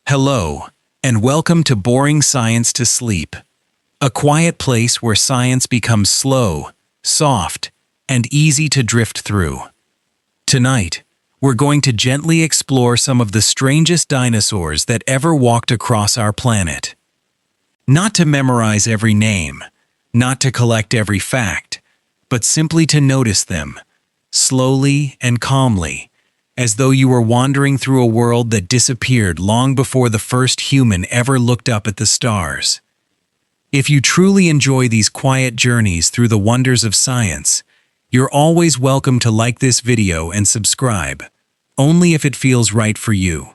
Hello, and welcome to Boring Science to Sleep, a quiet place where science becomes slow, soft, and easy to drift through. Tonight, we're going to gently explore some of the strangest dinosaurs that ever walked across our planet. Not to memorize every name, not to collect every fact, but simply to notice them, slowly and calmly, as though you were wandering through a world that disappeared long before the first human ever looked up at the stars. If you truly enjoy these quiet journeys through the wonders of science, you're always welcome to like this video and subscribe, only if it feels right for you.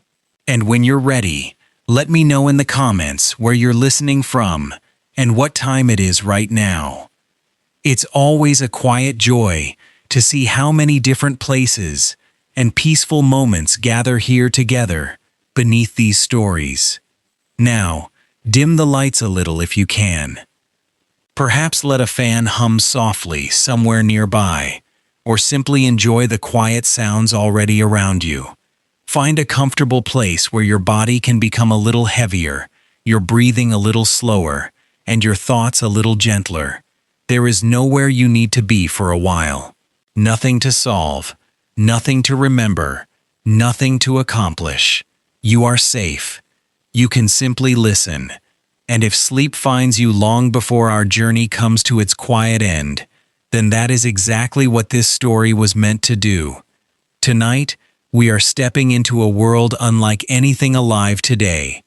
And when you're ready, let me know in the comments where you're listening from and what time it is right now. It's always a quiet joy to see how many different places and peaceful moments gather here together beneath these stories. Now, dim the lights a little if you can. Perhaps let a fan hum softly somewhere nearby, or simply enjoy the quiet sounds already around you. Find a comfortable place where your body can become a little heavier, your breathing a little slower, and your thoughts a little gentler. There is nowhere you need to be for a while. Nothing to solve. Nothing to remember, nothing to accomplish. You are safe. You can simply listen. And if sleep finds you long before our journey comes to its quiet end, then that is exactly what this story was meant to do. Tonight, we are stepping into a world unlike anything alive today.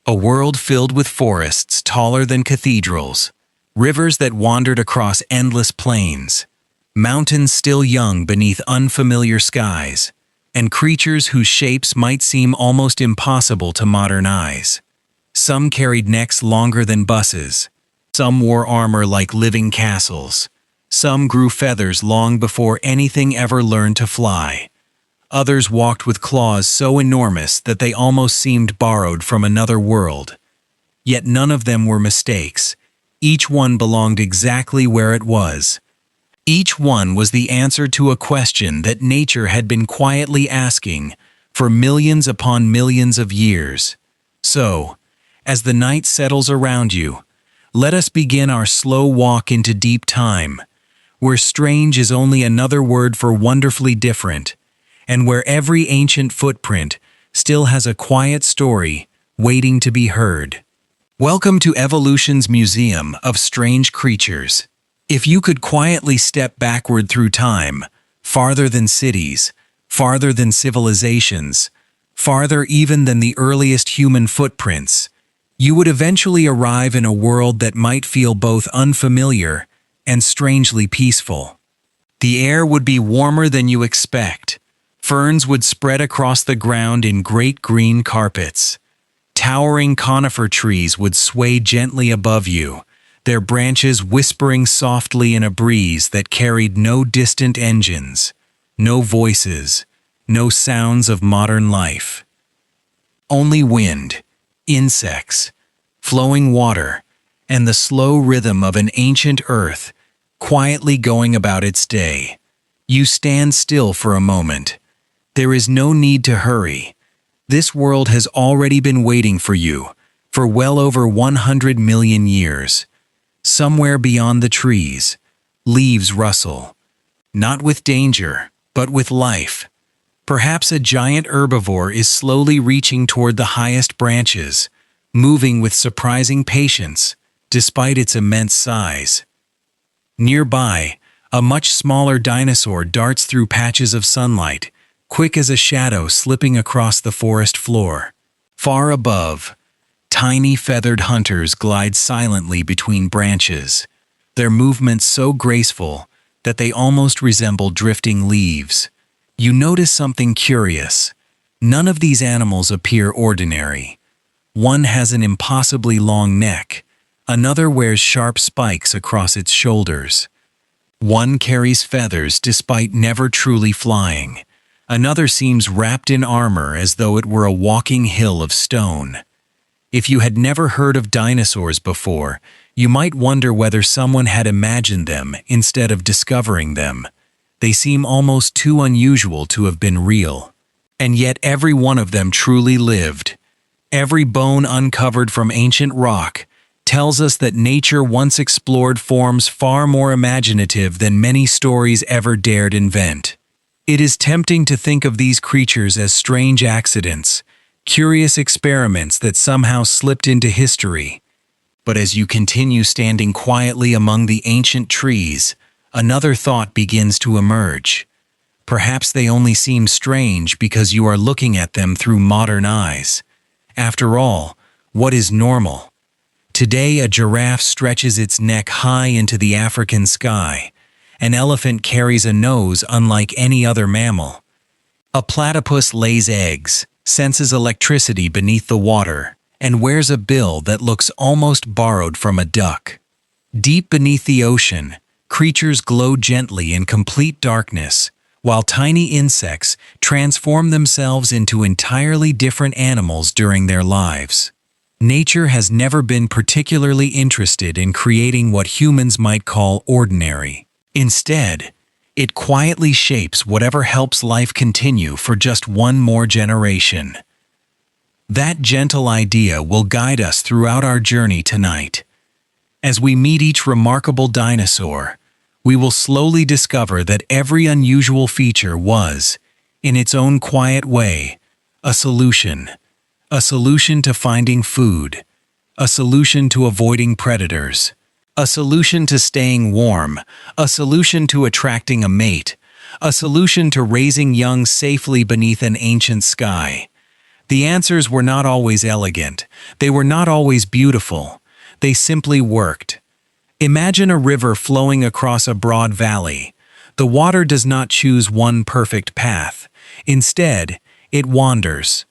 A world filled with forests taller than cathedrals, rivers that wandered across endless plains, mountains still young beneath unfamiliar skies, and creatures whose shapes might seem almost impossible to modern eyes. Some carried necks longer than buses. Some wore armor like living castles. Some grew feathers long before anything ever learned to fly. Others walked with claws so enormous that they almost seemed borrowed from another world. Yet none of them were mistakes. Each one belonged exactly where it was. Each one was the answer to a question that nature had been quietly asking for millions upon millions of years. So, as the night settles around you, let us begin our slow walk into deep time, where strange is only another word for wonderfully different, and where every ancient footprint still has a quiet story waiting to be heard. Welcome to Evolution's Museum of Strange Creatures. If you could quietly step backward through time, farther than cities, farther than civilizations, farther even than the earliest human footprints, you would eventually arrive in a world that might feel both unfamiliar and strangely peaceful. The air would be warmer than you expect. Ferns would spread across the ground in great green carpets. Towering conifer trees would sway gently above you, their branches whispering softly in a breeze that carried no distant engines, no voices, no sounds of modern life. Only wind, insects, flowing water, and the slow rhythm of an ancient earth quietly going about its day. You stand still for a moment. There is no need to hurry. This world has already been waiting for you for well over 100 million years. Somewhere beyond the trees, leaves rustle, not with danger, but with life. Perhaps a giant herbivore is slowly reaching toward the highest branches, moving with surprising patience, despite its immense size. Nearby, a much smaller dinosaur darts through patches of sunlight, quick as a shadow slipping across the forest floor. Far above, tiny feathered hunters glide silently between branches, their movements so graceful that they almost resemble drifting leaves. You notice something curious. None of these animals appear ordinary. One has an impossibly long neck. Another wears sharp spikes across its shoulders. One carries feathers despite never truly flying. Another seems wrapped in armor as though it were a walking hill of stone. If you had never heard of dinosaurs before, you might wonder whether someone had imagined them instead of discovering them. They seem almost too unusual to have been real. And yet every one of them truly lived. Every bone uncovered from ancient rock tells us that nature once explored forms far more imaginative than many stories ever dared invent. It is tempting to think of these creatures as strange accidents, curious experiments that somehow slipped into history. But as you continue standing quietly among the ancient trees, another thought begins to emerge. Perhaps they only seem strange because you are looking at them through modern eyes. After all, what is normal? Today, a giraffe stretches its neck high into the African sky. An elephant carries a nose unlike any other mammal. A platypus lays eggs, senses electricity beneath the water, and wears a bill that looks almost borrowed from a duck. Deep beneath the ocean, creatures glow gently in complete darkness, while tiny insects transform themselves into entirely different animals during their lives. Nature has never been particularly interested in creating what humans might call ordinary. Instead, it quietly shapes whatever helps life continue for just one more generation. That gentle idea will guide us throughout our journey tonight. As we meet each remarkable dinosaur, we will slowly discover that every unusual feature was, in its own quiet way, a solution. A solution to finding food, a solution to avoiding predators, a solution to staying warm, a solution to attracting a mate, a solution to raising young safely beneath an ancient sky. The answers were not always elegant, they were not always beautiful, they simply worked. Imagine a river flowing across a broad valley. The water does not choose one perfect path. Instead, it wanders.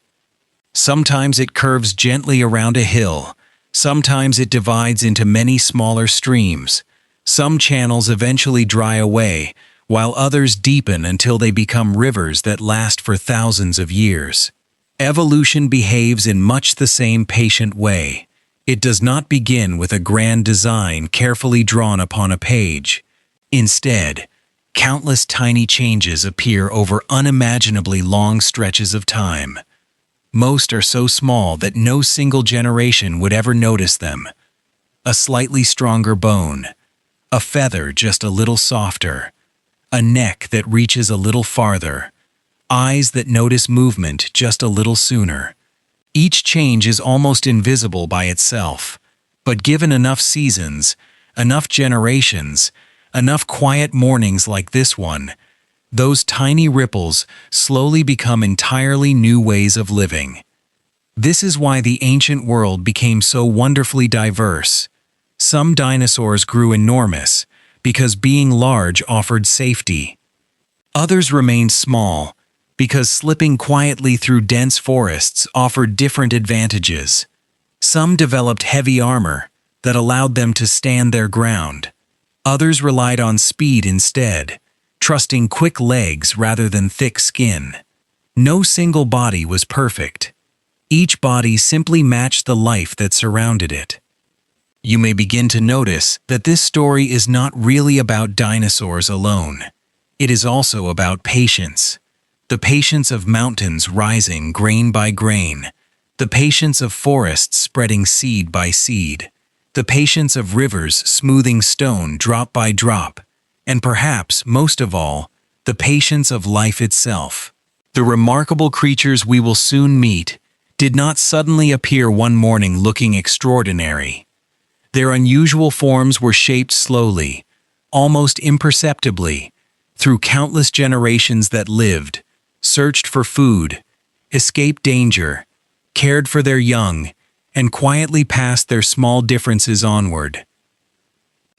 Sometimes it curves gently around a hill. Sometimes it divides into many smaller streams. Some channels eventually dry away, while others deepen until they become rivers that last for thousands of years. Evolution behaves in much the same patient way. It does not begin with a grand design carefully drawn upon a page. Instead, countless tiny changes appear over unimaginably long stretches of time. Most are so small that no single generation would ever notice them. A slightly stronger bone, a feather just a little softer, a neck that reaches a little farther, eyes that notice movement just a little sooner. Each change is almost invisible by itself, but given enough seasons, enough generations, enough quiet mornings like this one, those tiny ripples slowly become entirely new ways of living. This is why the ancient world became so wonderfully diverse. Some dinosaurs grew enormous because being large offered safety. Others remained small because slipping quietly through dense forests offered different advantages. Some developed heavy armor that allowed them to stand their ground. Others relied on speed instead, trusting quick legs rather than thick skin. No single body was perfect. Each body simply matched the life that surrounded it. You may begin to notice that this story is not really about dinosaurs alone. It is also about patience. The patience of mountains rising grain by grain, the patience of forests spreading seed by seed, the patience of rivers smoothing stone drop by drop, and perhaps, most of all, the patience of life itself. The remarkable creatures we will soon meet did not suddenly appear one morning looking extraordinary. Their unusual forms were shaped slowly, almost imperceptibly, through countless generations that lived, searched for food, escaped danger, cared for their young, and quietly passed their small differences onward.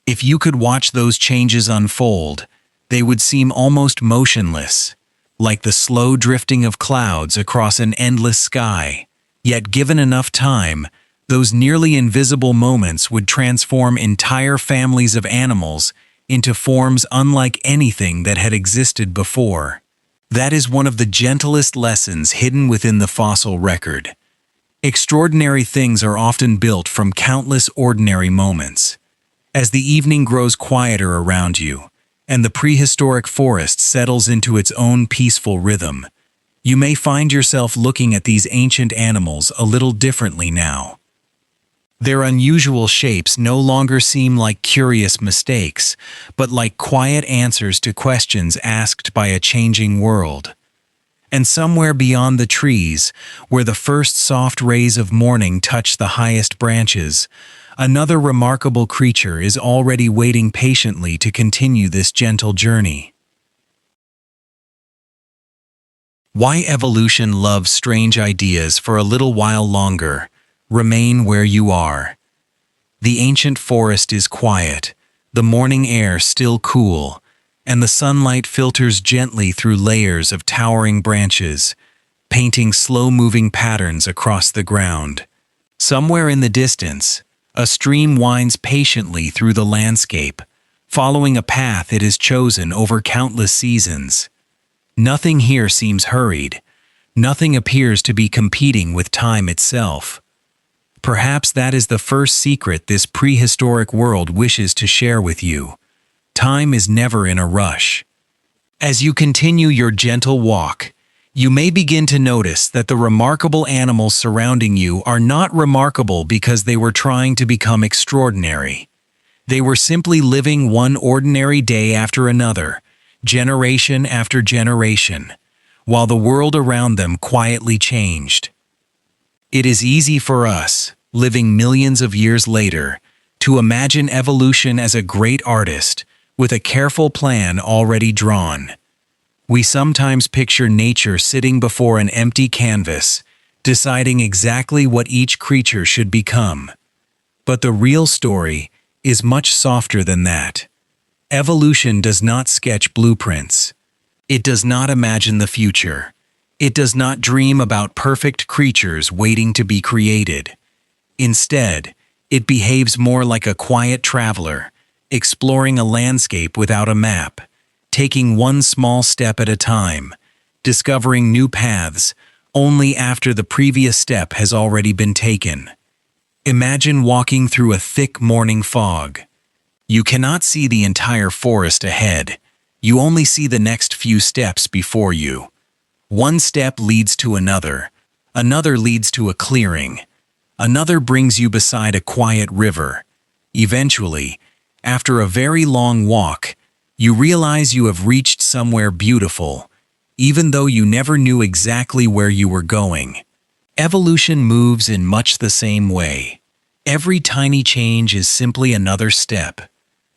If you could watch those changes unfold, they would seem almost motionless, like the slow drifting of clouds across an endless sky. Yet given enough time, those nearly invisible moments would transform entire families of animals into forms unlike anything that had existed before. That is one of the gentlest lessons hidden within the fossil record. Extraordinary things are often built from countless ordinary moments. As the evening grows quieter around you, and the prehistoric forest settles into its own peaceful rhythm, You may find yourself looking at these ancient animals a little differently now. Their unusual shapes no longer seem like curious mistakes, but like quiet answers to questions asked by a changing world. And somewhere beyond the trees, where the first soft rays of morning touch the highest branches, another remarkable creature is already waiting patiently to continue this gentle journey. Why evolution loves strange ideas for a little while longer. Remain where you are. The ancient forest is quiet, the morning air still cool, and the sunlight filters gently through layers of towering branches, painting slow-moving patterns across the ground. Somewhere in the distance, a stream winds patiently through the landscape, following a path it has chosen over countless seasons. Nothing here seems hurried. Nothing appears to be competing with time itself. Perhaps that is the first secret this prehistoric world wishes to share with you. Time is never in a rush. As you continue your gentle walk, you may begin to notice that the remarkable animals surrounding you are not remarkable because they were trying to become extraordinary. They were simply living one ordinary day after another, generation after generation, while the world around them quietly changed. It is easy for us, living millions of years later, to imagine evolution as a great artist with a careful plan already drawn. We sometimes picture nature sitting before an empty canvas, deciding exactly what each creature should become. But the real story is much softer than that. Evolution does not sketch blueprints. It does not imagine the future. It does not dream about perfect creatures waiting to be created. Instead, it behaves more like a quiet traveler, exploring a landscape without a map, taking one small step at a time, discovering new paths only after the previous step has already been taken. Imagine walking through a thick morning fog. You cannot see the entire forest ahead. You only see the next few steps before you. One step leads to another. Another leads to a clearing. Another brings you beside a quiet river. Eventually, after a very long walk, you realize you have reached somewhere beautiful, even though you never knew exactly where you were going. Evolution moves in much the same way. Every tiny change is simply another step.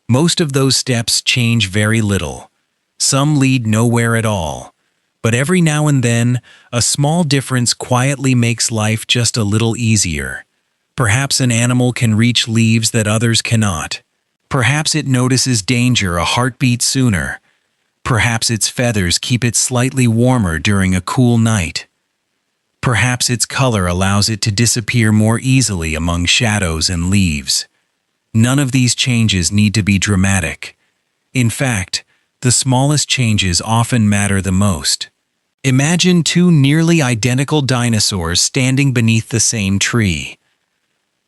Most of those steps change very little. Some lead nowhere at all. But every now and then, a small difference quietly makes life just a little easier. Perhaps an animal can reach leaves that others cannot. Perhaps it notices danger a heartbeat sooner. Perhaps its feathers keep it slightly warmer during a cool night. Perhaps its color allows it to disappear more easily among shadows and leaves. None of these changes need to be dramatic. In fact, the smallest changes often matter the most. Imagine two nearly identical dinosaurs standing beneath the same tree.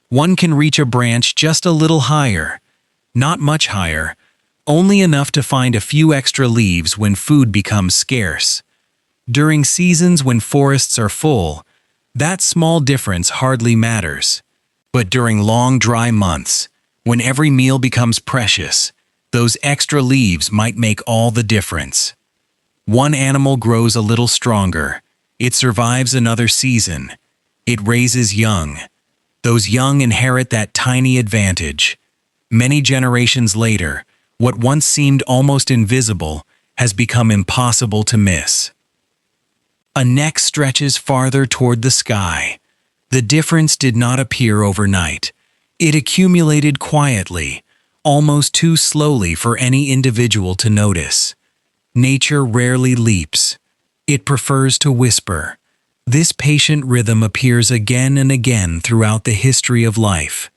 One can reach a branch just a little higher, not much higher, only enough to find a few extra leaves when food becomes scarce. During seasons when forests are full, that small difference hardly matters. But during long dry months, when every meal becomes precious, those extra leaves might make all the difference. One animal grows a little stronger. It survives another season. It raises young. Those young inherit that tiny advantage. Many generations later, what once seemed almost invisible has become impossible to miss. A neck stretches farther toward the sky. The difference did not appear overnight. It accumulated quietly, almost too slowly for any individual to notice. Nature rarely leaps. It prefers to whisper. This patient rhythm appears again and again throughout the history of life.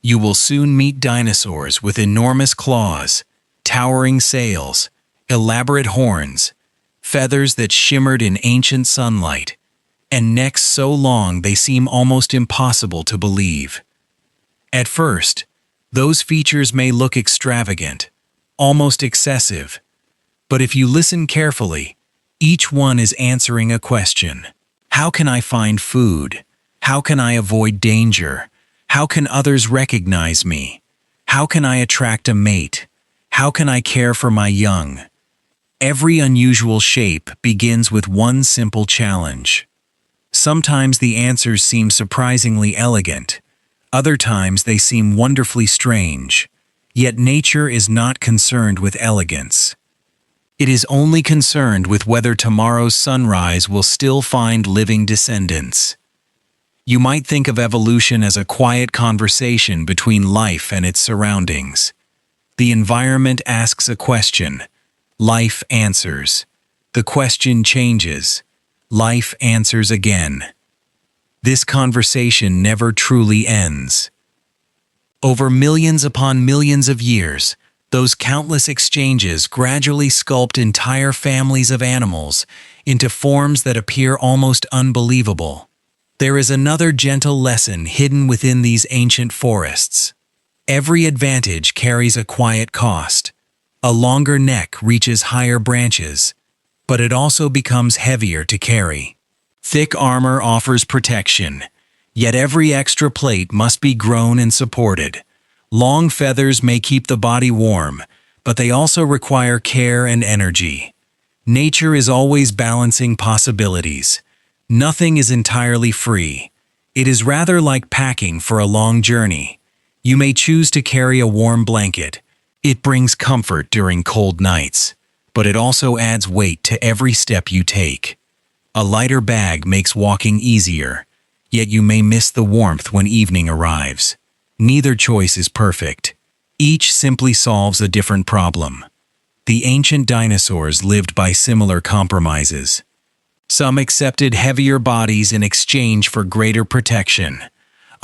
You will soon meet dinosaurs with enormous claws, towering sails, elaborate horns, feathers that shimmered in ancient sunlight, and necks so long they seem almost impossible to believe. At first, those features may look extravagant, almost excessive, but if you listen carefully, Each one is answering a question. How can I find food? How can I avoid danger? How can others recognize me? How can I attract a mate? How can I care for my young? Every unusual shape begins with one simple challenge. Sometimes the answers seem surprisingly elegant. Other times they seem wonderfully strange. Yet nature is not concerned with elegance. It is only concerned with whether tomorrow's sunrise will still find living descendants. You might think of evolution as a quiet conversation between life and its surroundings. The environment asks a question. Life answers. The question changes. Life answers again. This conversation never truly ends. Over millions upon millions of years, those countless exchanges gradually sculpt entire families of animals into forms that appear almost unbelievable. There is another gentle lesson hidden within these ancient forests. Every advantage carries a quiet cost. A longer neck reaches higher branches, but it also becomes heavier to carry. Thick armor offers protection, yet every extra plate must be grown and supported. Long feathers may keep the body warm, but they also require care and energy. Nature is always balancing possibilities. Nothing is entirely free. It is rather like packing for a long journey. You may choose to carry a warm blanket. It brings comfort during cold nights, but it also adds weight to every step you take. A lighter bag makes walking easier, yet you may miss the warmth when evening arrives. Neither choice is perfect. Each simply solves a different problem. The ancient dinosaurs lived by similar compromises. Some accepted heavier bodies in exchange for greater protection.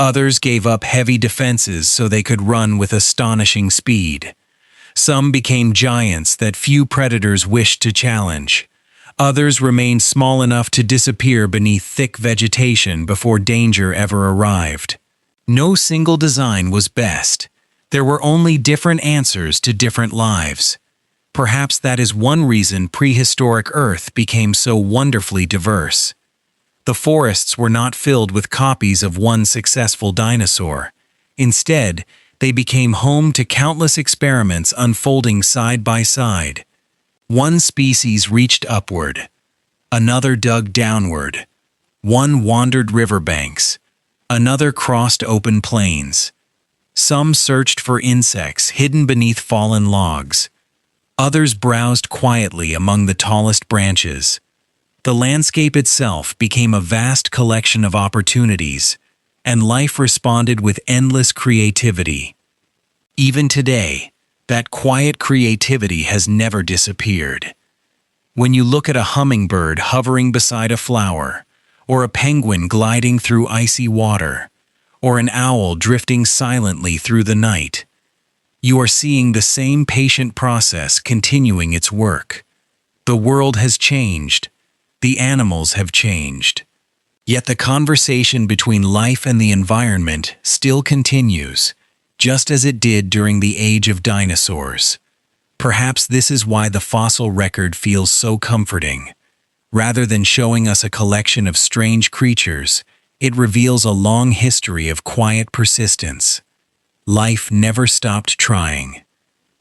Others gave up heavy defenses so they could run with astonishing speed. Some became giants that few predators wished to challenge. Others remained small enough to disappear beneath thick vegetation before danger ever arrived. No single design was best. There were only different answers to different lives. Perhaps that is one reason prehistoric Earth became so wonderfully diverse. The forests were not filled with copies of one successful dinosaur. Instead, they became home to countless experiments unfolding side by side. One species reached upward. Another dug downward. One wandered riverbanks. Another crossed open plains. Some searched for insects hidden beneath fallen logs. Others browsed quietly among the tallest branches. The landscape itself became a vast collection of opportunities, and life responded with endless creativity. Even today, that quiet creativity has never disappeared. When you look at a hummingbird hovering beside a flower, or a penguin gliding through icy water, or an owl drifting silently through the night, you are seeing the same patient process continuing its work. The world has changed. The animals have changed. Yet the conversation between life and the environment still continues, just as it did during the age of dinosaurs. Perhaps this is why the fossil record feels so comforting. Rather than showing us a collection of strange creatures, it reveals a long history of quiet persistence. Life never stopped trying.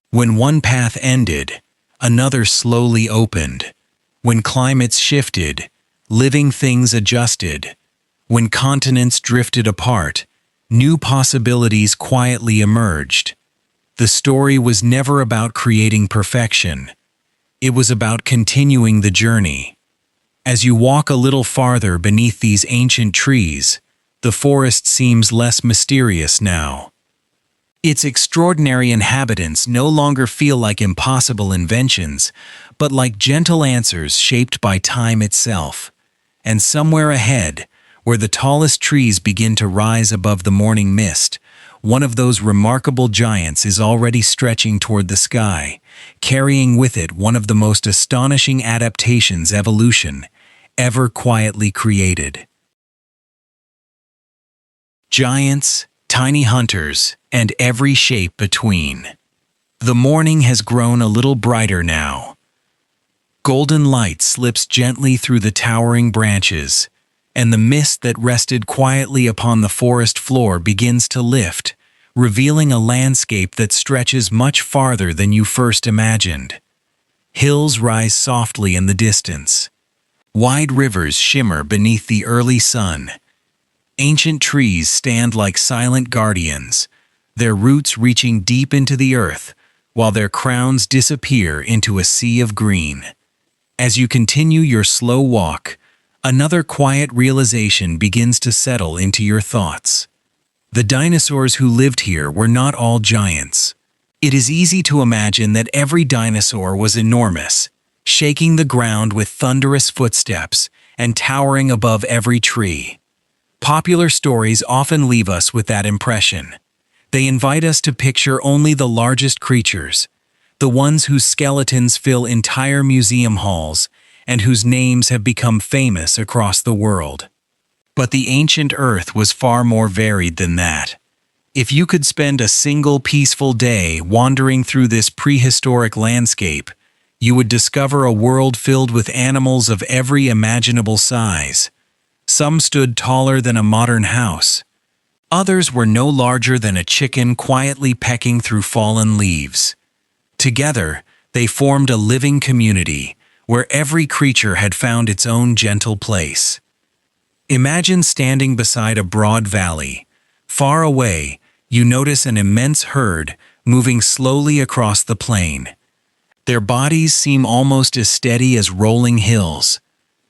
When one path ended, another slowly opened. When climates shifted, living things adjusted. When continents drifted apart, new possibilities quietly emerged. The story was never about creating perfection. It was about continuing the journey. As you walk a little farther beneath these ancient trees, the forest seems less mysterious now. Its extraordinary inhabitants no longer feel like impossible inventions, but like gentle answers shaped by time itself. And somewhere ahead, where the tallest trees begin to rise above the morning mist, one of those remarkable giants is already stretching toward the sky, carrying with it one of the most astonishing adaptations evolution ever quietly created. Giants, tiny hunters, and every shape between. The morning has grown a little brighter now. Golden light slips gently through the towering branches, and the mist that rested quietly upon the forest floor begins to lift, revealing a landscape that stretches much farther than you first imagined. Hills rise softly in the distance. Wide rivers shimmer beneath the early sun. Ancient trees stand like silent guardians, their roots reaching deep into the earth, while their crowns disappear into a sea of green. As you continue your slow walk, another quiet realization begins to settle into your thoughts. The dinosaurs who lived here were not all giants. It is easy to imagine that every dinosaur was enormous, shaking the ground with thunderous footsteps and towering above every tree. Popular stories often leave us with that impression. They invite us to picture only the largest creatures, the ones whose skeletons fill entire museum halls and whose names have become famous across the world. But the ancient Earth was far more varied than that. If you could spend a single peaceful day wandering through this prehistoric landscape, you would discover a world filled with animals of every imaginable size. Some stood taller than a modern house. Others were no larger than a chicken quietly pecking through fallen leaves. Together, they formed a living community where every creature had found its own gentle place. Imagine standing beside a broad valley. Far away, you notice an immense herd moving slowly across the plain. Their bodies seem almost as steady as rolling hills,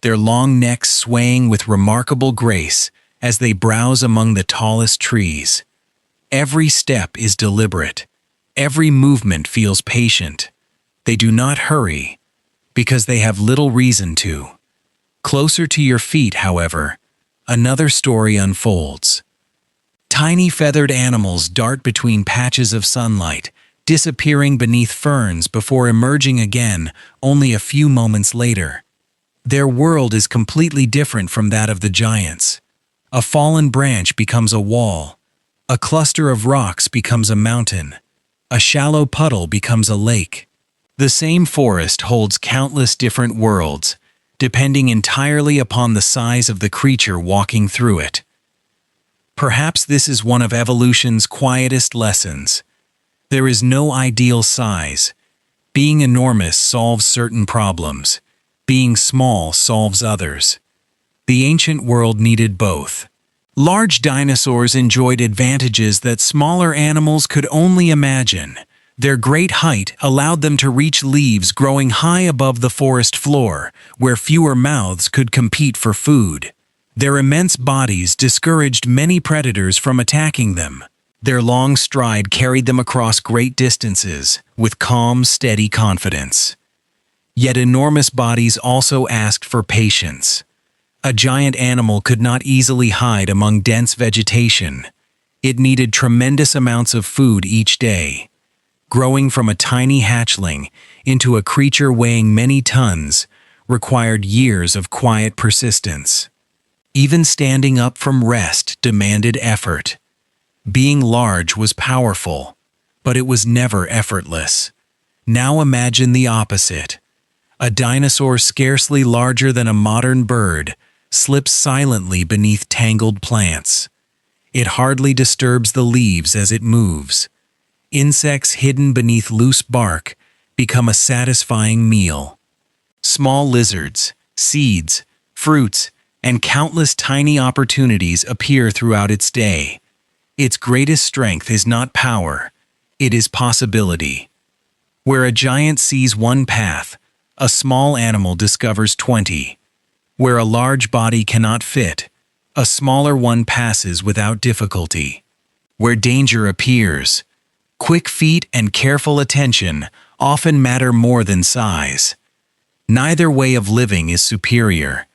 their long necks swaying with remarkable grace as they browse among the tallest trees. Every step is deliberate. Every movement feels patient. They do not hurry, because they have little reason to. Closer to your feet, however, another story unfolds. Tiny feathered animals dart between patches of sunlight, disappearing beneath ferns before emerging again only a few moments later. Their world is completely different from that of the giants. A fallen branch becomes a wall. A cluster of rocks becomes a mountain. A shallow puddle becomes a lake. The same forest holds countless different worlds, depending entirely upon the size of the creature walking through it. Perhaps this is one of evolution's quietest lessons. There is no ideal size. Being enormous solves certain problems. Being small solves others. The ancient world needed both. Large dinosaurs enjoyed advantages that smaller animals could only imagine. Their great height allowed them to reach leaves growing high above the forest floor, where fewer mouths could compete for food. Their immense bodies discouraged many predators from attacking them. Their long stride carried them across great distances, with calm, steady confidence. Yet enormous bodies also asked for patience. A giant animal could not easily hide among dense vegetation. It needed tremendous amounts of food each day. Growing from a tiny hatchling into a creature weighing many tons required years of quiet persistence. Even standing up from rest demanded effort. Being large was powerful, but it was never effortless. Now imagine the opposite. A dinosaur scarcely larger than a modern bird slips silently beneath tangled plants. It hardly disturbs the leaves as it moves. Insects hidden beneath loose bark become a satisfying meal. Small lizards, seeds, fruits, and countless tiny opportunities appear throughout its day. Its greatest strength is not power, it is possibility. Where a giant sees one path, a small animal discovers 20. Where a large body cannot fit, a smaller one passes without difficulty. Where danger appears, quick feet and careful attention often matter more than size. Neither way of living is superior.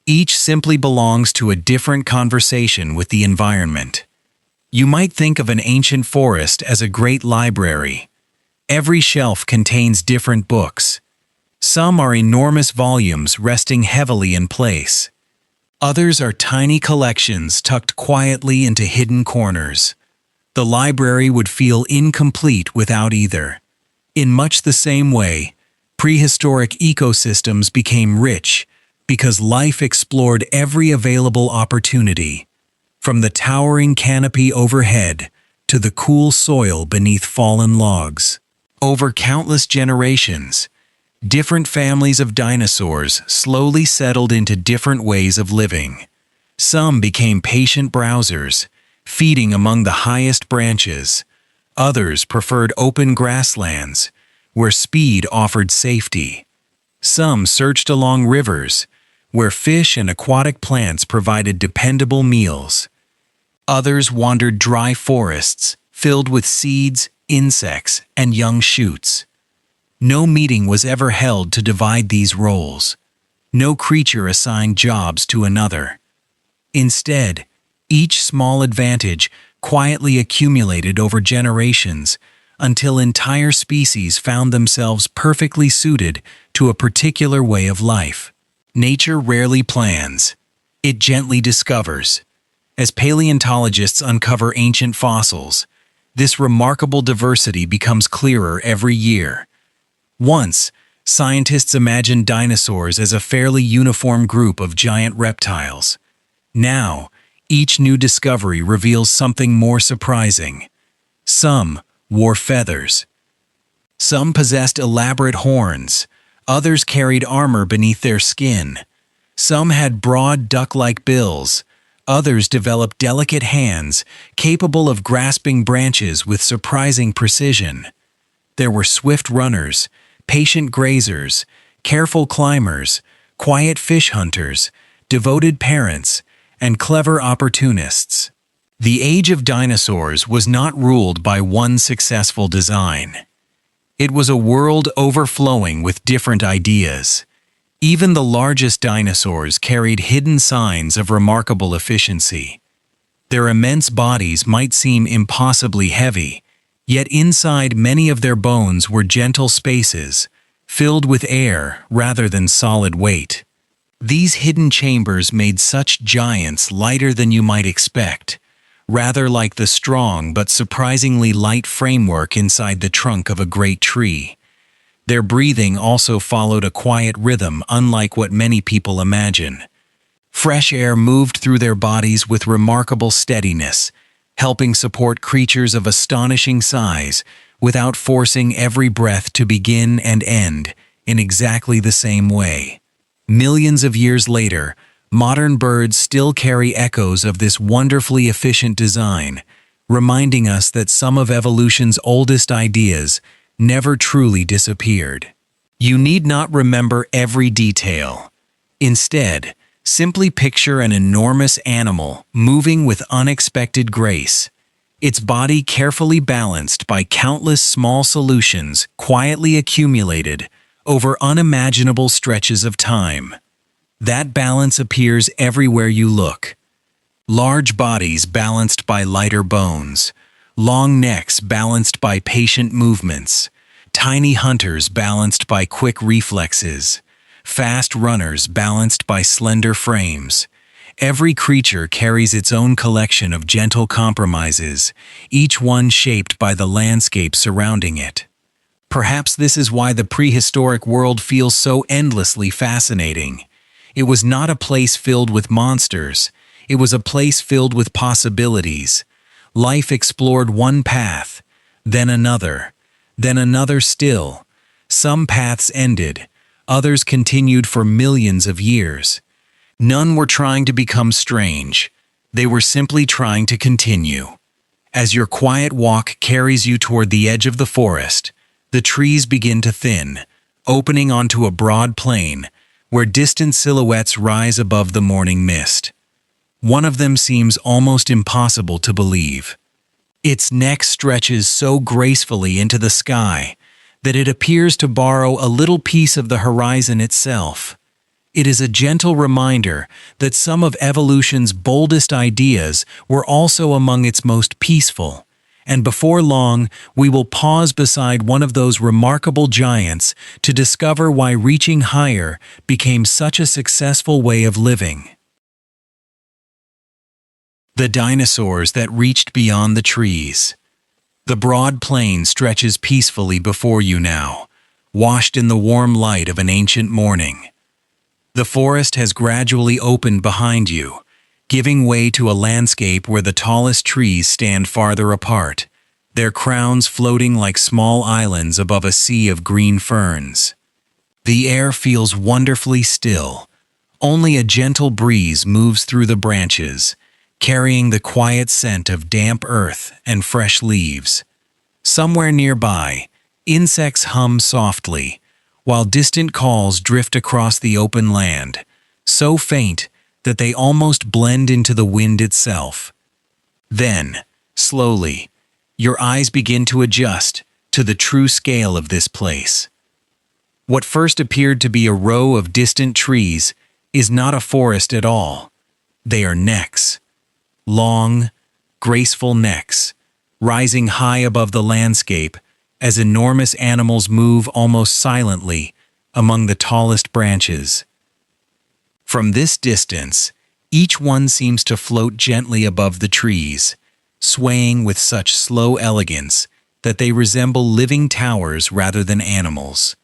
Each simply belongs to a different conversation with the environment. You might think of an ancient forest as a great library. Every shelf contains different books. Some are enormous volumes resting heavily in place. Others are tiny collections tucked quietly into hidden corners. The library would feel incomplete without either. In much the same way, Prehistoric ecosystems became rich because life explored every available opportunity, from the towering canopy overhead to the cool soil beneath fallen logs. Over countless generations, different families of dinosaurs slowly settled into different ways of living. Some became patient browsers, feeding among the highest branches. Others preferred open grasslands, where speed offered safety. Some searched along rivers, where fish and aquatic plants provided dependable meals. Others wandered dry forests, filled with seeds, insects, and young shoots. No meeting was ever held to divide these roles. No creature assigned jobs to another. Instead, each small advantage quietly accumulated over generations until entire species found themselves perfectly suited to a particular way of life. Nature rarely plans. It gently discovers. As paleontologists uncover ancient fossils, this remarkable diversity becomes clearer every year. Once, scientists imagined dinosaurs as a fairly uniform group of giant reptiles. Now, each new discovery reveals something more surprising. Some wore feathers. Some possessed elaborate horns. Others carried armor beneath their skin. Some had broad duck-like bills. Others developed delicate hands, capable of grasping branches with surprising precision. There were swift runners, patient grazers, careful climbers, quiet fish hunters, devoted parents, and clever opportunists. The age of dinosaurs was not ruled by one successful design. It was a world overflowing with different ideas. Even the largest dinosaurs carried hidden signs of remarkable efficiency. Their immense bodies might seem impossibly heavy, yet inside many of their bones were gentle spaces, filled with air rather than solid weight. These hidden chambers made such giants lighter than you might expect, rather like the strong but surprisingly light framework inside the trunk of a great tree. Their breathing also followed a quiet rhythm unlike what many people imagine. Fresh air moved through their bodies with remarkable steadiness, helping support creatures of astonishing size without forcing every breath to begin and end in exactly the same way. Millions of years later, modern birds still carry echoes of this wonderfully efficient design, reminding us that some of evolution's oldest ideas never truly disappeared. You need not remember every detail. Instead, simply picture an enormous animal moving with unexpected grace, its body carefully balanced by countless small solutions quietly accumulated over unimaginable stretches of time. That balance appears everywhere you look. Large bodies balanced by lighter bones, long necks balanced by patient movements, tiny hunters balanced by quick reflexes, fast runners balanced by slender frames. Every creature carries its own collection of gentle compromises, each one shaped by the landscape surrounding it. Perhaps this is why the prehistoric world feels so endlessly fascinating. It was not a place filled with monsters. It was a place filled with possibilities. Life explored one path, then another still. Some paths ended, others continued for millions of years. None were trying to become strange. They were simply trying to continue. As your quiet walk carries you toward the edge of the forest, the trees begin to thin, opening onto a broad plain where distant silhouettes rise above the morning mist. One of them seems almost impossible to believe. Its neck stretches so gracefully into the sky that it appears to borrow a little piece of the horizon itself. It is a gentle reminder that some of evolution's boldest ideas were also among its most peaceful, and before long we will pause beside one of those remarkable giants to discover why reaching higher became such a successful way of living. The dinosaurs that reached beyond the trees. The broad plain stretches peacefully before you now, washed in the warm light of an ancient morning. The forest has gradually opened behind you, giving way to a landscape where the tallest trees stand farther apart, their crowns floating like small islands above a sea of green ferns. The air feels wonderfully still. Only a gentle breeze moves through the branches, carrying the quiet scent of damp earth and fresh leaves. Somewhere nearby, insects hum softly, while distant calls drift across the open land, so faint that they almost blend into the wind itself. Then, slowly, your eyes begin to adjust to the true scale of this place. What first appeared to be a row of distant trees is not a forest at all. They are necks. Long, graceful necks, rising high above the landscape as enormous animals move almost silently among the tallest branches. From this distance, each one seems to float gently above the trees, swaying with such slow elegance that they resemble living towers rather than animals.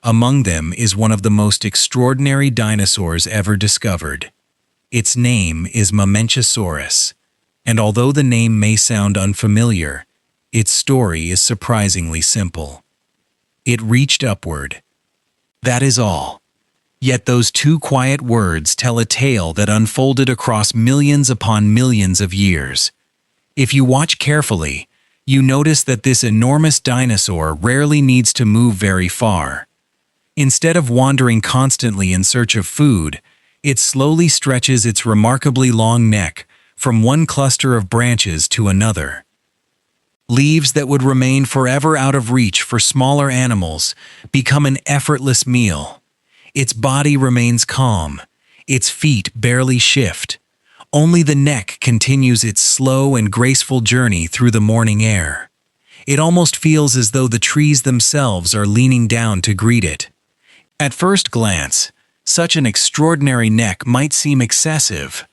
Among them is one of the most extraordinary dinosaurs ever discovered. Its name is Mamenchisaurus, and although the name may sound unfamiliar, its story is surprisingly simple. It reached upward. That is all. Yet those two quiet words tell a tale that unfolded across millions upon millions of years. If you watch carefully, you notice that this enormous dinosaur rarely needs to move very far. Instead of wandering constantly in search of food, it slowly stretches its remarkably long neck from one cluster of branches to another. Leaves that would remain forever out of reach for smaller animals become an effortless meal. Its body remains calm, its feet barely shift. Only the neck continues its slow and graceful journey through the morning air. It almost feels as though the trees themselves are leaning down to greet it. At first glance, such an extraordinary neck might seem excessive.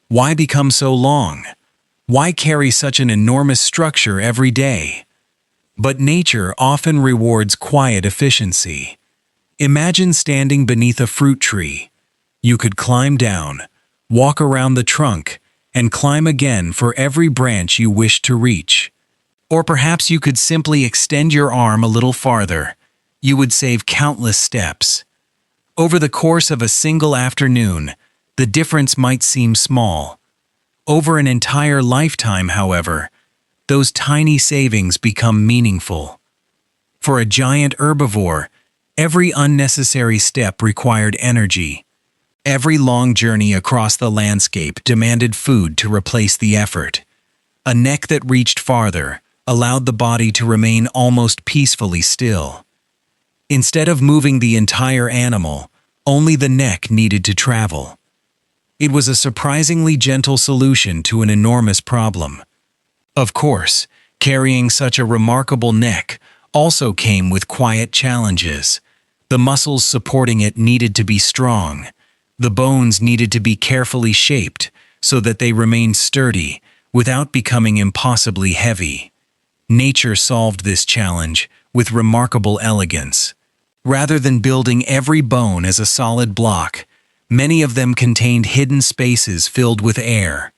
Why become so long? Why carry such an enormous structure every day? But nature often rewards quiet efficiency. Imagine standing beneath a fruit tree. You could climb down, walk around the trunk, and climb again for every branch you wish to reach. Or perhaps you could simply extend your arm a little farther. You would save countless steps. Over the course of a single afternoon, the difference might seem small. Over an entire lifetime, however, those tiny savings become meaningful. For a giant herbivore, every unnecessary step required energy. Every long journey across the landscape demanded food to replace the effort. A neck that reached farther allowed the body to remain almost peacefully still. Instead of moving the entire animal, only the neck needed to travel. It was a surprisingly gentle solution to an enormous problem. Of course, carrying such a remarkable neck also came with quiet challenges. The muscles supporting it needed to be strong. The bones needed to be carefully shaped so that they remained sturdy without becoming impossibly heavy. Nature solved this challenge with remarkable elegance. Rather than building every bone as a solid block, many of them contained hidden spaces filled with air.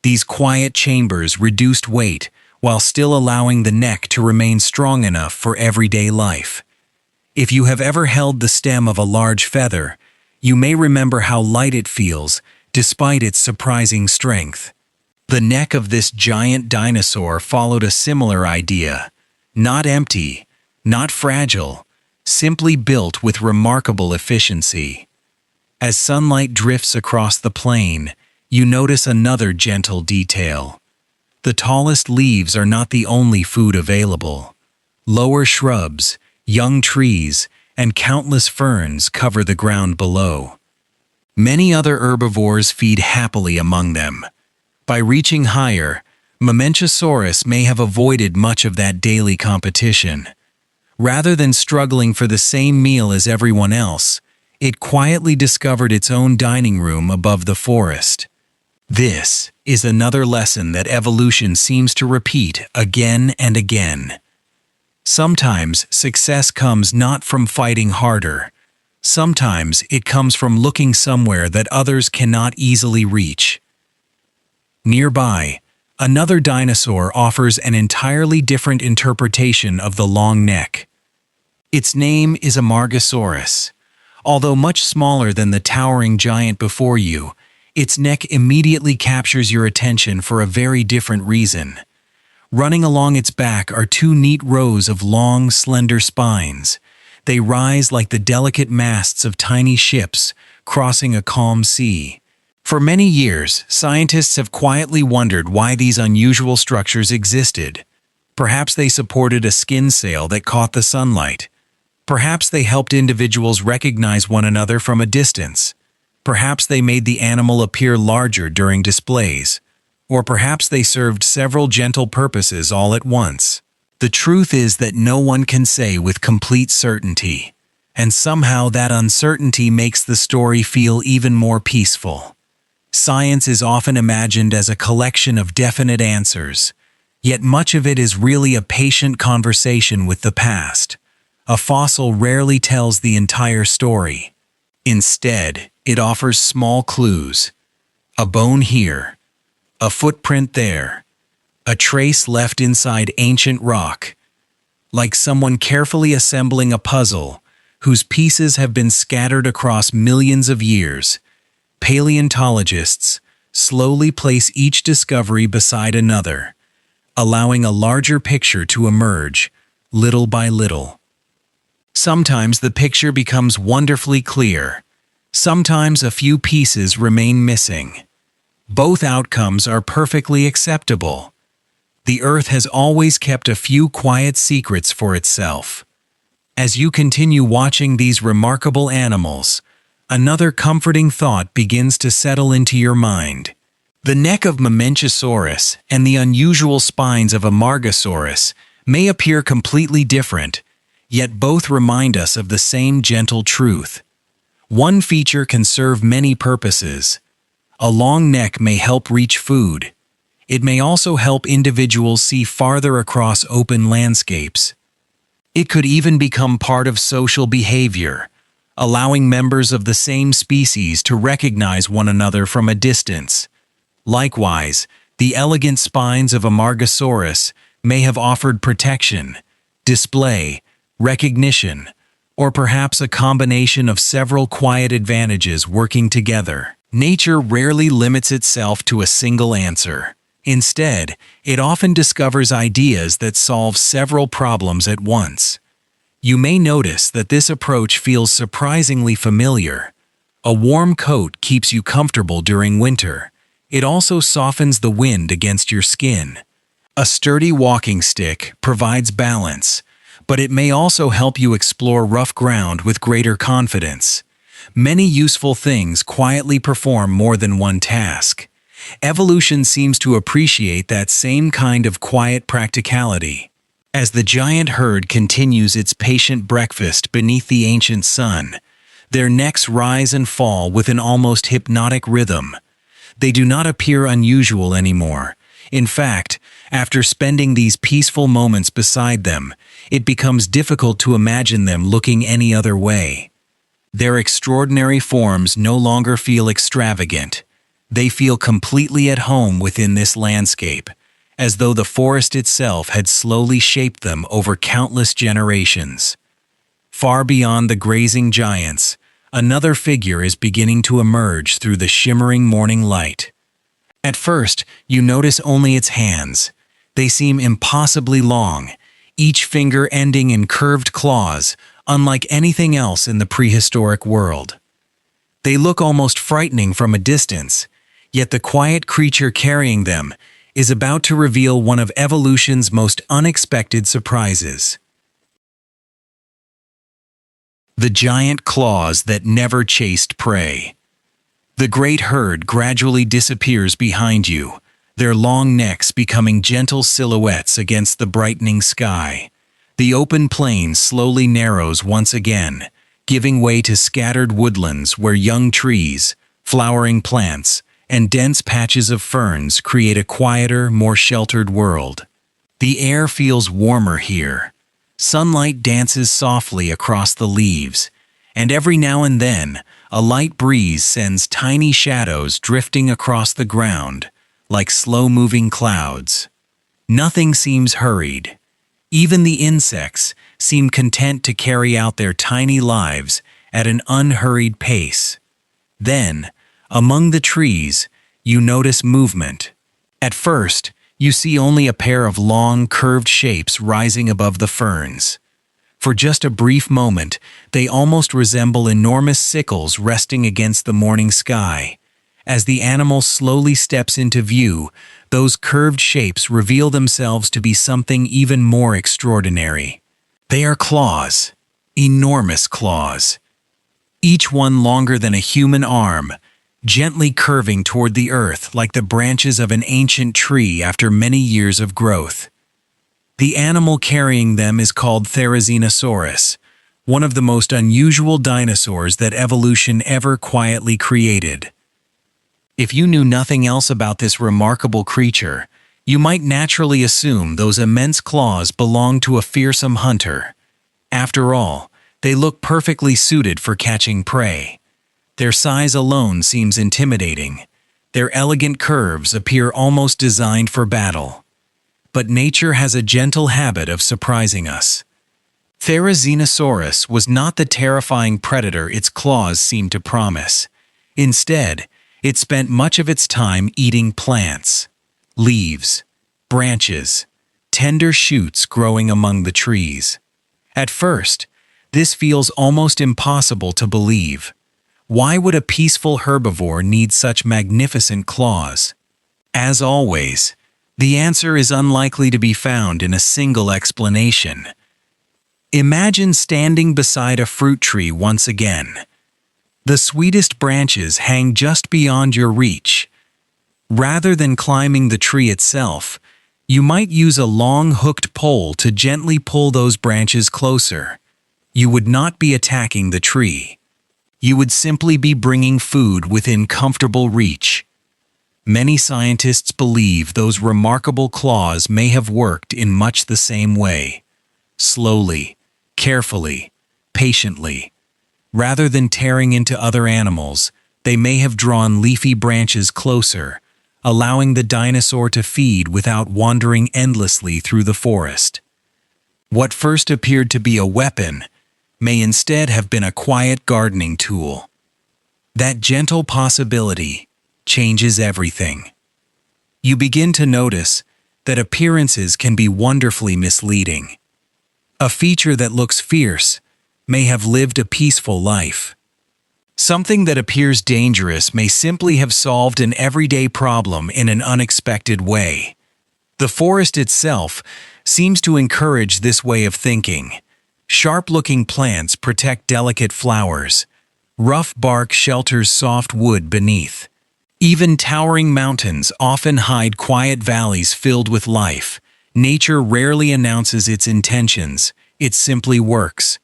These quiet chambers reduced weight while still allowing the neck to remain strong enough for everyday life. If you have ever held the stem of a large feather, you may remember how light it feels despite its surprising strength. The neck of this giant dinosaur followed a similar idea. Not empty, not fragile, simply built with remarkable efficiency. As sunlight drifts across the plain, you notice another gentle detail. The tallest leaves are not the only food available. Lower shrubs, young trees, and countless ferns cover the ground below. Many other herbivores feed happily among them. By reaching higher, Mamenchisaurus may have avoided much of that daily competition. Rather than struggling for the same meal as everyone else, it quietly discovered its own dining room above the forest. This is another lesson that evolution seems to repeat again and again. Sometimes success comes not from fighting harder. Sometimes it comes from looking somewhere that others cannot easily reach. Nearby, another dinosaur offers an entirely different interpretation of the long neck. Its name is Amargasaurus. Although much smaller than the towering giant before you, its neck immediately captures your attention for a very different reason. Running along its back are two neat rows of long, slender spines. They rise like the delicate masts of tiny ships crossing a calm sea. For many years, scientists have quietly wondered why these unusual structures existed. Perhaps they supported a skin sail that caught the sunlight. Perhaps they helped individuals recognize one another from a distance. Perhaps they made the animal appear larger during displays. Or perhaps they served several gentle purposes all at once. The truth is that no one can say with complete certainty, and somehow that uncertainty makes the story feel even more peaceful. Science is often imagined as a collection of definite answers, yet much of it is really a patient conversation with the past. A fossil rarely tells the entire story. Instead, it offers small clues. A bone here, a footprint there, a trace left inside ancient rock, like someone carefully assembling a puzzle whose pieces have been scattered across millions of years. Paleontologists slowly place each discovery beside another, allowing a larger picture to emerge, little by little. Sometimes the picture becomes wonderfully clear. Sometimes a few pieces remain missing. Both outcomes are perfectly acceptable. The Earth has always kept a few quiet secrets for itself. As you continue watching these remarkable animals, another comforting thought begins to settle into your mind. The neck of Mamenchisaurus and the unusual spines of Amargasaurus may appear completely different, yet both remind us of the same gentle truth. One feature can serve many purposes. A long neck may help reach food. It may also help individuals see farther across open landscapes. It could even become part of social behavior, allowing members of the same species to recognize one another from a distance. Likewise, the elegant spines of Amargasaurus may have offered protection, display, recognition, or perhaps a combination of several quiet advantages working together. Nature rarely limits itself to a single answer. Instead, it often discovers ideas that solve several problems at once. You may notice that this approach feels surprisingly familiar. A warm coat keeps you comfortable during winter. It also softens the wind against your skin. A sturdy walking stick provides balance, but it may also help you explore rough ground with greater confidence. Many useful things quietly perform more than one task. Evolution seems to appreciate that same kind of quiet practicality. As the giant herd continues its patient breakfast beneath the ancient sun, their necks rise and fall with an almost hypnotic rhythm. They do not appear unusual anymore. In fact, after spending these peaceful moments beside them, it becomes difficult to imagine them looking any other way. Their extraordinary forms no longer feel extravagant. They feel completely at home within this landscape, as though the forest itself had slowly shaped them over countless generations. Far beyond the grazing giants, another figure is beginning to emerge through the shimmering morning light. At first, you notice only its hands. They seem impossibly long, each finger ending in curved claws, unlike anything else in the prehistoric world. They look almost frightening from a distance, yet the quiet creature carrying them is about to reveal one of evolution's most unexpected surprises. The giant claws that never chased prey. The great herd gradually disappears behind you, their long necks becoming gentle silhouettes against the brightening sky. The open plain slowly narrows once again, giving way to scattered woodlands where young trees, flowering plants, and dense patches of ferns create a quieter, more sheltered world. The air feels warmer here. Sunlight dances softly across the leaves, and every now and then, a light breeze sends tiny shadows drifting across the ground, like slow-moving clouds. Nothing seems hurried. Even the insects seem content to carry out their tiny lives at an unhurried pace. Then, among the trees, you notice movement. At first, you see only a pair of long, curved shapes rising above the ferns. For just a brief moment, they almost resemble enormous sickles resting against the morning sky. As the animal slowly steps into view, those curved shapes reveal themselves to be something even more extraordinary. They are claws, enormous claws, each one longer than a human arm, gently curving toward the earth like the branches of an ancient tree after many years of growth. The animal carrying them is called Therizinosaurus, one of the most unusual dinosaurs that evolution ever quietly created. If you knew nothing else about this remarkable creature, you might naturally assume those immense claws belong to a fearsome hunter. After all, they look perfectly suited for catching prey. Their size alone seems intimidating. Their elegant curves appear almost designed for battle. But nature has a gentle habit of surprising us. Therizinosaurus was not the terrifying predator its claws seemed to promise. Instead, it spent much of its time eating plants, leaves, branches, tender shoots growing among the trees. At first, this feels almost impossible to believe. Why would a peaceful herbivore need such magnificent claws? As always, the answer is unlikely to be found in a single explanation. Imagine standing beside a fruit tree once again. The sweetest branches hang just beyond your reach. Rather than climbing the tree itself, you might use a long hooked pole to gently pull those branches closer. You would not be attacking the tree. You would simply be bringing food within comfortable reach. Many scientists believe those remarkable claws may have worked in much the same way. Slowly, carefully, patiently. Rather than tearing into other animals, they may have drawn leafy branches closer, allowing the dinosaur to feed without wandering endlessly through the forest. What first appeared to be a weapon may instead have been a quiet gardening tool. That gentle possibility changes everything. You begin to notice that appearances can be wonderfully misleading. A feature that looks fierce may have lived a peaceful life. Something that appears dangerous may simply have solved an everyday problem in an unexpected way. The forest itself seems to encourage this way of thinking. Sharp-looking plants protect delicate flowers. Rough bark shelters soft wood beneath. Even towering mountains often hide quiet valleys filled with life. Nature rarely announces its intentions, it simply works.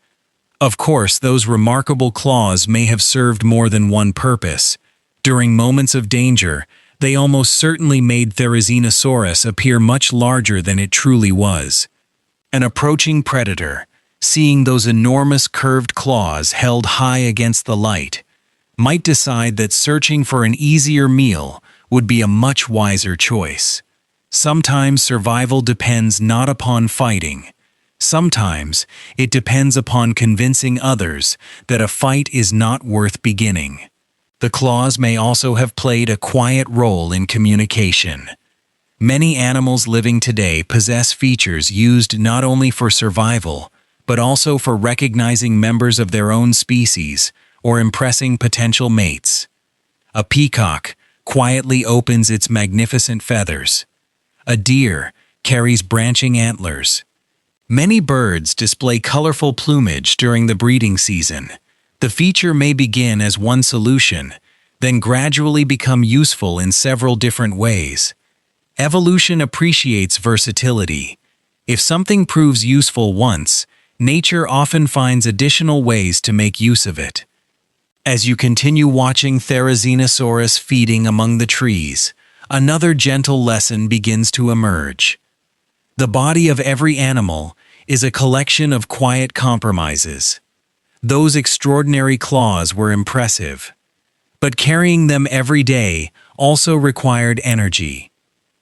Of course, those remarkable claws may have served more than one purpose. During moments of danger, they almost certainly made Therizinosaurus appear much larger than it truly was. An approaching predator, seeing those enormous curved claws held high against the light, might decide that searching for an easier meal would be a much wiser choice. Sometimes survival depends not upon fighting. Sometimes it depends upon convincing others that a fight is not worth beginning. The claws may also have played a quiet role in communication. Many animals living today possess features used not only for survival, but also for recognizing members of their own species or impressing potential mates. A peacock quietly opens its magnificent feathers. A deer carries branching antlers. Many birds display colorful plumage during the breeding season. The feature may begin as one solution, then gradually become useful in several different ways. Evolution appreciates versatility. If something proves useful once, nature often finds additional ways to make use of it. As you continue watching Therizinosaurus feeding among the trees, another gentle lesson begins to emerge. The body of every animal is a collection of quiet compromises. Those extraordinary claws were impressive, but carrying them every day also required energy.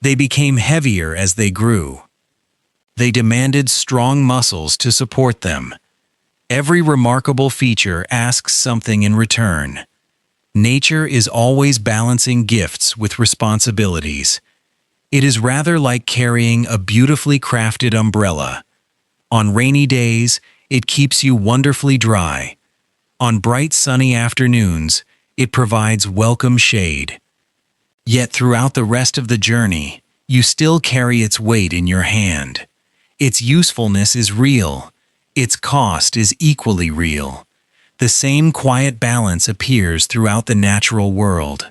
They became heavier as they grew. They demanded strong muscles to support them. Every remarkable feature asks something in return. Nature is always balancing gifts with responsibilities. It is rather like carrying a beautifully crafted umbrella. On rainy days, it keeps you wonderfully dry. On bright sunny afternoons, it provides welcome shade. Yet throughout the rest of the journey, you still carry its weight in your hand. Its usefulness is real. Its cost is equally real. The same quiet balance appears throughout the natural world.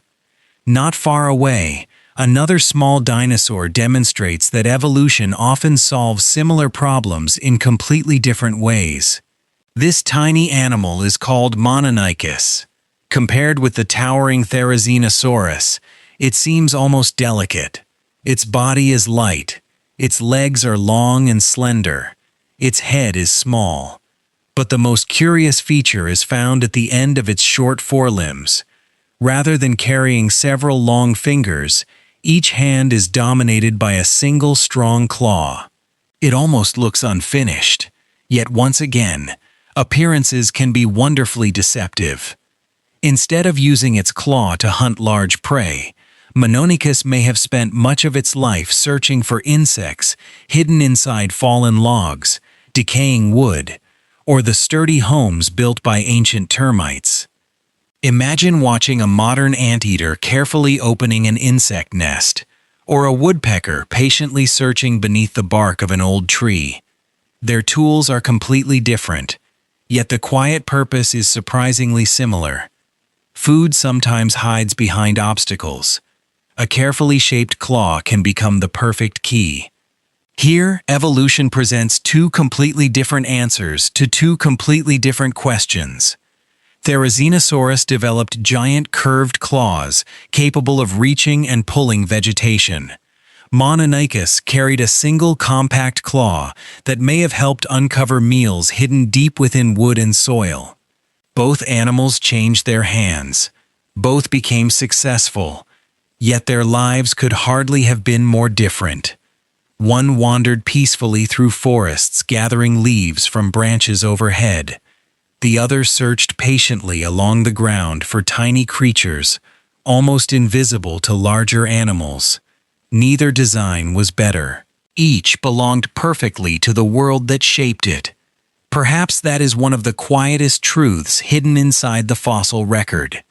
Not far away, another small dinosaur demonstrates that evolution often solves similar problems in completely different ways. This tiny animal is called Mamenchisaurus. Compared with the towering Therizinosaurus, it seems almost delicate. Its body is light. Its legs are long and slender. Its head is small. But the most curious feature is found at the end of its short forelimbs. Rather than carrying several long fingers, each hand is dominated by a single strong claw. It almost looks unfinished. Yet once again, appearances can be wonderfully deceptive. Instead of using its claw to hunt large prey, Mamenchisaurus may have spent much of its life searching for insects hidden inside fallen logs, decaying wood, or the sturdy homes built by ancient termites. Imagine watching a modern anteater carefully opening an insect nest, or a woodpecker patiently searching beneath the bark of an old tree. Their tools are completely different, yet the quiet purpose is surprisingly similar. Food sometimes hides behind obstacles. A carefully shaped claw can become the perfect key. Here, evolution presents two completely different answers to two completely different questions. Therizinosaurus developed giant curved claws capable of reaching and pulling vegetation. Mamenchisaurus carried a single compact claw that may have helped uncover meals hidden deep within wood and soil. Both animals changed their hands. Both became successful. Yet their lives could hardly have been more different. One wandered peacefully through forests gathering leaves from branches overhead. The other searched patiently along the ground for tiny creatures, almost invisible to larger animals. Neither design was better. Each belonged perfectly to the world that shaped it. Perhaps that is one of the quietest truths hidden inside the fossil record.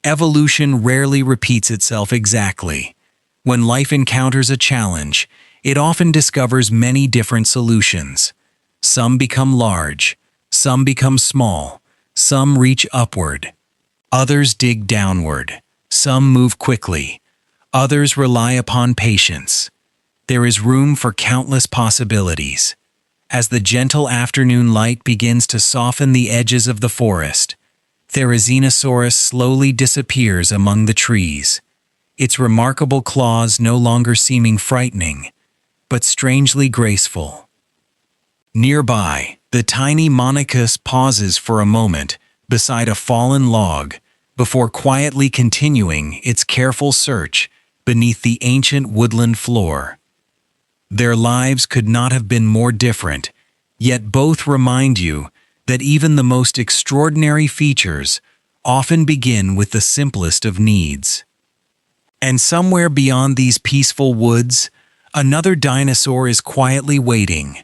Evolution rarely repeats itself exactly. When life encounters a challenge, it often discovers many different solutions. Some become large, some become small, some reach upward. Others dig downward, some move quickly, others rely upon patience. There is room for countless possibilities. As the gentle afternoon light begins to soften the edges of the forest, Therizinosaurus slowly disappears among the trees, its remarkable claws no longer seeming frightening, but strangely graceful. Nearby, the tiny Mamenchisaurus pauses for a moment beside a fallen log before quietly continuing its careful search beneath the ancient woodland floor. Their lives could not have been more different, yet both remind you that even the most extraordinary features often begin with the simplest of needs. And somewhere beyond these peaceful woods, another dinosaur is quietly waiting,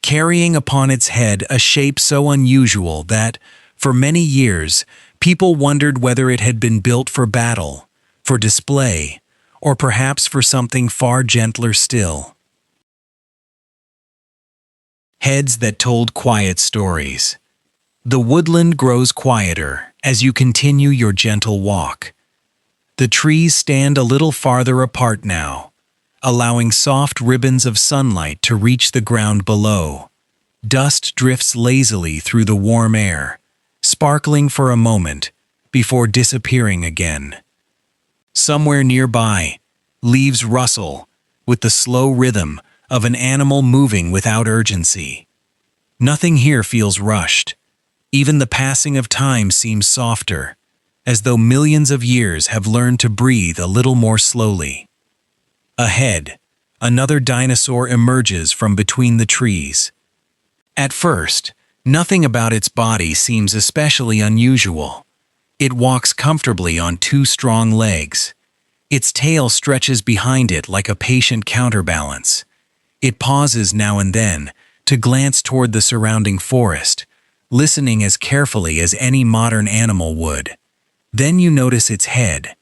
carrying upon its head a shape so unusual that, for many years, people wondered whether it had been built for battle, for display, or perhaps for something far gentler still. Heads that told quiet stories. The woodland grows quieter as you continue your gentle walk. The trees stand a little farther apart now, allowing soft ribbons of sunlight to reach the ground below. Dust drifts lazily through the warm air, sparkling for a moment before disappearing again. Somewhere nearby, leaves rustle with the slow rhythm of an animal moving without urgency. Nothing here feels rushed. Even the passing of time seems softer, as though millions of years have learned to breathe a little more slowly. Ahead, another dinosaur emerges from between the trees. At first, nothing about its body seems especially unusual. It walks comfortably on two strong legs. Its tail stretches behind it like a patient counterbalance. It pauses now and then to glance toward the surrounding forest, listening as carefully as any modern animal would. Then you notice its head.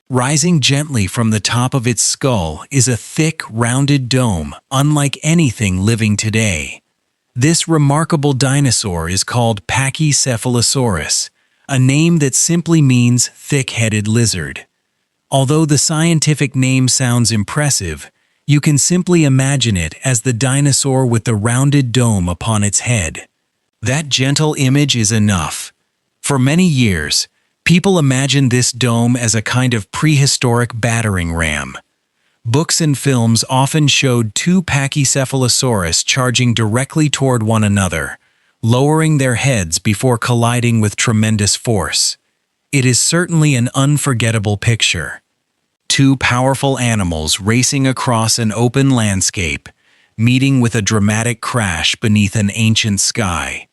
Rising gently from the top of its skull is a thick, rounded dome, unlike anything living today. This remarkable dinosaur is called Pachycephalosaurus, a name that simply means thick-headed lizard. Although the scientific name sounds impressive, you can simply imagine it as the dinosaur with the rounded dome upon its head. That gentle image is enough. For many years, people imagined this dome as a kind of prehistoric battering ram. Books and films often showed two Pachycephalosaurus charging directly toward one another, lowering their heads before colliding with tremendous force. It is certainly an unforgettable picture. Two powerful animals racing across an open landscape, meeting with a dramatic crash beneath an ancient sky.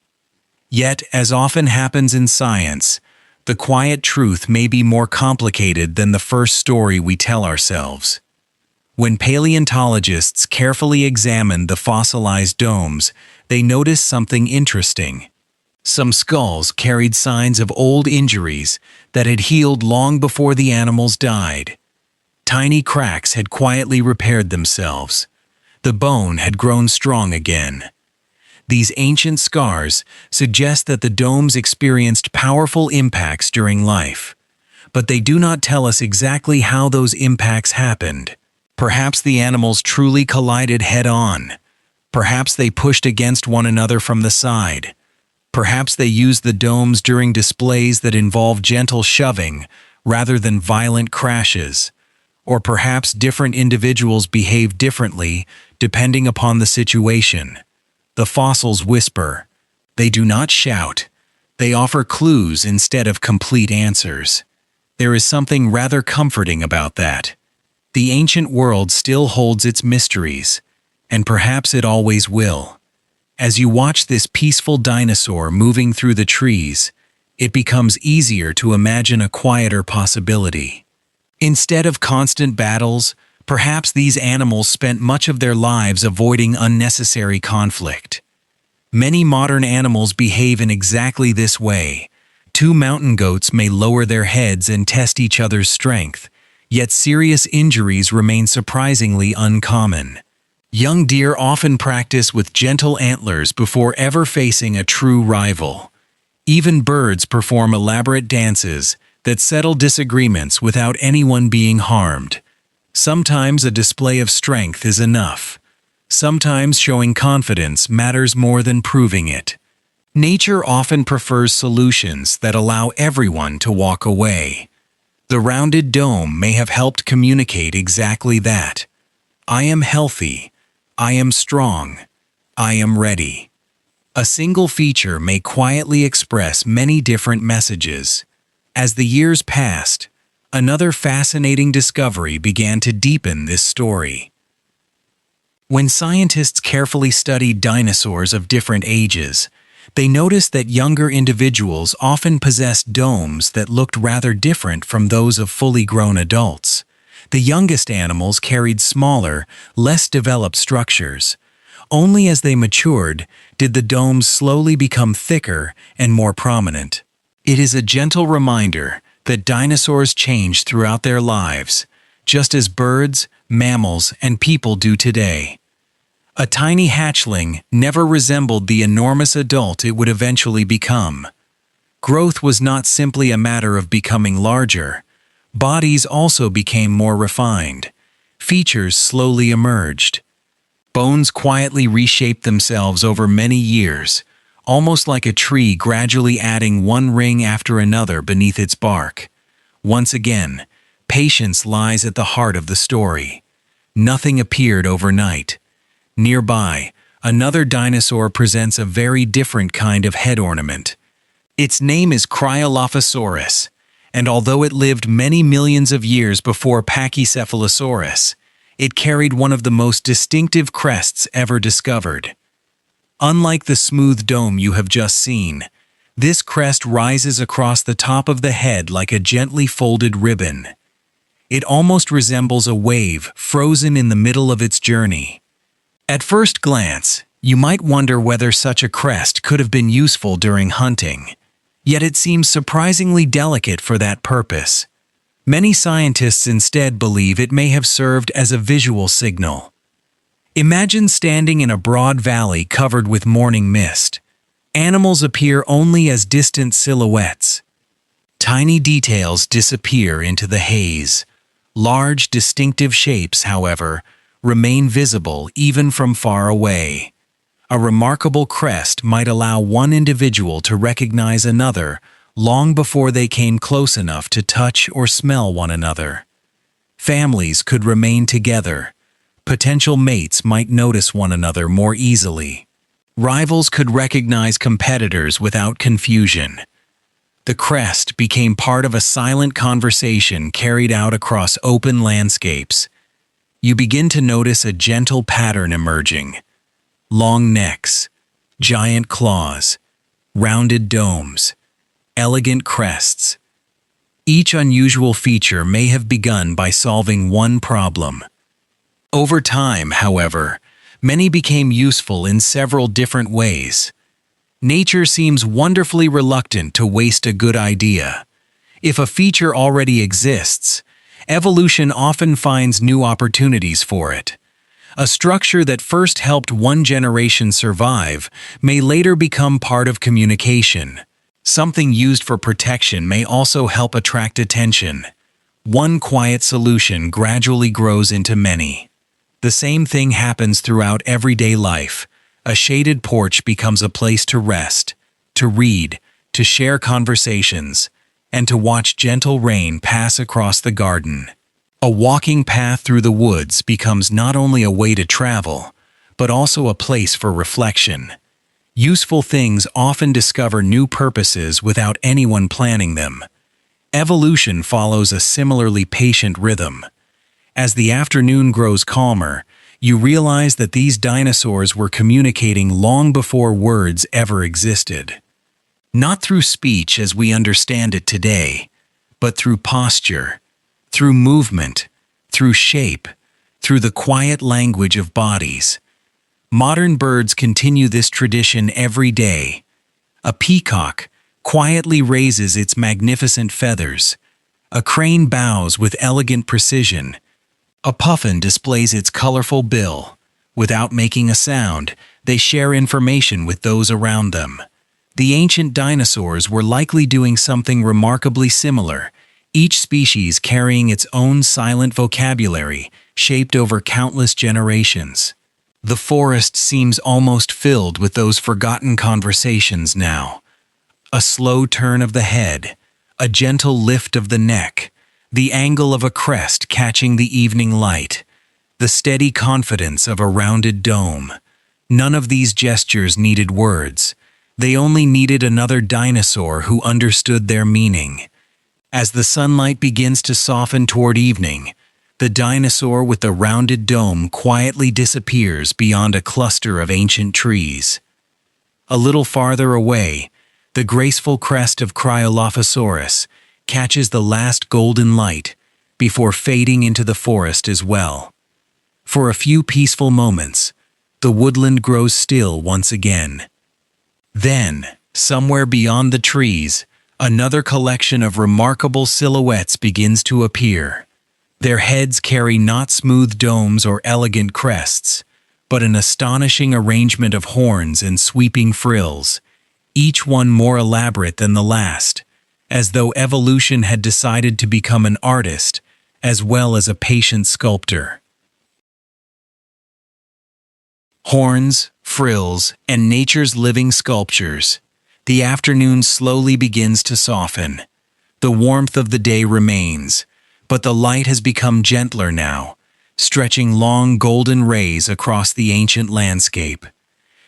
Yet, as often happens in science, the quiet truth may be more complicated than the first story we tell ourselves. When paleontologists carefully examined the fossilized domes, they noticed something interesting. Some skulls carried signs of old injuries that had healed long before the animals died. Tiny cracks had quietly repaired themselves. The bone had grown strong again. These ancient scars suggest that the domes experienced powerful impacts during life, but they do not tell us exactly how those impacts happened. Perhaps the animals truly collided head-on. Perhaps they pushed against one another from the side. Perhaps they used the domes during displays that involved gentle shoving rather than violent crashes. Or perhaps different individuals behaved differently depending upon the situation. The fossils whisper. They do not shout. They offer clues instead of complete answers. There is something rather comforting about that. The ancient world still holds its mysteries, and perhaps it always will. As you watch this peaceful dinosaur moving through the trees, it becomes easier to imagine a quieter possibility. Instead of constant battles, perhaps these animals spent much of their lives avoiding unnecessary conflict. Many modern animals behave in exactly this way. Two mountain goats may lower their heads and test each other's strength, yet serious injuries remain surprisingly uncommon. Young deer often practice with gentle antlers before ever facing a true rival. Even birds perform elaborate dances that settle disagreements without anyone being harmed. Sometimes a display of strength is enough. Sometimes showing confidence matters more than proving it. Nature often prefers solutions that allow everyone to walk away. The rounded dome may have helped communicate exactly that. I am healthy. I am strong. I am ready. A single feature may quietly express many different messages. As the years passed, another fascinating discovery began to deepen this story. When scientists carefully studied dinosaurs of different ages, they noticed that younger individuals often possessed domes that looked rather different from those of fully grown adults. The youngest animals carried smaller, less developed structures. Only as they matured did the domes slowly become thicker and more prominent. It is a gentle reminder that dinosaurs changed throughout their lives, just as birds, mammals, and people do today. A tiny hatchling never resembled the enormous adult it would eventually become. Growth was not simply a matter of becoming larger. Bodies also became more refined. Features slowly emerged. Bones quietly reshaped themselves over many years, almost like a tree gradually adding one ring after another beneath its bark. Once again, patience lies at the heart of the story. Nothing appeared overnight. Nearby, another dinosaur presents a very different kind of head ornament. Its name is Cryolophosaurus, and although it lived many millions of years before Pachycephalosaurus, it carried one of the most distinctive crests ever discovered. Unlike the smooth dome you have just seen, this crest rises across the top of the head like a gently folded ribbon. It almost resembles a wave frozen in the middle of its journey. At first glance, you might wonder whether such a crest could have been useful during hunting. Yet it seems surprisingly delicate for that purpose. Many scientists instead believe it may have served as a visual signal. Imagine standing in a broad valley covered with morning mist. Animals appear only as distant silhouettes. Tiny details disappear into the haze. Large, distinctive shapes, however, remain visible even from far away. A remarkable crest might allow one individual to recognize another long before they came close enough to touch or smell one another. Families could remain together. Potential mates might notice one another more easily. Rivals could recognize competitors without confusion. The crest became part of a silent conversation carried out across open landscapes. You begin to notice a gentle pattern emerging. Long necks, giant claws, rounded domes, elegant crests. Each unusual feature may have begun by solving one problem. Over time, however, many became useful in several different ways. Nature seems wonderfully reluctant to waste a good idea. If a feature already exists, evolution often finds new opportunities for it. A structure that first helped one generation survive may later become part of communication. Something used for protection may also help attract attention. One quiet solution gradually grows into many. The same thing happens throughout everyday life. A shaded porch becomes a place to rest, to read, to share conversations, and to watch gentle rain pass across the garden. A walking path through the woods becomes not only a way to travel, but also a place for reflection. Useful things often discover new purposes without anyone planning them. Evolution follows a similarly patient rhythm. As the afternoon grows calmer, you realize that these dinosaurs were communicating long before words ever existed. Not through speech as we understand it today, but through posture, through movement, through shape, through the quiet language of bodies. Modern birds continue this tradition every day. A peacock quietly raises its magnificent feathers. A crane bows with elegant precision. A puffin displays its colorful bill. Without making a sound, they share information with those around them. The ancient dinosaurs were likely doing something remarkably similar, each species carrying its own silent vocabulary, shaped over countless generations. The forest seems almost filled with those forgotten conversations now. A slow turn of the head, a gentle lift of the neck, the angle of a crest catching the evening light, the steady confidence of a rounded dome. None of these gestures needed words. They only needed another dinosaur who understood their meaning. As the sunlight begins to soften toward evening, the dinosaur with the rounded dome quietly disappears beyond a cluster of ancient trees. A little farther away, the graceful crest of Cryolophosaurus catches the last golden light before fading into the forest as well. For a few peaceful moments, the woodland grows still once again. Then, somewhere beyond the trees, another collection of remarkable silhouettes begins to appear. Their heads carry not smooth domes or elegant crests, but an astonishing arrangement of horns and sweeping frills, each one more elaborate than the last, as though evolution had decided to become an artist as well as a patient sculptor. Horns, frills, and nature's living sculptures. The afternoon slowly begins to soften. The warmth of the day remains, but the light has become gentler now, stretching long golden rays across the ancient landscape.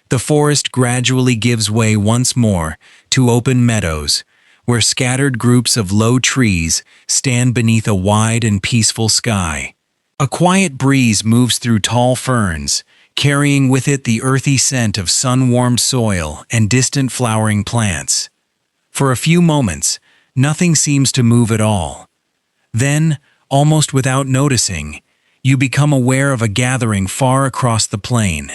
the forest gradually gives way once more to open meadows, where scattered groups of low trees stand beneath a wide and peaceful sky. A quiet breeze moves through tall ferns, carrying with it the earthy scent of sun-warmed soil and distant flowering plants. For a few moments, nothing seems to move at all. Then, almost without noticing, you become aware of a gathering far across the plain.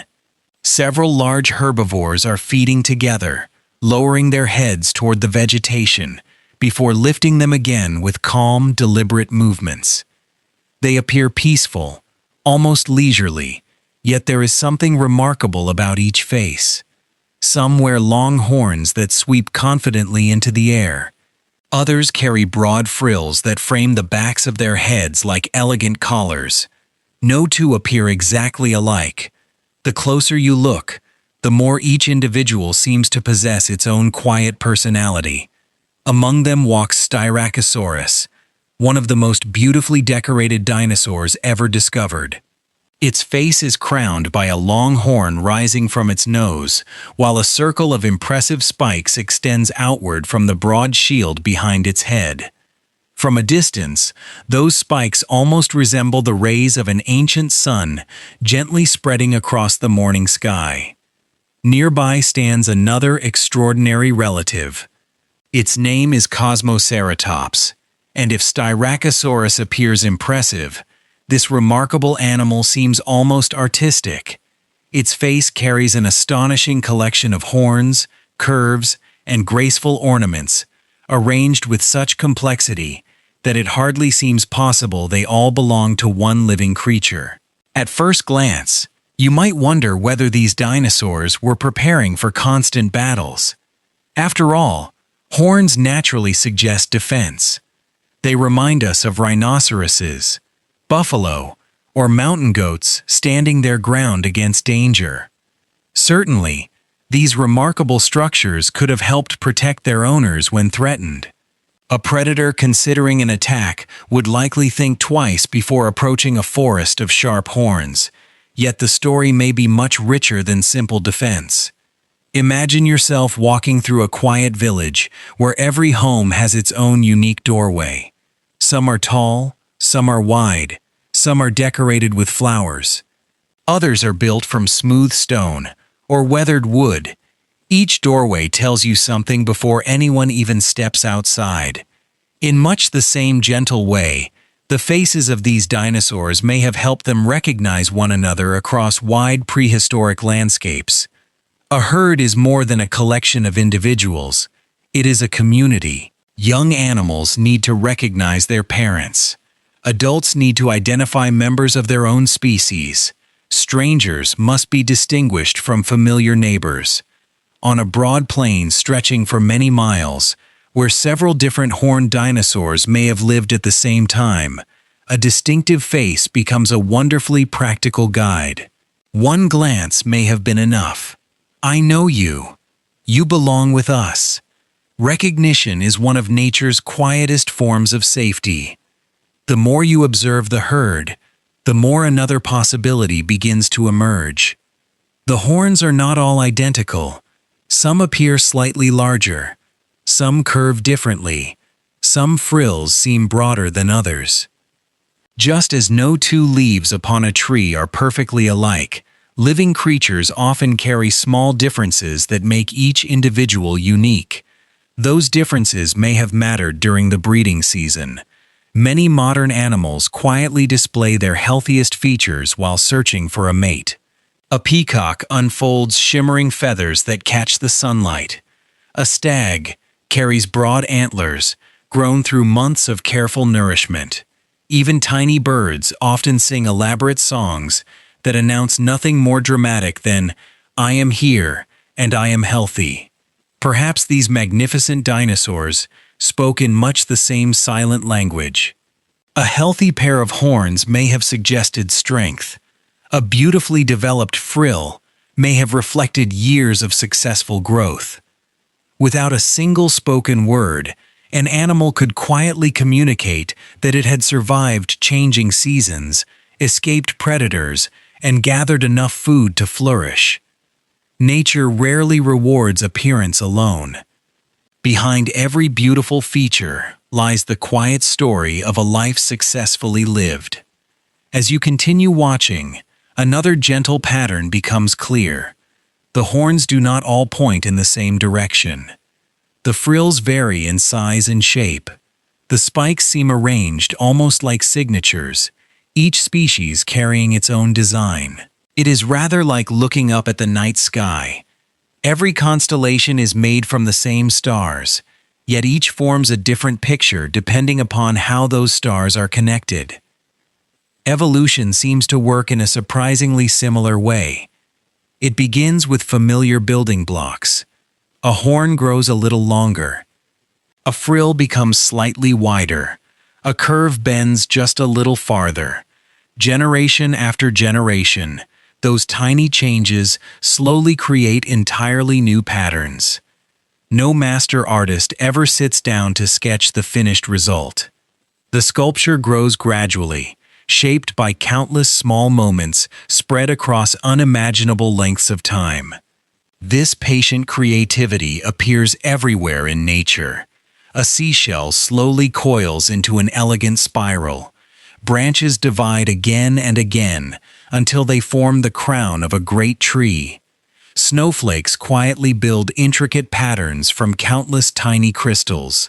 Several large herbivores are feeding together, lowering their heads toward the vegetation before lifting them again with calm, deliberate movements. They appear peaceful, almost leisurely, yet there is something remarkable about each face. Some wear long horns that sweep confidently into the air. Others carry broad frills that frame the backs of their heads like elegant collars. No two appear exactly alike. The closer you look, the more each individual seems to possess its own quiet personality. Among them walks Styracosaurus, one of the most beautifully decorated dinosaurs ever discovered. Its face is crowned by a long horn rising from its nose, while a circle of impressive spikes extends outward from the broad shield behind its head. From a distance, those spikes almost resemble the rays of an ancient sun gently spreading across the morning sky. Nearby stands another extraordinary relative. Its name is Cosmoceratops, and if Styracosaurus appears impressive, this remarkable animal seems almost artistic. Its face carries an astonishing collection of horns, curves, and graceful ornaments, arranged with such complexity that it hardly seems possible they all belong to one living creature. At first glance, you might wonder whether these dinosaurs were preparing for constant battles. After all, horns naturally suggest defense. They remind us of rhinoceroses, buffalo, or mountain goats standing their ground against danger. Certainly, these remarkable structures could have helped protect their owners when threatened. A predator considering an attack would likely think twice before approaching a forest of sharp horns, yet the story may be much richer than simple defense. Imagine yourself walking through a quiet village where every home has its own unique doorway. Some are tall, some are wide, some are decorated with flowers. Others are built from smooth stone or weathered wood. Each doorway tells you something before anyone even steps outside. In much the same gentle way, the faces of these dinosaurs may have helped them recognize one another across wide prehistoric landscapes. A herd is more than a collection of individuals. It is a community. Young animals need to recognize their parents. Adults need to identify members of their own species. Strangers must be distinguished from familiar neighbors. On a broad plain stretching for many miles, where several different horned dinosaurs may have lived at the same time, a distinctive face becomes a wonderfully practical guide. One glance may have been enough. I know you. You belong with us. Recognition is one of nature's quietest forms of safety. The more you observe the herd, the more another possibility begins to emerge. The horns are not all identical. Some appear slightly larger. Some curve differently. Some frills seem broader than others. Just as no two leaves upon a tree are perfectly alike, living creatures often carry small differences that make each individual unique. Those differences may have mattered during the breeding season. Many modern animals quietly display their healthiest features while searching for a mate. A peacock unfolds shimmering feathers that catch the sunlight. A stag carries broad antlers, grown through months of careful nourishment. Even tiny birds often sing elaborate songs that announce nothing more dramatic than, "I am here, and I am healthy." Perhaps these magnificent dinosaurs spoke in much the same silent language. A healthy pair of horns may have suggested strength. A beautifully developed frill may have reflected years of successful growth. Without a single spoken word, an animal could quietly communicate that it had survived changing seasons, escaped predators, and gathered enough food to flourish. Nature rarely rewards appearance alone. Behind every beautiful feature lies the quiet story of a life successfully lived. As you continue watching, another gentle pattern becomes clear. The horns do not all point in the same direction. The frills vary in size and shape. The spikes seem arranged almost like signatures, each species carrying its own design. It is rather like looking up at the night sky. Every constellation is made from the same stars, yet each forms a different picture depending upon how those stars are connected. Evolution seems to work in a surprisingly similar way. It begins with familiar building blocks. A horn grows a little longer. A frill becomes slightly wider. A curve bends just a little farther. Generation after generation, those tiny changes slowly create entirely new patterns. No master artist ever sits down to sketch the finished result. The sculpture grows gradually, shaped by countless small moments spread across unimaginable lengths of time. This patient creativity appears everywhere in nature. A seashell slowly coils into an elegant spiral. Branches divide again and again until they form the crown of a great tree. Snowflakes quietly build intricate patterns from countless tiny crystals.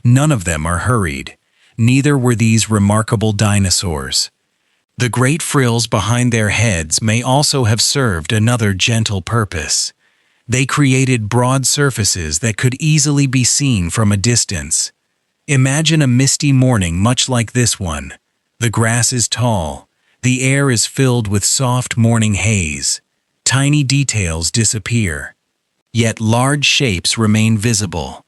None of them are hurried. Neither were these remarkable dinosaurs. The great frills behind their heads may also have served another gentle purpose. They created broad surfaces that could easily be seen from a distance. Imagine a misty morning much like this one. The grass is tall. The air is filled with soft morning haze. Tiny details disappear. Yet large shapes remain visible.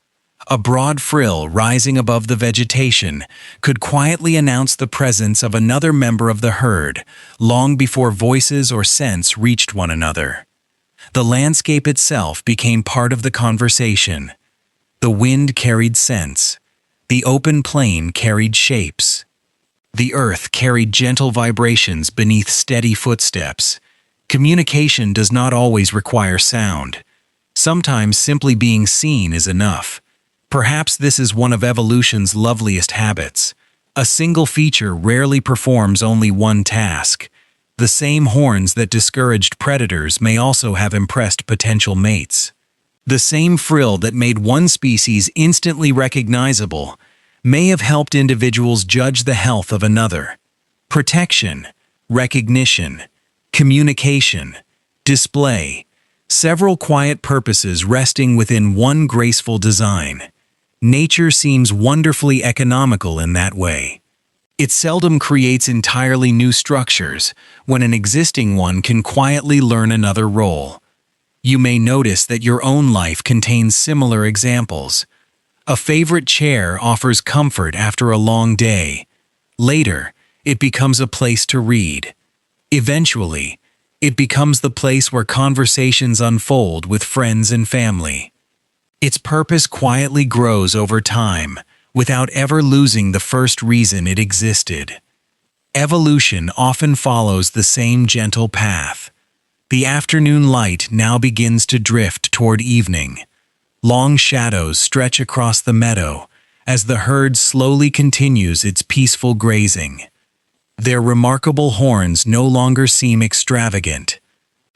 A broad frill rising above the vegetation could quietly announce the presence of another member of the herd, long before voices or scents reached one another. The landscape itself became part of the conversation. The wind carried scents. The open plain carried shapes. The earth carried gentle vibrations beneath steady footsteps. Communication does not always require sound. Sometimes simply being seen is enough. Perhaps this is one of evolution's loveliest habits. A single feature rarely performs only one task. The same horns that discouraged predators may also have impressed potential mates. The same frill that made one species instantly recognizable may have helped individuals judge the health of another. Protection, recognition, communication, display, several quiet purposes resting within one graceful design. Nature seems wonderfully economical in that way. It seldom creates entirely new structures when an existing one can quietly learn another role. You may notice that your own life contains similar examples. A favorite chair offers comfort after a long day. Later, it becomes a place to read. Eventually, it becomes the place where conversations unfold with friends and family. Its purpose quietly grows over time, without ever losing the first reason it existed. Evolution often follows the same gentle path. The afternoon light now begins to drift toward evening. Long shadows stretch across the meadow as the herd slowly continues its peaceful grazing. Their remarkable horns no longer seem extravagant.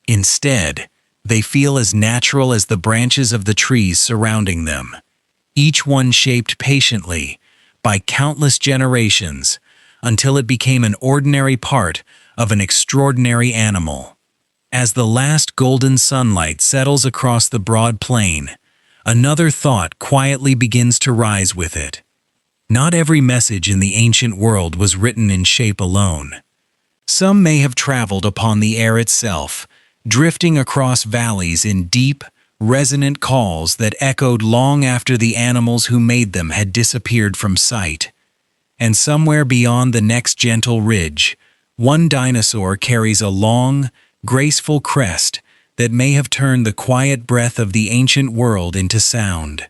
Instead, they feel as natural as the branches of the trees surrounding them, each one shaped patiently by countless generations until it became an ordinary part of an extraordinary animal. As the last golden sunlight settles across the broad plain, another thought quietly begins to rise with it. Not every message in the ancient world was written in shape alone. Some may have traveled upon the air itself, drifting across valleys in deep, resonant calls that echoed long after the animals who made them had disappeared from sight. And somewhere beyond the next gentle ridge, one dinosaur carries a long, graceful crest that may have turned the quiet breath of the ancient world into sound.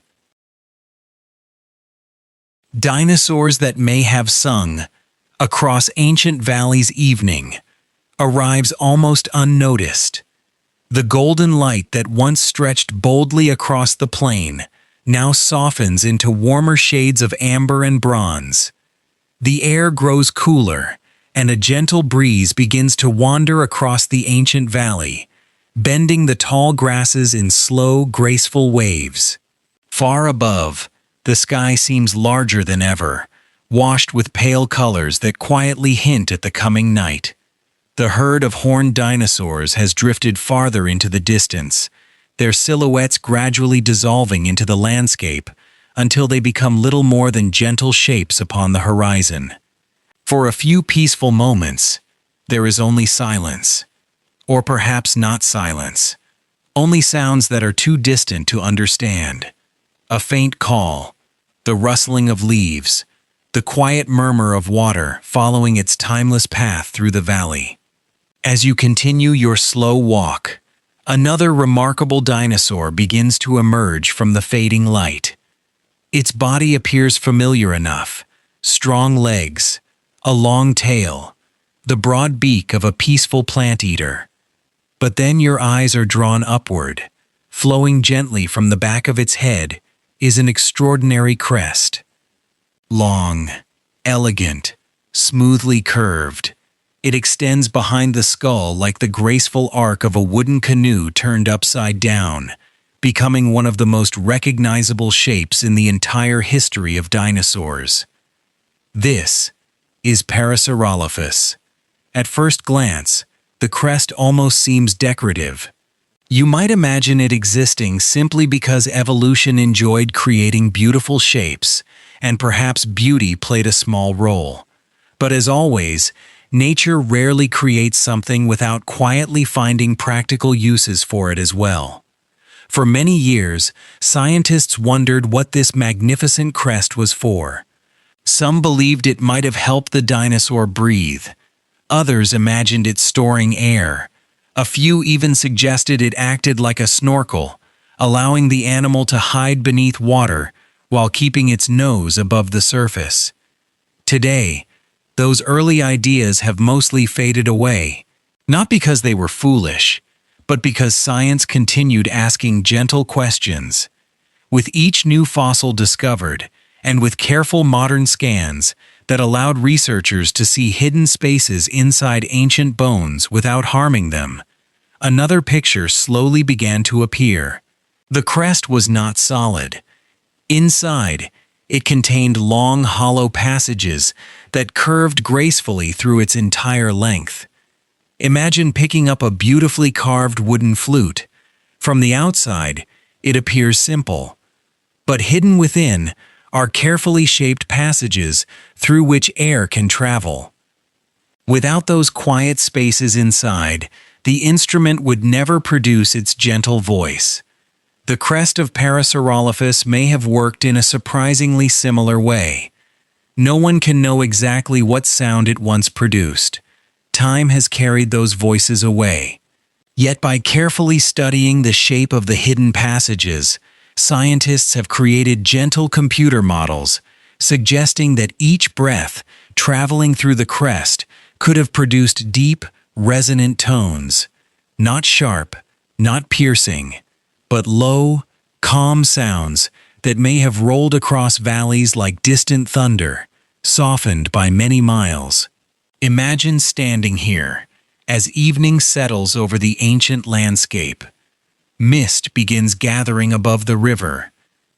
Dinosaurs that may have sung across ancient valleys evening arrives almost unnoticed. The golden light that once stretched boldly across the plain now softens into warmer shades of amber and bronze. The air grows cooler, and a gentle breeze begins to wander across the ancient valley, bending the tall grasses in slow, graceful waves. Far above, the sky seems larger than ever, washed with pale colors that quietly hint at the coming night. The herd of horned dinosaurs has drifted farther into the distance, their silhouettes gradually dissolving into the landscape until they become little more than gentle shapes upon the horizon. For a few peaceful moments, there is only silence. Or perhaps not silence. Only sounds that are too distant to understand. A faint call, the rustling of leaves, the quiet murmur of water following its timeless path through the valley. As you continue your slow walk, another remarkable dinosaur begins to emerge from the fading light. Its body appears familiar enough: strong legs, a long tail, the broad beak of a peaceful plant eater. But then your eyes are drawn upward. Flowing gently from the back of its head is an extraordinary crest. Long, elegant, smoothly curved, it extends behind the skull like the graceful arc of a wooden canoe turned upside down, becoming one of the most recognizable shapes in the entire history of dinosaurs. This is Parasaurolophus. At first glance, the crest almost seems decorative. You might imagine it existing simply because evolution enjoyed creating beautiful shapes, and perhaps beauty played a small role. But as always, nature rarely creates something without quietly finding practical uses for it as well. For many years, scientists wondered what this magnificent crest was for. Some believed it might have helped the dinosaur breathe. Others imagined it storing air. A few even suggested it acted like a snorkel, allowing the animal to hide beneath water while keeping its nose above the surface. Today, those early ideas have mostly faded away, not because they were foolish, but because science continued asking gentle questions. With each new fossil discovered, and with careful modern scans that allowed researchers to see hidden spaces inside ancient bones without harming them, another picture slowly began to appear. The crest was not solid. Inside, it contained long, hollow passages that curved gracefully through its entire length. Imagine picking up a beautifully carved wooden flute. From the outside, it appears simple, but hidden within are carefully shaped passages through which air can travel. Without those quiet spaces inside, the instrument would never produce its gentle voice. The crest of Parasaurolophus may have worked in a surprisingly similar way. No one can know exactly what sound it once produced. Time has carried those voices away. Yet by carefully studying the shape of the hidden passages, scientists have created gentle computer models, suggesting that each breath traveling through the crest could have produced deep, resonant tones. Not sharp, not piercing, but low, calm sounds that may have rolled across valleys like distant thunder, softened by many miles. Imagine standing here, as evening settles over the ancient landscape. Mist begins gathering above the river.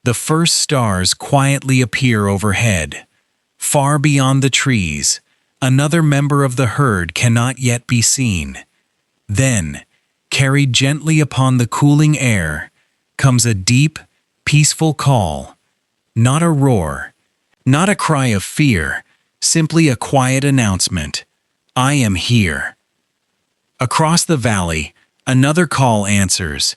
The first stars quietly appear overhead. Far beyond the trees, another member of the herd cannot yet be seen. Then, carried gently upon the cooling air, comes a deep, peaceful call. Not a roar, not a cry of fear, simply a quiet announcement. I am here. Across the valley, another call answers.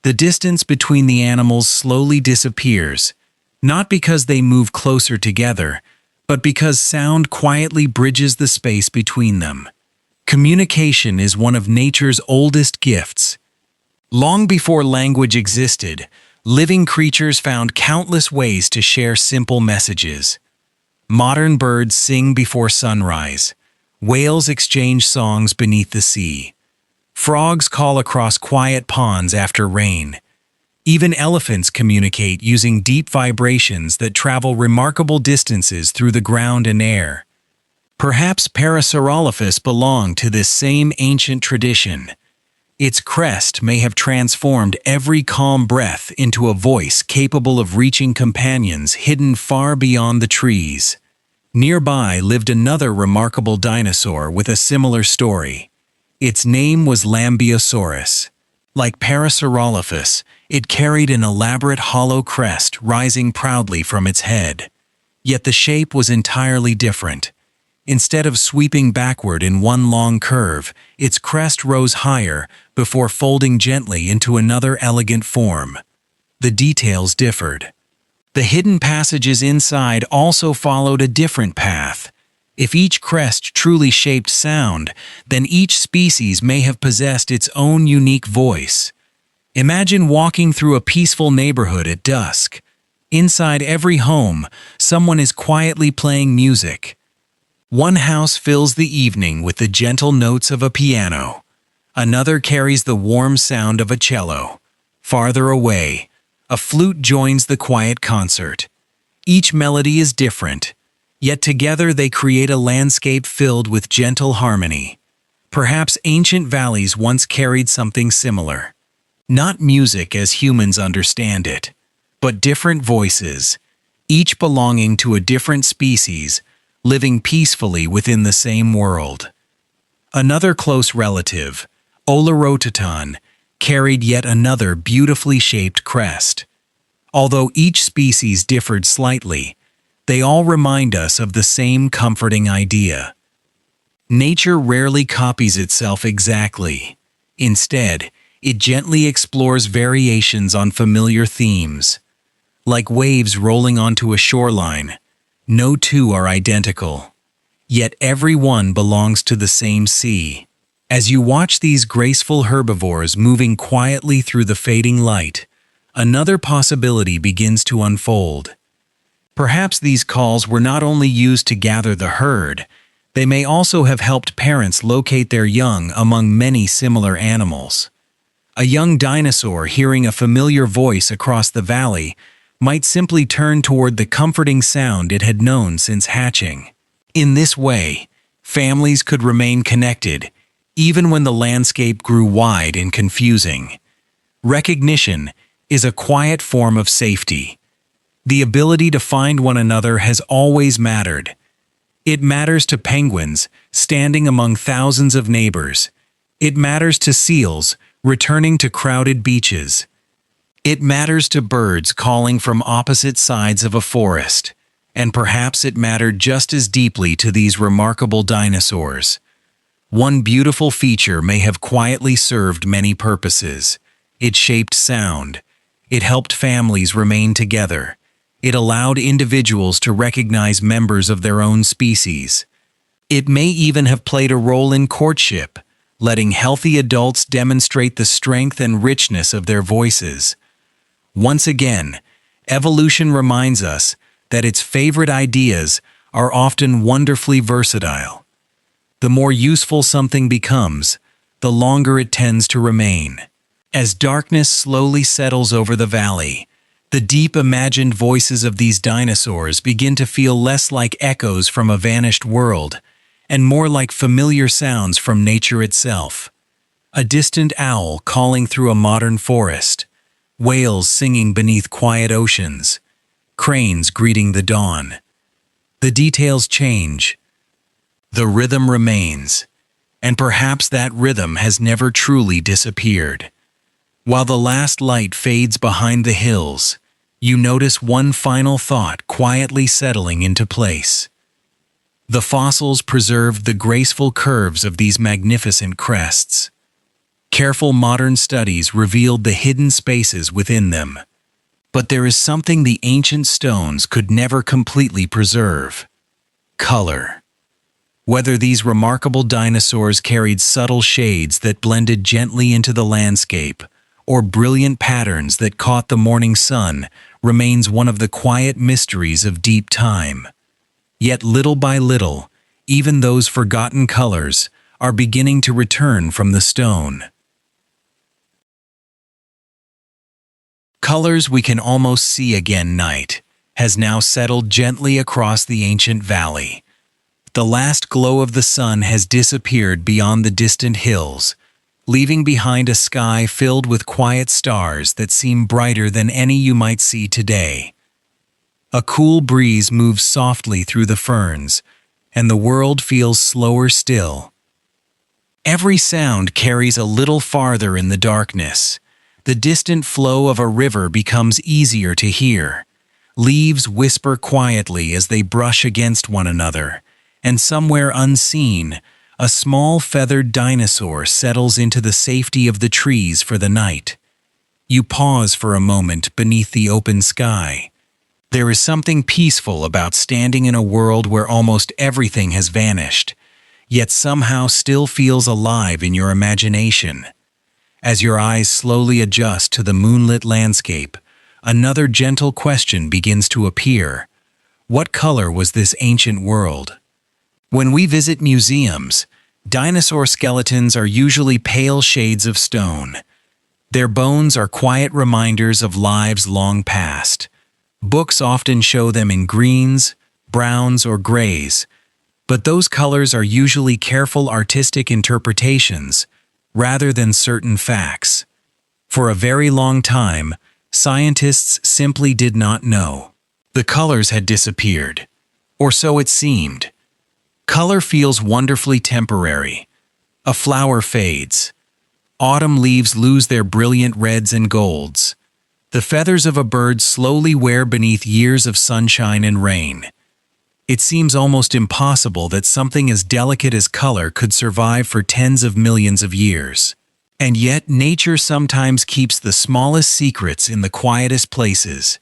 The distance between the animals slowly disappears, not because they move closer together, but because sound quietly bridges the space between them. Communication is one of nature's oldest gifts. Long before language existed, living creatures found countless ways to share simple messages. Modern birds sing before sunrise. Whales exchange songs beneath the sea. Frogs call across quiet ponds after rain. Even elephants communicate using deep vibrations that travel remarkable distances through the ground and air. Perhaps Parasaurolophus belonged to this same ancient tradition. Its crest may have transformed every calm breath into a voice capable of reaching companions hidden far beyond the trees. Nearby lived another remarkable dinosaur with a similar story. Its name was Lambeosaurus. Like Parasaurolophus, it carried an elaborate hollow crest rising proudly from its head. Yet the shape was entirely different. Instead of sweeping backward in one long curve, its crest rose higher before folding gently into another elegant form. The details differed. The hidden passages inside also followed a different path. If each crest truly shaped sound, then each species may have possessed its own unique voice. Imagine walking through a peaceful neighborhood at dusk. Inside every home, someone is quietly playing music. One house fills the evening with the gentle notes of a piano. Another carries the warm sound of a cello. Farther away, a flute joins the quiet concert. Each melody is different, yet together they create a landscape filled with gentle harmony. Perhaps ancient valleys once carried something similar. Not music as humans understand it, but different voices, each belonging to a different species, living peacefully within the same world. Another close relative, Oviraptor, carried yet another beautifully shaped crest. Although each species differed slightly, they all remind us of the same comforting idea. Nature rarely copies itself exactly. Instead, it gently explores variations on familiar themes. Like waves rolling onto a shoreline, no two are identical. Yet every one belongs to the same sea. As you watch these graceful herbivores moving quietly through the fading light, another possibility begins to unfold. Perhaps these calls were not only used to gather the herd, they may also have helped parents locate their young among many similar animals. A young dinosaur hearing a familiar voice across the valley might simply turn toward the comforting sound it had known since hatching. In this way, families could remain connected, even when the landscape grew wide and confusing. Recognition is a quiet form of safety. The ability to find one another has always mattered. It matters to penguins, standing among thousands of neighbors. It matters to seals, returning to crowded beaches. It matters to birds calling from opposite sides of a forest. And perhaps it mattered just as deeply to these remarkable dinosaurs. One beautiful feature may have quietly served many purposes. It shaped sound. It helped families remain together. It allowed individuals to recognize members of their own species. It may even have played a role in courtship, letting healthy adults demonstrate the strength and richness of their voices. Once again, evolution reminds us that its favorite ideas are often wonderfully versatile. The more useful something becomes, the longer it tends to remain. As darkness slowly settles over the valley, the deep imagined voices of these dinosaurs begin to feel less like echoes from a vanished world, and more like familiar sounds from nature itself. A distant owl calling through a modern forest, whales singing beneath quiet oceans, cranes greeting the dawn. The details change. The rhythm remains, and perhaps that rhythm has never truly disappeared. While the last light fades behind the hills, you notice one final thought quietly settling into place. The fossils preserved the graceful curves of these magnificent crests. Careful modern studies revealed the hidden spaces within them. But there is something the ancient stones could never completely preserve: color. Whether these remarkable dinosaurs carried subtle shades that blended gently into the landscape, or brilliant patterns that caught the morning sun, remains one of the quiet mysteries of deep time. Yet little by little, even those forgotten colors are beginning to return from the stone. Colors we can almost see again. Night has now settled gently across the ancient valley. The last glow of the sun has disappeared beyond the distant hills, leaving behind a sky filled with quiet stars that seem brighter than any you might see today. A cool breeze moves softly through the ferns, and the world feels slower still. Every sound carries a little farther in the darkness. The distant flow of a river becomes easier to hear. Leaves whisper quietly as they brush against one another, and somewhere unseen, a small feathered dinosaur settles into the safety of the trees for the night. You pause for a moment beneath the open sky. There is something peaceful about standing in a world where almost everything has vanished, yet somehow still feels alive in your imagination. As your eyes slowly adjust to the moonlit landscape, another gentle question begins to appear. What color was this ancient world? When we visit museums, dinosaur skeletons are usually pale shades of stone. Their bones are quiet reminders of lives long past. Books often show them in greens, browns, or grays, but those colors are usually careful artistic interpretations, rather than certain facts. For a very long time, scientists simply did not know. The colors had disappeared, or so it seemed. Color feels wonderfully temporary. A flower fades. Autumn leaves lose their brilliant reds and golds. The feathers of a bird slowly wear beneath years of sunshine and rain. It seems almost impossible that something as delicate as color could survive for tens of millions of years. And yet, nature sometimes keeps the smallest secrets in the quietest places.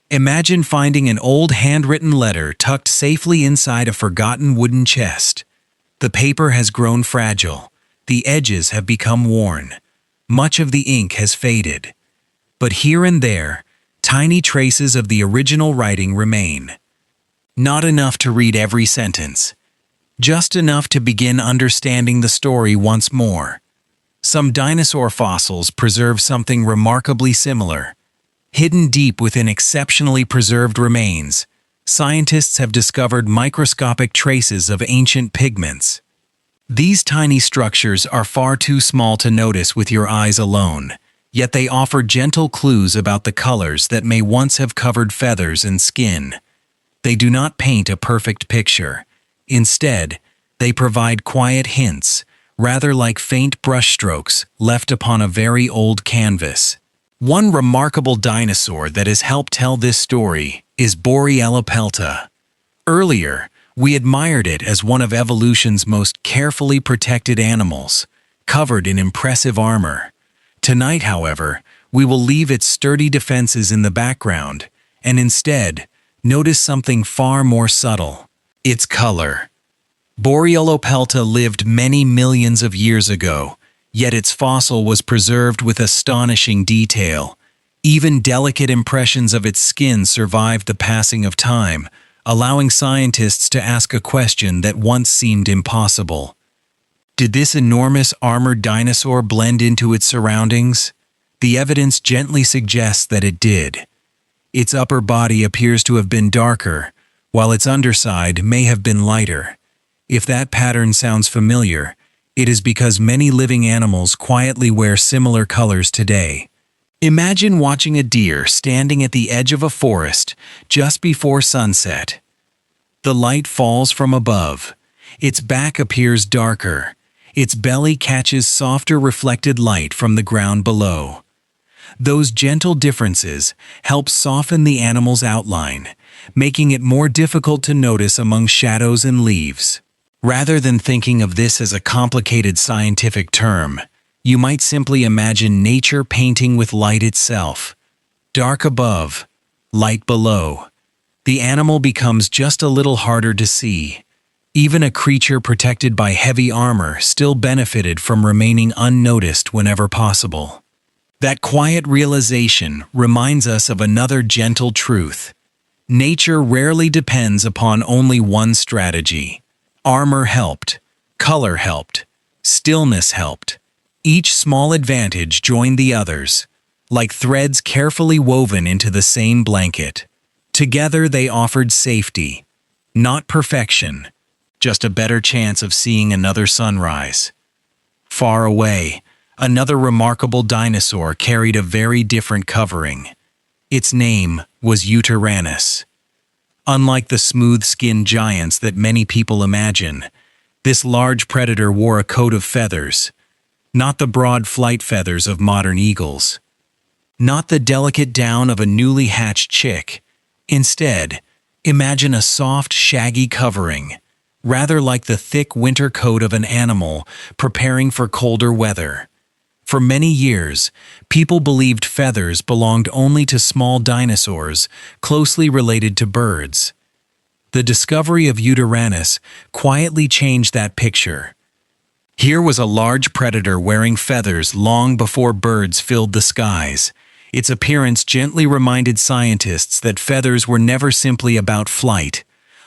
Imagine finding an old handwritten letter tucked safely inside a forgotten wooden chest. The paper has grown fragile. The edges have become worn. Much of the ink has faded. But here and there, tiny traces of the original writing remain. Not enough to read every sentence. Just enough to begin understanding the story once more. Some dinosaur fossils preserve something remarkably similar. Hidden deep within exceptionally preserved remains, scientists have discovered microscopic traces of ancient pigments. These tiny structures are far too small to notice with your eyes alone, yet they offer gentle clues about the colors that may once have covered feathers and skin. They do not paint a perfect picture. Instead, they provide quiet hints, rather like faint brushstrokes left upon a very old canvas. One remarkable dinosaur that has helped tell this story is Boringscienceforsleep. Earlier, we admired it as one of evolution's most carefully protected animals, covered in impressive armor. Tonight, however, we will leave its sturdy defenses in the background and instead notice something far more subtle: its color. Boringscienceforsleep lived many millions of years ago, yet its fossil was preserved with astonishing detail. Even delicate impressions of its skin survived the passing of time, allowing scientists to ask a question that once seemed impossible. Did this enormous armored dinosaur blend into its surroundings? The evidence gently suggests that it did. Its upper body appears to have been darker, while its underside may have been lighter. If that pattern sounds familiar, it is because many living animals quietly wear similar colors today. Imagine watching a deer standing at the edge of a forest just before sunset. The light falls from above. Its back appears darker. Its belly catches softer reflected light from the ground below. Those gentle differences help soften the animal's outline, making it more difficult to notice among shadows and leaves. Rather than thinking of this as a complicated scientific term, you might simply imagine nature painting with light itself. Dark above, light below. The animal becomes just a little harder to see. Even a creature protected by heavy armor still benefited from remaining unnoticed whenever possible. That quiet realization reminds us of another gentle truth. Nature rarely depends upon only one strategy. Armor helped, color helped, Stillness helped. Each small advantage joined the others, like threads carefully woven into the same blanket. Together they offered safety, not perfection, just a better chance of seeing another sunrise. Far away, another remarkable dinosaur carried a very different covering. Its name was Yutyrannus. Unlike the smooth-skinned giants that many people imagine, this large predator wore a coat of feathers, not the broad flight feathers of modern eagles, not the delicate down of a newly hatched chick. Instead, imagine a soft, shaggy covering, rather like the thick winter coat of an animal preparing for colder weather. For many years, people believed feathers belonged only to small dinosaurs closely related to birds. The discovery of Yutyrannus quietly changed that picture. Here was a large predator wearing feathers long before birds filled the skies. Its appearance gently reminded scientists that feathers were never simply about flight.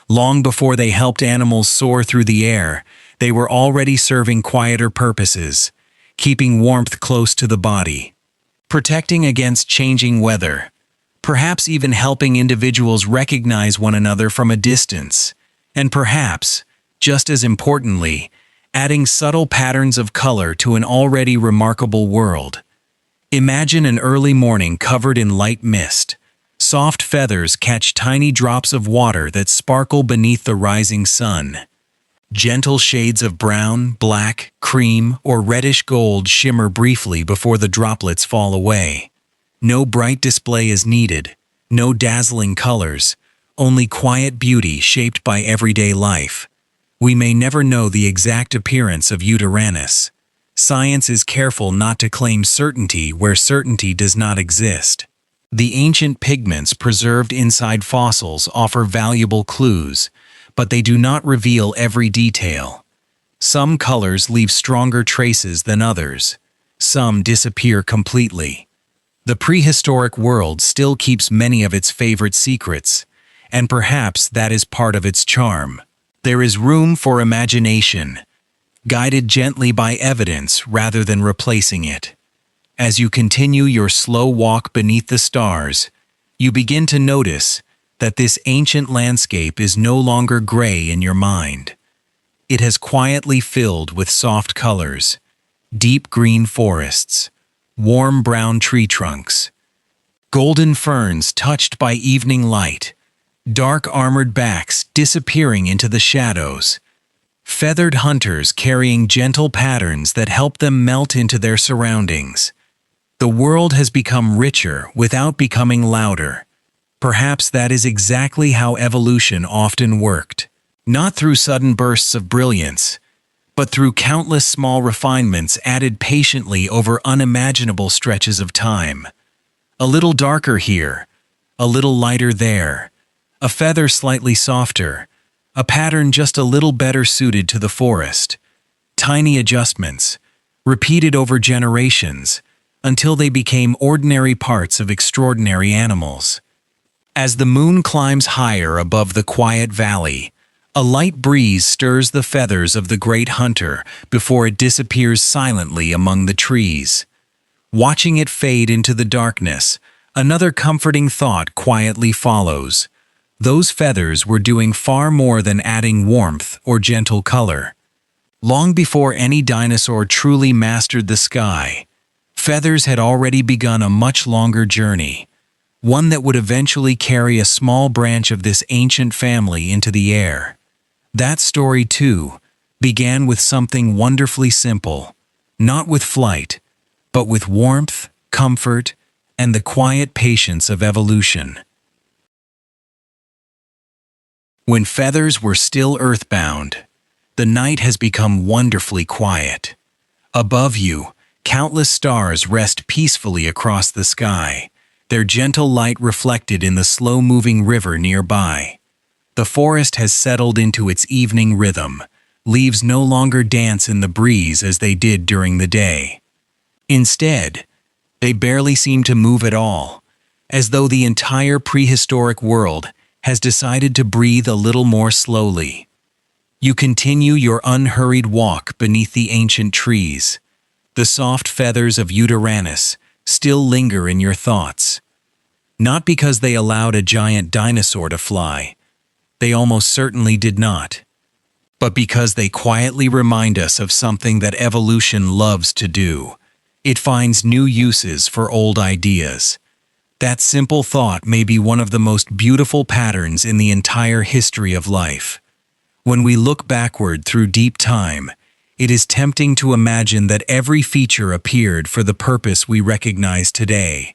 Long before they helped animals soar through the air, they were already serving quieter purposes, keeping warmth close to the body, protecting against changing weather, perhaps even helping individuals recognize one another from a distance, and perhaps, just as importantly, adding subtle patterns of color to an already remarkable world. Imagine an early morning covered in light mist. Soft feathers catch tiny drops of water that sparkle beneath the rising sun. Gentle shades of brown, black, cream, or reddish gold shimmer briefly before the droplets fall away. No bright display is needed, no dazzling colors, only quiet beauty shaped by everyday life. We may never know the exact appearance of Yutyrannus. Science is careful not to claim certainty where certainty does not exist. The ancient pigments preserved inside fossils offer valuable clues, but they do not reveal every detail. Some colors leave stronger traces than others. Some disappear completely. The prehistoric world still keeps many of its favorite secrets, and perhaps that is part of its charm. There is room for imagination, guided gently by evidence rather than replacing it. As you continue your slow walk beneath the stars, you begin to notice that this ancient landscape is no longer gray in your mind. It has quietly filled with soft colors, deep green forests, warm brown tree trunks, golden ferns touched by evening light, dark armored backs disappearing into the shadows, feathered hunters carrying gentle patterns that help them melt into their surroundings. The world has become richer without becoming louder. Perhaps that is exactly how evolution often worked. Not through sudden bursts of brilliance, but through countless small refinements added patiently over unimaginable stretches of time. A little darker here, a little lighter there, a feather slightly softer, a pattern just a little better suited to the forest. Tiny adjustments, repeated over generations, until they became ordinary parts of extraordinary animals. As the moon climbs higher above the quiet valley, a light breeze stirs the feathers of the great hunter before it disappears silently among the trees. Watching it fade into the darkness, another comforting thought quietly follows. Those feathers were doing far more than adding warmth or gentle color. Long before any dinosaur truly mastered the sky, feathers had already begun a much longer journey, one that would eventually carry a small branch of this ancient family into the air. That story, too, began with something wonderfully simple, not with flight, but with warmth, comfort, and the quiet patience of evolution. When feathers were still earthbound, the night has become wonderfully quiet. Above you, countless stars rest peacefully across the sky, their gentle light reflected in the slow-moving river nearby. The forest has settled into its evening rhythm. Leaves no longer dance in the breeze as they did during the day. Instead, they barely seem to move at all, as though the entire prehistoric world has decided to breathe a little more slowly. You continue your unhurried walk beneath the ancient trees. The soft feathers of Yutyrannus still linger in your thoughts. Not because they allowed a giant dinosaur to fly. They almost certainly did not. But because they quietly remind us of something that evolution loves to do. It finds new uses for old ideas. That simple thought may be one of the most beautiful patterns in the entire history of life. When we look backward through deep time, it is tempting to imagine that every feature appeared for the purpose we recognize today.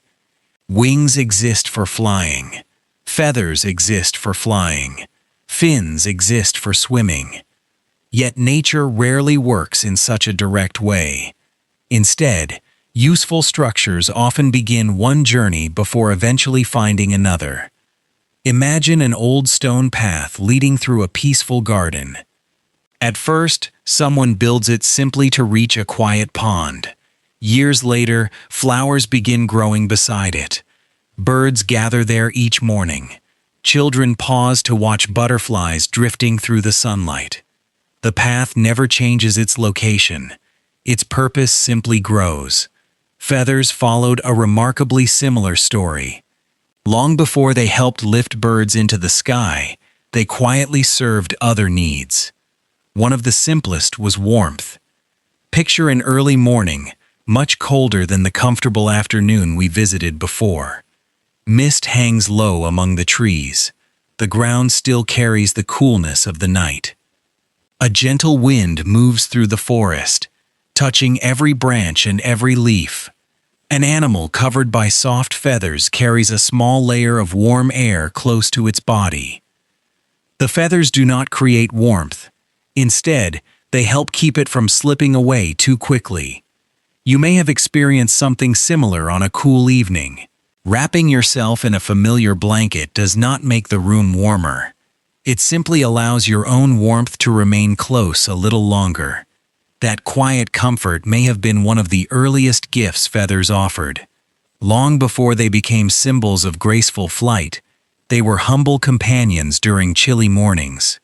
Wings exist for flying. Feathers exist for flying. Fins exist for swimming. Yet nature rarely works in such a direct way. Instead, useful structures often begin one journey before eventually finding another. Imagine an old stone path leading through a peaceful garden. At first, someone builds it simply to reach a quiet pond. Years later, flowers begin growing beside it. Birds gather there each morning. Children pause to watch butterflies drifting through the sunlight. The path never changes its location. Its purpose simply grows. Feathers followed a remarkably similar story. Long before they helped lift birds into the sky, they quietly served other needs. One of the simplest was warmth. Picture an early morning, much colder than the comfortable afternoon we visited before. Mist hangs low among the trees. The ground still carries the coolness of the night. A gentle wind moves through the forest, touching every branch and every leaf. An animal covered by soft feathers carries a small layer of warm air close to its body. The feathers do not create warmth. Instead, they help keep it from slipping away too quickly. You may have experienced something similar on a cool evening. Wrapping yourself in a familiar blanket does not make the room warmer. It simply allows your own warmth to remain close a little longer. That quiet comfort may have been one of the earliest gifts feathers offered. Long before they became symbols of graceful flight, they were humble companions during chilly mornings.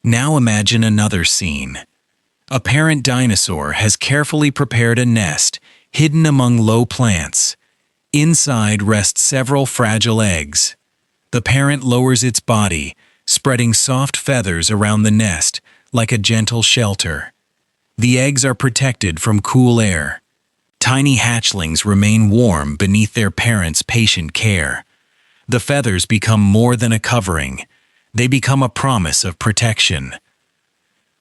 Now imagine another scene. A parent dinosaur has carefully prepared a nest, hidden among low plants. Inside rest several fragile eggs. The parent lowers its body, spreading soft feathers around the nest like a gentle shelter. The eggs are protected from cool air. Tiny hatchlings remain warm beneath their parents' patient care. The feathers become more than a covering. They become a promise of protection.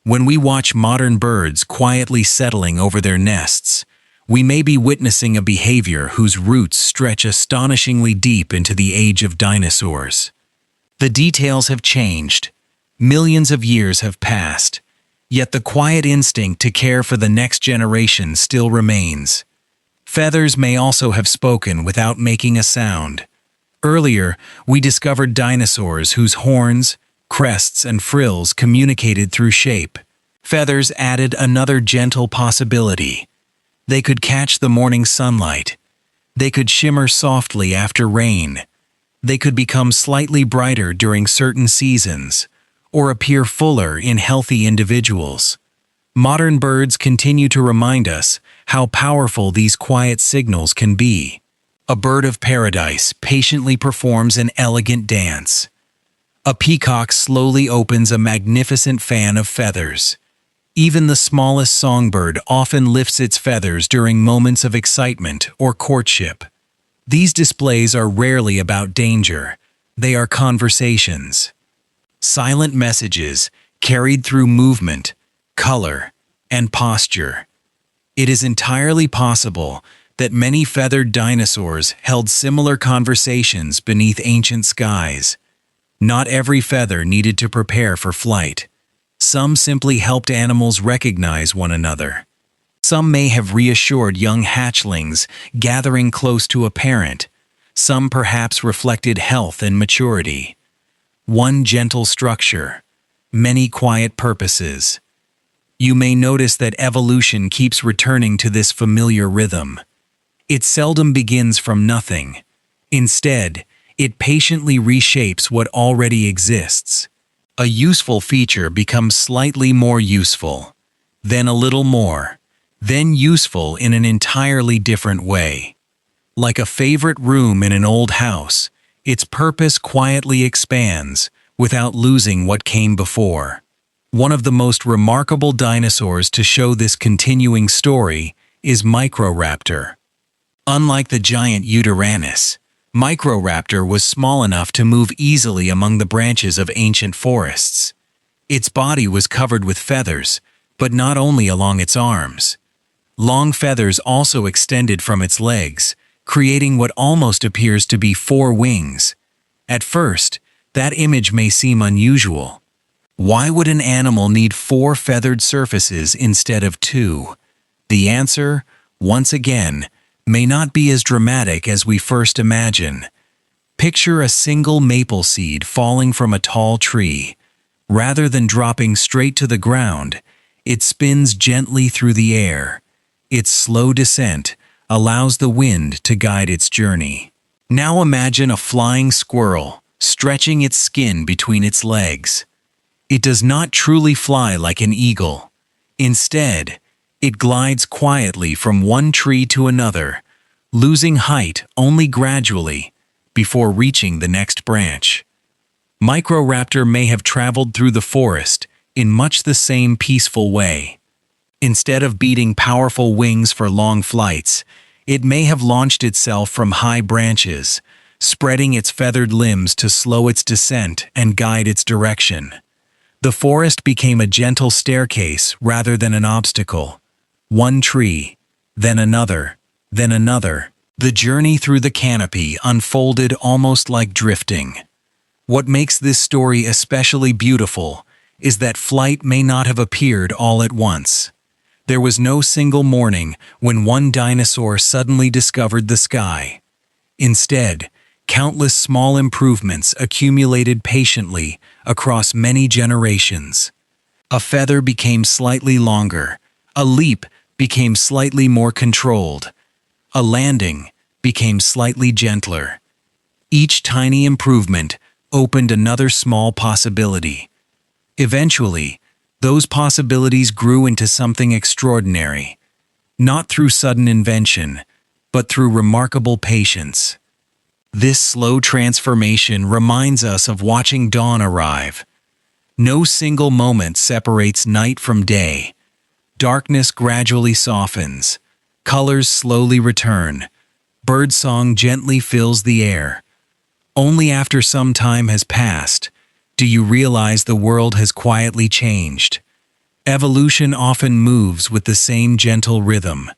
When we watch modern birds quietly settling over their nests, we may be witnessing a behavior whose roots stretch astonishingly deep into the age of dinosaurs. The details have changed. Millions of years have passed. Yet the quiet instinct to care for the next generation still remains. Feathers may also have spoken without making a sound. Earlier, we discovered dinosaurs whose horns, crests, and frills communicated through shape. Feathers added another gentle possibility. They could catch the morning sunlight. They could shimmer softly after rain. They could become slightly brighter during certain seasons, or appear fuller in healthy individuals. Modern birds continue to remind us how powerful these quiet signals can be. A bird of paradise patiently performs an elegant dance. A peacock slowly opens a magnificent fan of feathers. Even the smallest songbird often lifts its feathers during moments of excitement or courtship. These displays are rarely about danger. They are conversations. Silent messages carried through movement, color, and posture. It is entirely possible that many feathered dinosaurs held similar conversations beneath ancient skies. Not every feather needed to prepare for flight. Some simply helped animals recognize one another. Some may have reassured young hatchlings gathering close to a parent. Some perhaps reflected health and maturity. One gentle structure, many quiet purposes. You may notice that evolution keeps returning to this familiar rhythm. It seldom begins from nothing. Instead, it patiently reshapes what already exists. A useful feature becomes slightly more useful, then a little more, then useful in an entirely different way. Like a favorite room in an old house, its purpose quietly expands without losing what came before. One of the most remarkable dinosaurs to show this continuing story is Microraptor. Unlike the giant Yutyrannus, Microraptor was small enough to move easily among the branches of ancient forests. Its body was covered with feathers, but not only along its arms. Long feathers also extended from its legs, creating what almost appears to be 4 wings. At first, that image may seem unusual. Why would an animal need 4 feathered surfaces instead of 2? The answer, once again, may not be as dramatic as we first imagine. Picture a single maple seed falling from a tall tree. Rather than dropping straight to the ground, it spins gently through the air. Its slow descent allows the wind to guide its journey. Now imagine a flying squirrel stretching its skin between its legs. It does not truly fly like an eagle. Instead, it glides quietly from one tree to another, losing height only gradually before reaching the next branch. Microraptor may have traveled through the forest in much the same peaceful way. Instead of beating powerful wings for long flights, it may have launched itself from high branches, spreading its feathered limbs to slow its descent and guide its direction. The forest became a gentle staircase rather than an obstacle. One tree, then another, then another. The journey through the canopy unfolded almost like drifting. What makes this story especially beautiful is that flight may not have appeared all at once. There was no single morning when one dinosaur suddenly discovered the sky. Instead, countless small improvements accumulated patiently across many generations. A feather became slightly longer, a leap became slightly more controlled, a landing became slightly gentler. Each tiny improvement opened another small possibility. Eventually, those possibilities grew into something extraordinary, not through sudden invention, but through remarkable patience. This slow transformation reminds us of watching dawn arrive. No single moment separates night from day. Darkness gradually softens, colors slowly return, birdsong gently fills the air. Only after some time has passed do you realize the world has quietly changed. Evolution often moves with the same gentle rhythm.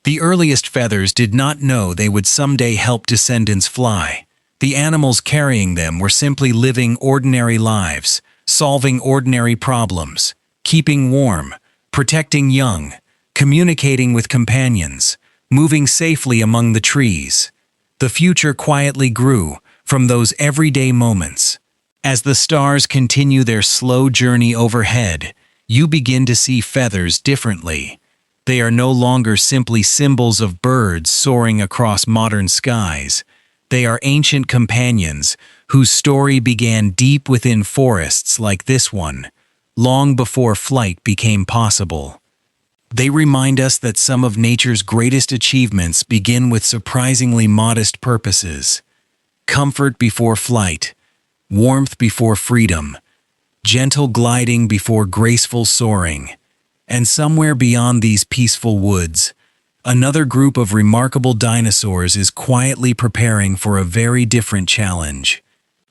The earliest feathers did not know they would someday help descendants fly. The animals carrying them were simply living ordinary lives, solving ordinary problems, keeping warm, protecting young, communicating with companions, moving safely among the trees. The future quietly grew from those everyday moments. As the stars continue their slow journey overhead, you begin to see feathers differently. They are no longer simply symbols of birds soaring across modern skies. They are ancient companions whose story began deep within forests like this one, long before flight became possible. They remind us that some of nature's greatest achievements begin with surprisingly modest purposes. Comfort before flight, warmth before freedom, gentle gliding before graceful soaring. And somewhere beyond these peaceful woods, another group of remarkable dinosaurs is quietly preparing for a very different challenge.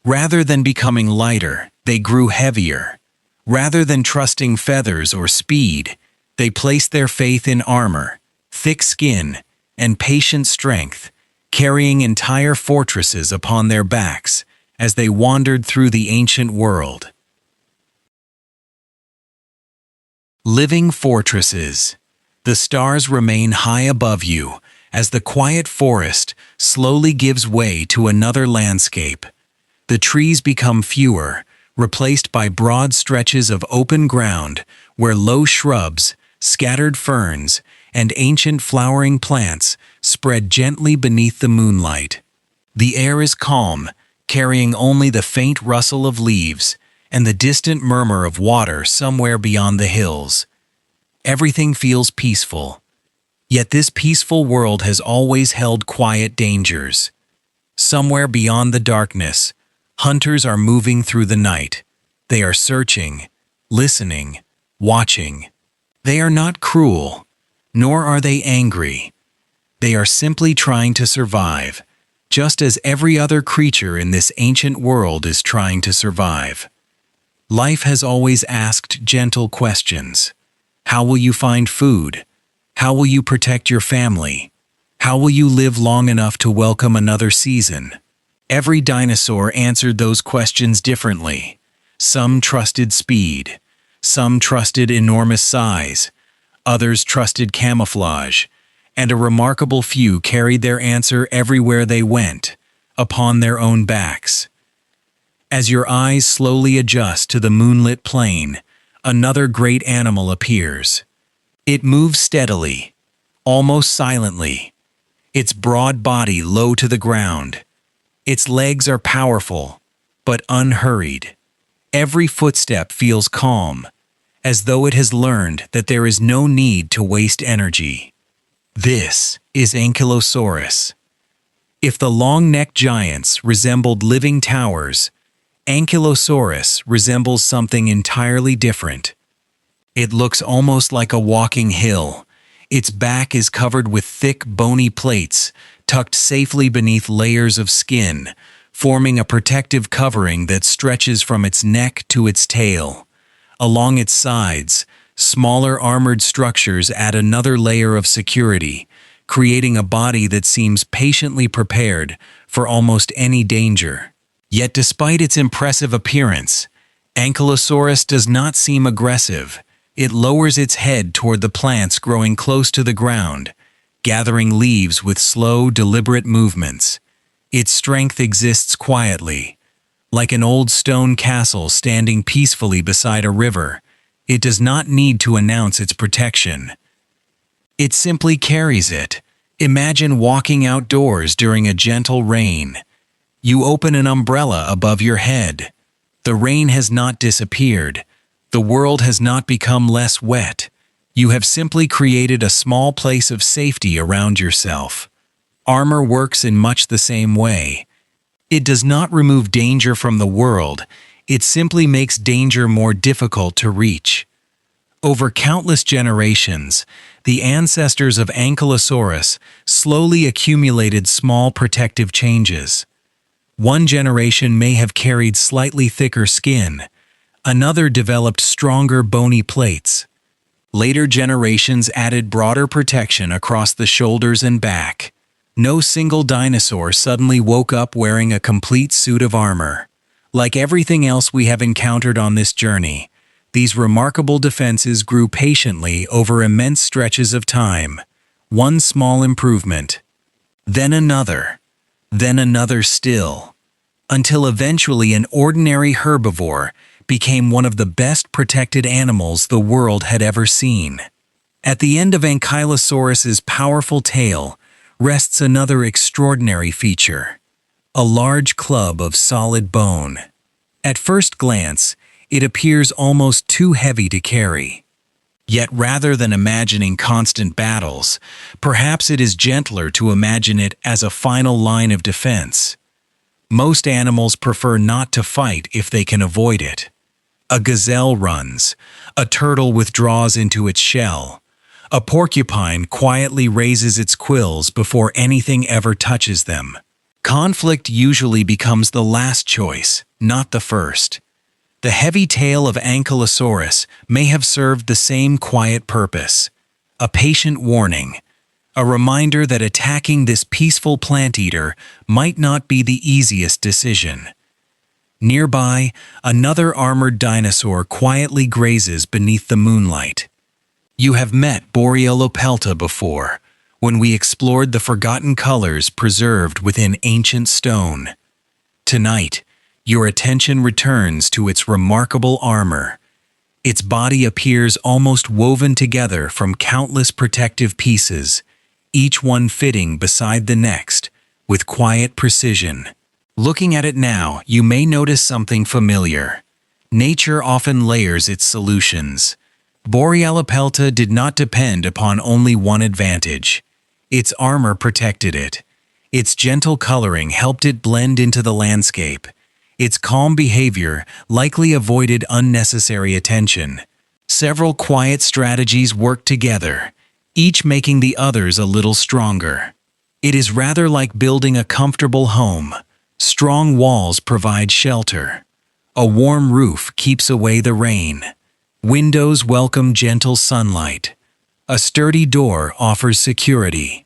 Rather than becoming lighter, they grew heavier. Rather than trusting feathers or speed, they placed their faith in armor, thick skin, and patient strength, carrying entire fortresses upon their backs as they wandered through the ancient world. Living fortresses. The stars remain high above you as the quiet forest slowly gives way to another landscape. The trees become fewer, replaced by broad stretches of open ground where low shrubs, scattered ferns, and ancient flowering plants spread gently beneath the moonlight. The air is calm, carrying only the faint rustle of leaves, and the distant murmur of water somewhere beyond the hills. Everything feels peaceful. Yet this peaceful world has always held quiet dangers. Somewhere beyond the darkness, hunters are moving through the night. They are searching, listening, watching. They are not cruel, nor are they angry. They are simply trying to survive, just as every other creature in this ancient world is trying to survive. Life has always asked gentle questions. How will you find food? How will you protect your family? How will you live long enough to welcome another season? Every dinosaur answered those questions differently. Some trusted speed. Some trusted enormous size. Others trusted camouflage. And a remarkable few carried their answer everywhere they went, upon their own backs. As your eyes slowly adjust to the moonlit plain, another great animal appears. It moves steadily, almost silently, its broad body low to the ground. Its legs are powerful, but unhurried. Every footstep feels calm, as though it has learned that there is no need to waste energy. This is Ankylosaurus. If the long-necked giants resembled living towers, Ankylosaurus resembles something entirely different. It looks almost like a walking hill. Its back is covered with thick, bony plates, tucked safely beneath layers of skin, forming a protective covering that stretches from its neck to its tail. Along its sides, smaller armored structures add another layer of security, creating a body that seems patiently prepared for almost any danger. Yet despite its impressive appearance, Ankylosaurus does not seem aggressive. It lowers its head toward the plants growing close to the ground, gathering leaves with slow, deliberate movements. Its strength exists quietly. Like an old stone castle standing peacefully beside a river, it does not need to announce its protection. It simply carries it. Imagine walking outdoors during a gentle rain. You open an umbrella above your head. The rain has not disappeared. The world has not become less wet. You have simply created a small place of safety around yourself. Armor works in much the same way. It does not remove danger from the world. It simply makes danger more difficult to reach. Over countless generations, the ancestors of Ankylosaurus slowly accumulated small protective changes. One generation may have carried slightly thicker skin. Another developed stronger bony plates. Later generations added broader protection across the shoulders and back. No single dinosaur suddenly woke up wearing a complete suit of armor. Like everything else we have encountered on this journey, these remarkable defenses grew patiently over immense stretches of time. One small improvement, then another still, until eventually an ordinary herbivore became one of the best protected animals the world had ever seen. At the end of Ankylosaurus's powerful tail rests another extraordinary feature, a large club of solid bone. At first glance, it appears almost too heavy to carry. Yet rather than imagining constant battles, perhaps it is gentler to imagine it as a final line of defense. Most animals prefer not to fight if they can avoid it. A gazelle runs, a turtle withdraws into its shell, a porcupine quietly raises its quills before anything ever touches them. Conflict usually becomes the last choice, not the first. The heavy tail of Ankylosaurus may have served the same quiet purpose, a patient warning, a reminder that attacking this peaceful plant eater might not be the easiest decision. Nearby, another armored dinosaur quietly grazes beneath the moonlight. You have met Boriolopelta before, when we explored the forgotten colors preserved within ancient stone. Tonight, your attention returns to its remarkable armor. Its body appears almost woven together from countless protective pieces, each one fitting beside the next, with quiet precision. Looking at it now, you may notice something familiar. Nature often layers its solutions. Borealopelta did not depend upon only one advantage. Its armor protected it. Its gentle coloring helped it blend into the landscape. Its calm behavior likely avoided unnecessary attention. Several quiet strategies worked together, each making the others a little stronger. It is rather like building a comfortable home. Strong walls provide shelter. A warm roof keeps away the rain. Windows welcome gentle sunlight. A sturdy door offers security.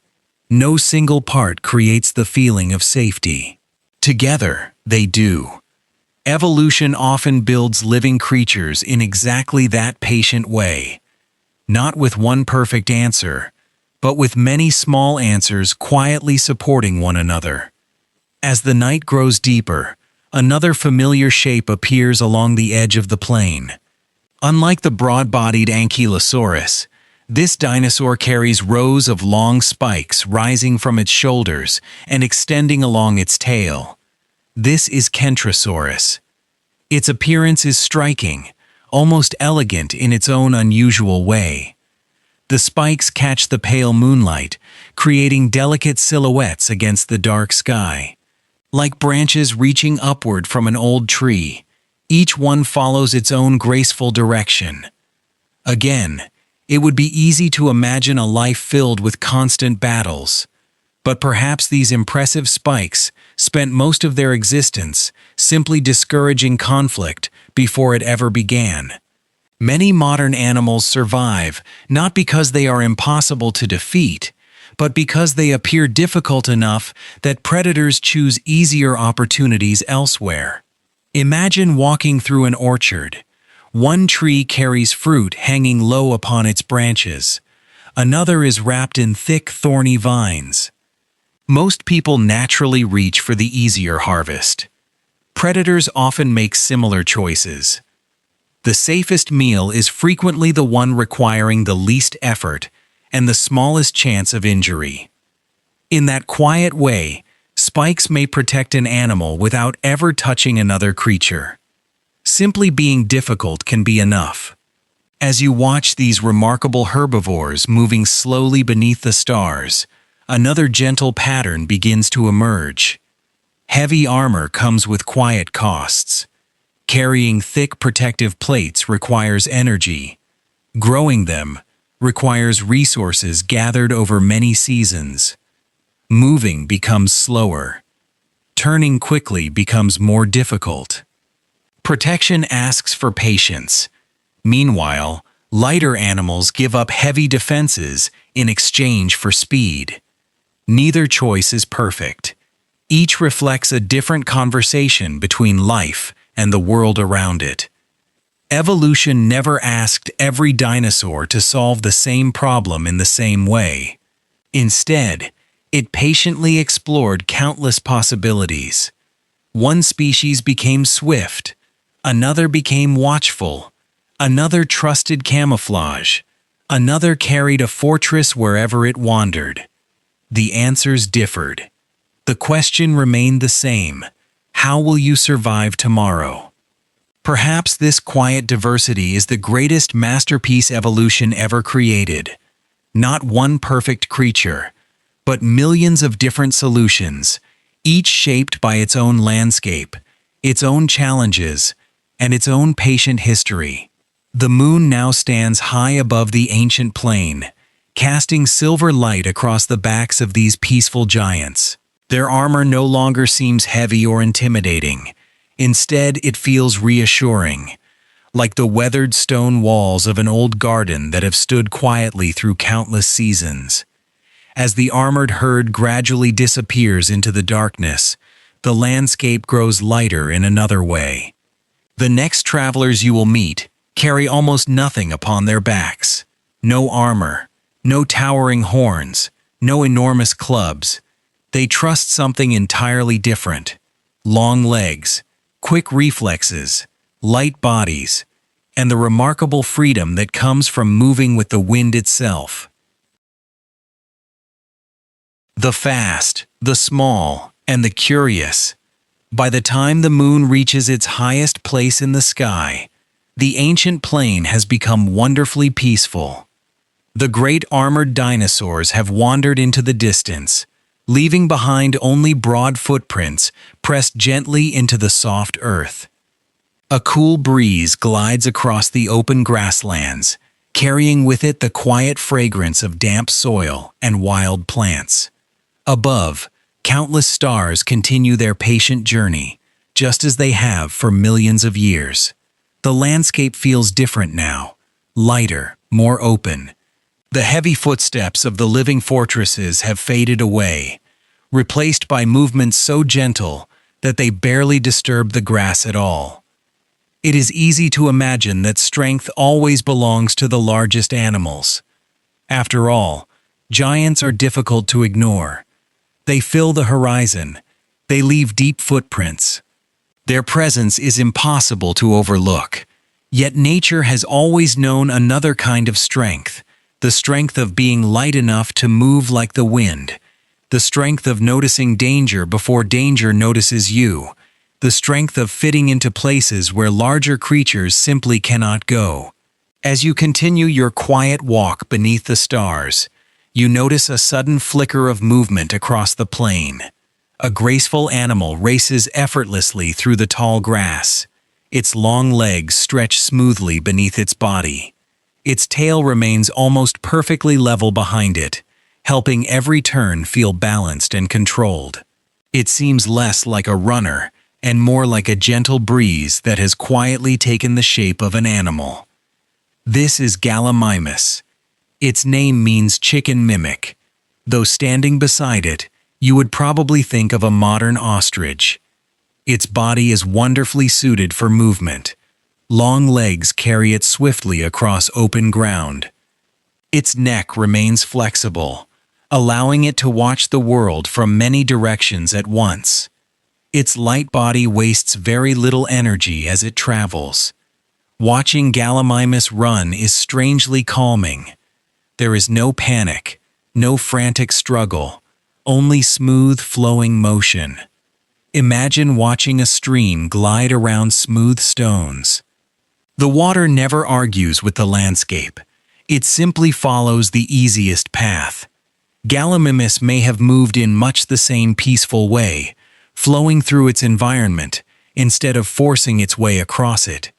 No single part creates the feeling of safety. Together, they do. Evolution often builds living creatures in exactly that patient way. Not with one perfect answer, but with many small answers quietly supporting one another. As the night grows deeper, another familiar shape appears along the edge of the plain. Unlike the broad-bodied Ankylosaurus, this dinosaur carries rows of long spikes rising from its shoulders and extending along its tail. This is Kentrosaurus. Its appearance is striking, almost elegant in its own unusual way. The spikes catch the pale moonlight, creating delicate silhouettes against the dark sky. Like branches reaching upward from an old tree, each one follows its own graceful direction. Again, it would be easy to imagine a life filled with constant battles. But perhaps these impressive spikes spent most of their existence simply discouraging conflict before it ever began. Many modern animals survive not because they are impossible to defeat, but because they appear difficult enough that predators choose easier opportunities elsewhere. Imagine walking through an orchard. One tree carries fruit hanging low upon its branches. Another is wrapped in thick, thorny vines. Most people naturally reach for the easier harvest. Predators often make similar choices. The safest meal is frequently the one requiring the least effort and the smallest chance of injury. In that quiet way, spikes may protect an animal without ever touching another creature. Simply being difficult can be enough. As you watch these remarkable herbivores moving slowly beneath the stars, another gentle pattern begins to emerge. Heavy armor comes with quiet costs. Carrying thick protective plates requires energy. Growing them requires resources gathered over many seasons. Moving becomes slower. Turning quickly becomes more difficult. Protection asks for patience. Meanwhile, lighter animals give up heavy defenses in exchange for speed. Neither choice is perfect. Each reflects a different conversation between life and the world around it. Evolution never asked every dinosaur to solve the same problem in the same way. Instead, it patiently explored countless possibilities. One species became swift, another became watchful, another trusted camouflage, another carried a fortress wherever it wandered. The answers differed. The question remained the same: how will you survive tomorrow? Perhaps this quiet diversity is the greatest masterpiece evolution ever created. Not one perfect creature, but millions of different solutions, each shaped by its own landscape, its own challenges, and its own patient history. The moon now stands high above the ancient plain, casting silver light across the backs of these peaceful giants. Their armor no longer seems heavy or intimidating. Instead, it feels reassuring, like the weathered stone walls of an old garden that have stood quietly through countless seasons. As the armored herd gradually disappears into the darkness, the landscape grows lighter in another way. The next travelers you will meet carry almost nothing upon their backs. No armor, no towering horns, no enormous clubs. They trust something entirely different: long legs, quick reflexes, light bodies, and the remarkable freedom that comes from moving with the wind itself. The fast, the small, and the curious. By the time the moon reaches its highest place in the sky, the ancient plain has become wonderfully peaceful. The great armored dinosaurs have wandered into the distance, leaving behind only broad footprints pressed gently into the soft earth. A cool breeze glides across the open grasslands, carrying with it the quiet fragrance of damp soil and wild plants. Above, countless stars continue their patient journey, just as they have for millions of years. The landscape feels different now, lighter, more open. The heavy footsteps of the living fortresses have faded away, replaced by movements so gentle that they barely disturb the grass at all. It is easy to imagine that strength always belongs to the largest animals. After all, giants are difficult to ignore. They fill the horizon. They leave deep footprints. Their presence is impossible to overlook. Yet nature has always known another kind of strength, the strength of being light enough to move like the wind, the strength of noticing danger before danger notices you, the strength of fitting into places where larger creatures simply cannot go. As you continue your quiet walk beneath the stars, you notice a sudden flicker of movement across the plain. A graceful animal races effortlessly through the tall grass. Its long legs stretch smoothly beneath its body. Its tail remains almost perfectly level behind it, helping every turn feel balanced and controlled. It seems less like a runner and more like a gentle breeze that has quietly taken the shape of an animal. This is Gallimimus. Its name means chicken mimic. Though standing beside it, you would probably think of a modern ostrich. Its body is wonderfully suited for movement. Long legs carry it swiftly across open ground. Its neck remains flexible, allowing it to watch the world from many directions at once. Its light body wastes very little energy as it travels. Watching Gallimimus run is strangely calming. There is no panic, no frantic struggle, only smooth flowing motion. Imagine watching a stream glide around smooth stones. The water never argues with the landscape. It simply follows the easiest path. Gallimimus may have moved in much the same peaceful way, flowing through its environment instead of forcing its way across it.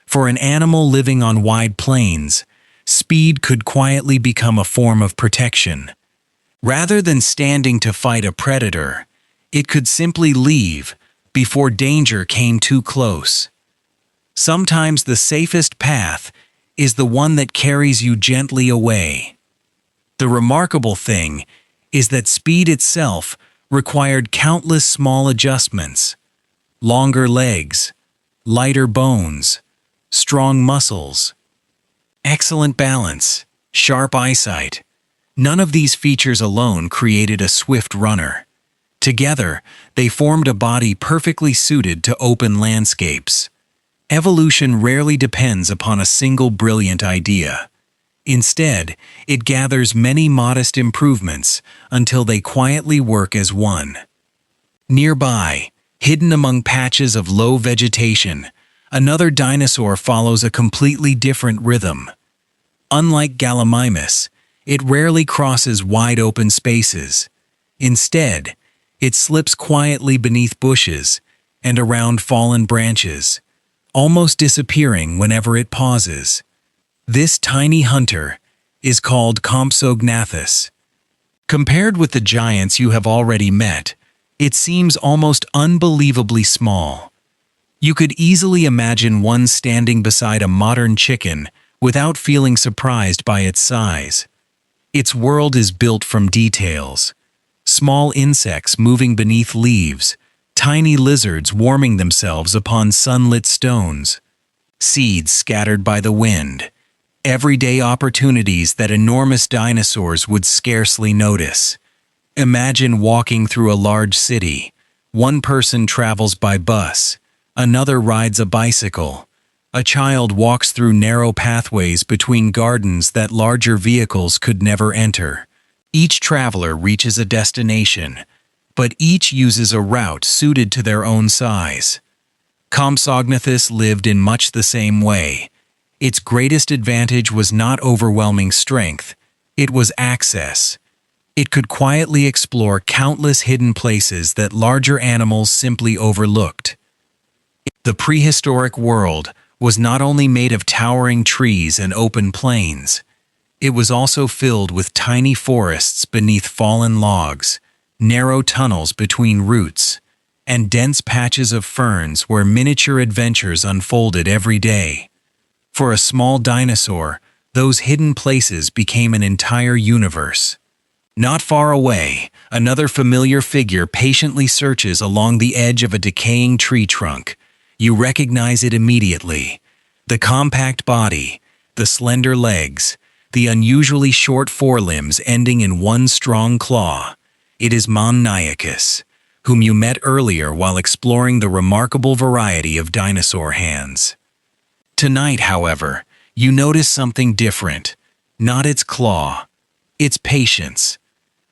For an animal living on wide plains, speed could quietly become a form of protection. Rather than standing to fight a predator, it could simply leave before danger came too close. Sometimes the safest path is the one that carries you gently away. The remarkable thing is that speed itself required countless small adjustments: longer legs, lighter bones, strong muscles, excellent balance, sharp eyesight. None of these features alone created a swift runner. Together, they formed a body perfectly suited to open landscapes. Evolution rarely depends upon a single brilliant idea. Instead, it gathers many modest improvements until they quietly work as one. Nearby, hidden among patches of low vegetation, another dinosaur follows a completely different rhythm. Unlike Gallimimus, it rarely crosses wide-open spaces. Instead, it slips quietly beneath bushes and around fallen branches, almost disappearing whenever it pauses. This tiny hunter is called Compsognathus. Compared with the giants you have already met, it seems almost unbelievably small. You could easily imagine one standing beside a modern chicken without feeling surprised by its size. Its world is built from details: small insects moving beneath leaves, tiny lizards warming themselves upon sunlit stones, seeds scattered by the wind, everyday opportunities that enormous dinosaurs would scarcely notice. Imagine walking through a large city. One person travels by bus, another rides a bicycle. A child walks through narrow pathways between gardens that larger vehicles could never enter. Each traveler reaches a destination, but each uses a route suited to their own size. Compsognathus lived in much the same way. Its greatest advantage was not overwhelming strength, it was access. It could quietly explore countless hidden places that larger animals simply overlooked. The prehistoric world was not only made of towering trees and open plains, it was also filled with tiny forests beneath fallen logs, narrow tunnels between roots, and dense patches of ferns where miniature adventures unfolded every day. For a small dinosaur, those hidden places became an entire universe. Not far away, another familiar figure patiently searches along the edge of a decaying tree trunk. You recognize it immediately. The compact body, the slender legs, the unusually short forelimbs ending in one strong claw. It is Mamenchisaurus, whom you met earlier while exploring the remarkable variety of dinosaur hands. Tonight, however, you notice something different. Not its claw, its patience.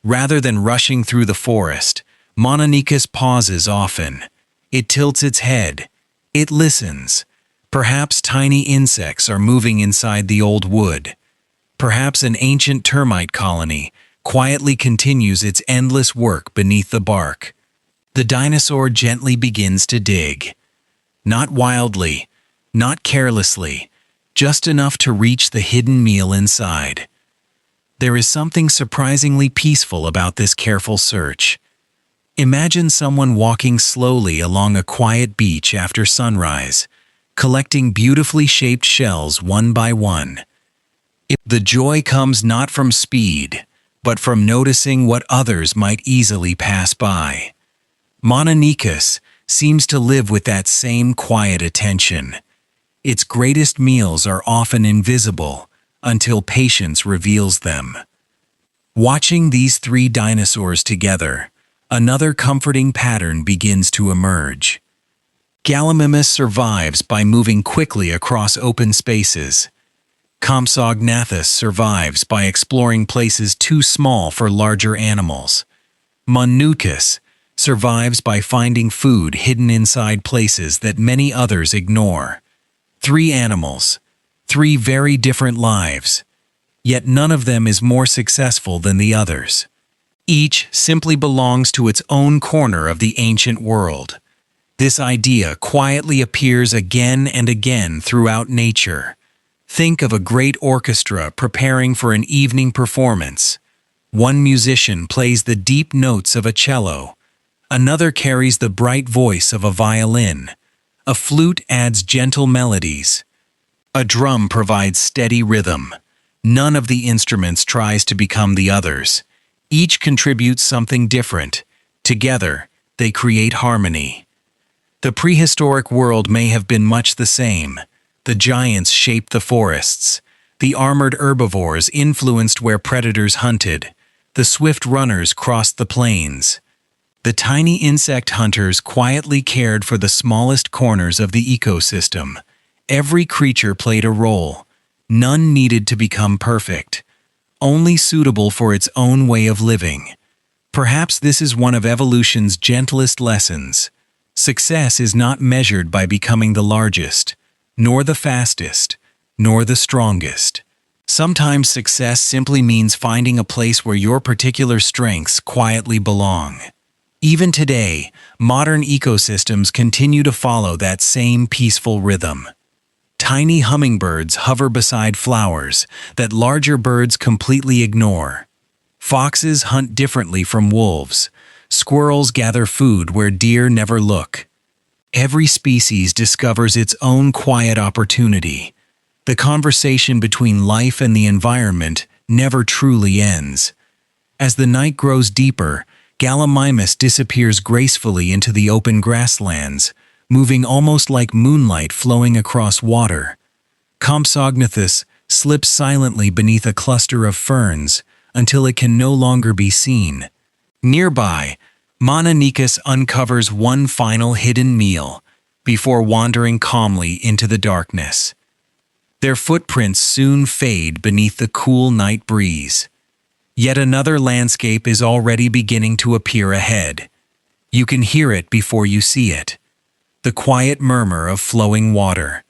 Rather than rushing through the forest, Mamenchisaurus pauses often. It tilts its head. It listens. Perhaps tiny insects are moving inside the old wood. Perhaps an ancient termite colony quietly continues its endless work beneath the bark. The dinosaur gently begins to dig. Not wildly, not carelessly, just enough to reach the hidden meal inside. There is something surprisingly peaceful about this careful search. Imagine someone walking slowly along a quiet beach after sunrise, collecting beautifully shaped shells one by one. The joy comes not from speed, but from noticing what others might easily pass by. Mamenchisaurus seems to live with that same quiet attention. Its greatest meals are often invisible, until patience reveals them. Watching these three dinosaurs together, another comforting pattern begins to emerge. Gallimimus survives by moving quickly across open spaces. Compsognathus survives by exploring places too small for larger animals. Mamenchisaurus survives by finding food hidden inside places that many others ignore. Three animals, three very different lives, yet none of them is more successful than the others. Each simply belongs to its own corner of the ancient world. This idea quietly appears again and again throughout nature. Think of a great orchestra preparing for an evening performance. One musician plays the deep notes of a cello. Another carries the bright voice of a violin. A flute adds gentle melodies. A drum provides steady rhythm. None of the instruments tries to become the others. Each contributes something different. Together, they create harmony. The prehistoric world may have been much the same. The giants shaped the forests. The armored herbivores influenced where predators hunted. The swift runners crossed the plains. The tiny insect hunters quietly cared for the smallest corners of the ecosystem. Every creature played a role. None needed to become perfect, only suitable for its own way of living. Perhaps this is one of evolution's gentlest lessons. Success is not measured by becoming the largest, nor the fastest, nor the strongest. Sometimes success simply means finding a place where your particular strengths quietly belong. Even today, modern ecosystems continue to follow that same peaceful rhythm. Tiny hummingbirds hover beside flowers that larger birds completely ignore. Foxes hunt differently from wolves. Squirrels gather food where deer never look. Every species discovers its own quiet opportunity. The conversation between life and the environment never truly ends. As the night grows deeper, Gallimimus disappears gracefully into the open grasslands, moving almost like moonlight flowing across water. Compsognathus slips silently beneath a cluster of ferns until it can no longer be seen. Nearby, Mamenchisaurus uncovers one final hidden meal before wandering calmly into the darkness. Their footprints soon fade beneath the cool night breeze. Yet another landscape is already beginning to appear ahead. You can hear it before you see it. The quiet murmur of flowing water.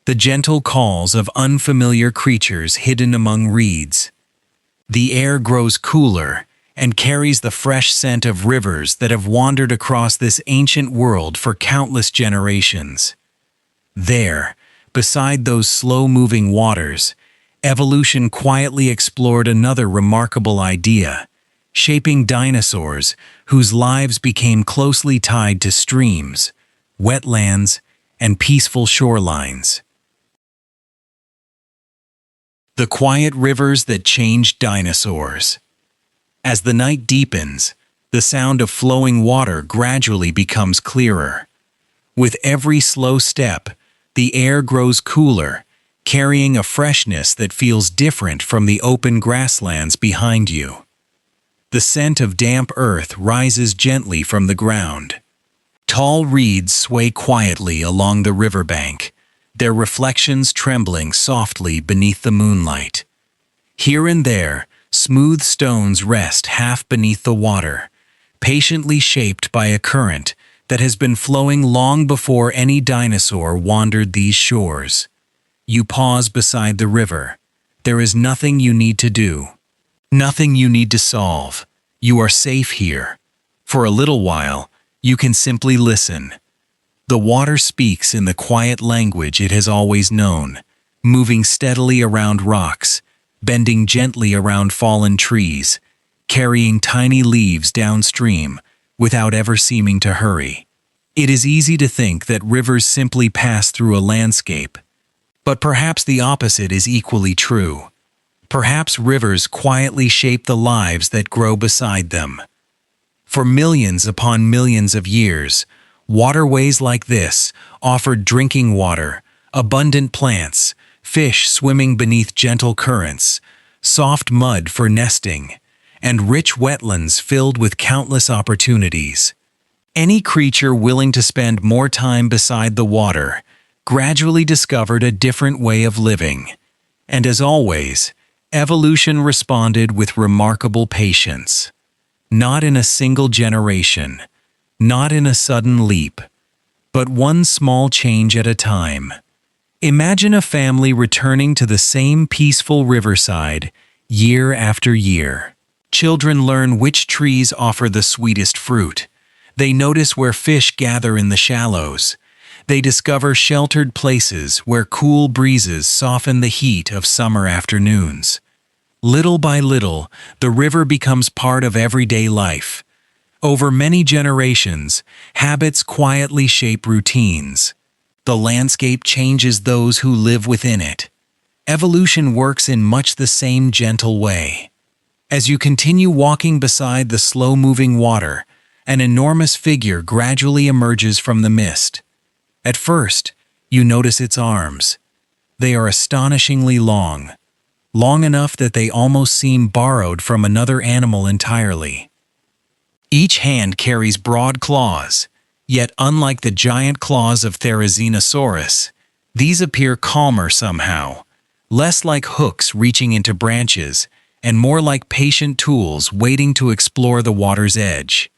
The gentle calls of unfamiliar creatures hidden among reeds. The air grows cooler and carries the fresh scent of rivers that have wandered across this ancient world for countless generations. There, beside those slow-moving waters, evolution quietly explored another remarkable idea, shaping dinosaurs whose lives became closely tied to streams, wetlands, and peaceful shorelines. The quiet rivers that changed dinosaurs. As the night deepens, the sound of flowing water gradually becomes clearer. With every slow step, the air grows cooler, carrying a freshness that feels different from the open grasslands behind you. The scent of damp earth rises gently from the ground. Tall reeds sway quietly along the riverbank, their reflections trembling softly beneath the moonlight. Here and there, smooth stones rest half beneath the water, patiently shaped by a current that has been flowing long before any dinosaur wandered these shores. You pause beside the river. There is nothing you need to do, nothing you need to solve. You are safe here. For a little while, you can simply listen. The water speaks in the quiet language it has always known, moving steadily around rocks, bending gently around fallen trees, carrying tiny leaves downstream without ever seeming to hurry. It is easy to think that rivers simply pass through a landscape, but perhaps the opposite is equally true. Perhaps rivers quietly shape the lives that grow beside them. For millions upon millions of years, waterways like this offered drinking water, abundant plants, fish swimming beneath gentle currents, soft mud for nesting, and rich wetlands filled with countless opportunities. Any creature willing to spend more time beside the water gradually discovered a different way of living. And as always, evolution responded with remarkable patience. Not in a single generation, not in a sudden leap, but one small change at a time. Imagine a family returning to the same peaceful riverside year after year. Children learn which trees offer the sweetest fruit. They notice where fish gather in the shallows. They discover sheltered places where cool breezes soften the heat of summer afternoons. Little by little, the river becomes part of everyday life. Over many generations, habits quietly shape routines. The landscape changes those who live within it. Evolution works in much the same gentle way. As you continue walking beside the slow-moving water, an enormous figure gradually emerges from the mist. At first, you notice its arms. They are astonishingly long, long enough that they almost seem borrowed from another animal entirely. Each hand carries broad claws, yet unlike the giant claws of Therizinosaurus, these appear calmer somehow, less like hooks reaching into branches, and more like patient tools waiting to explore the water's edge.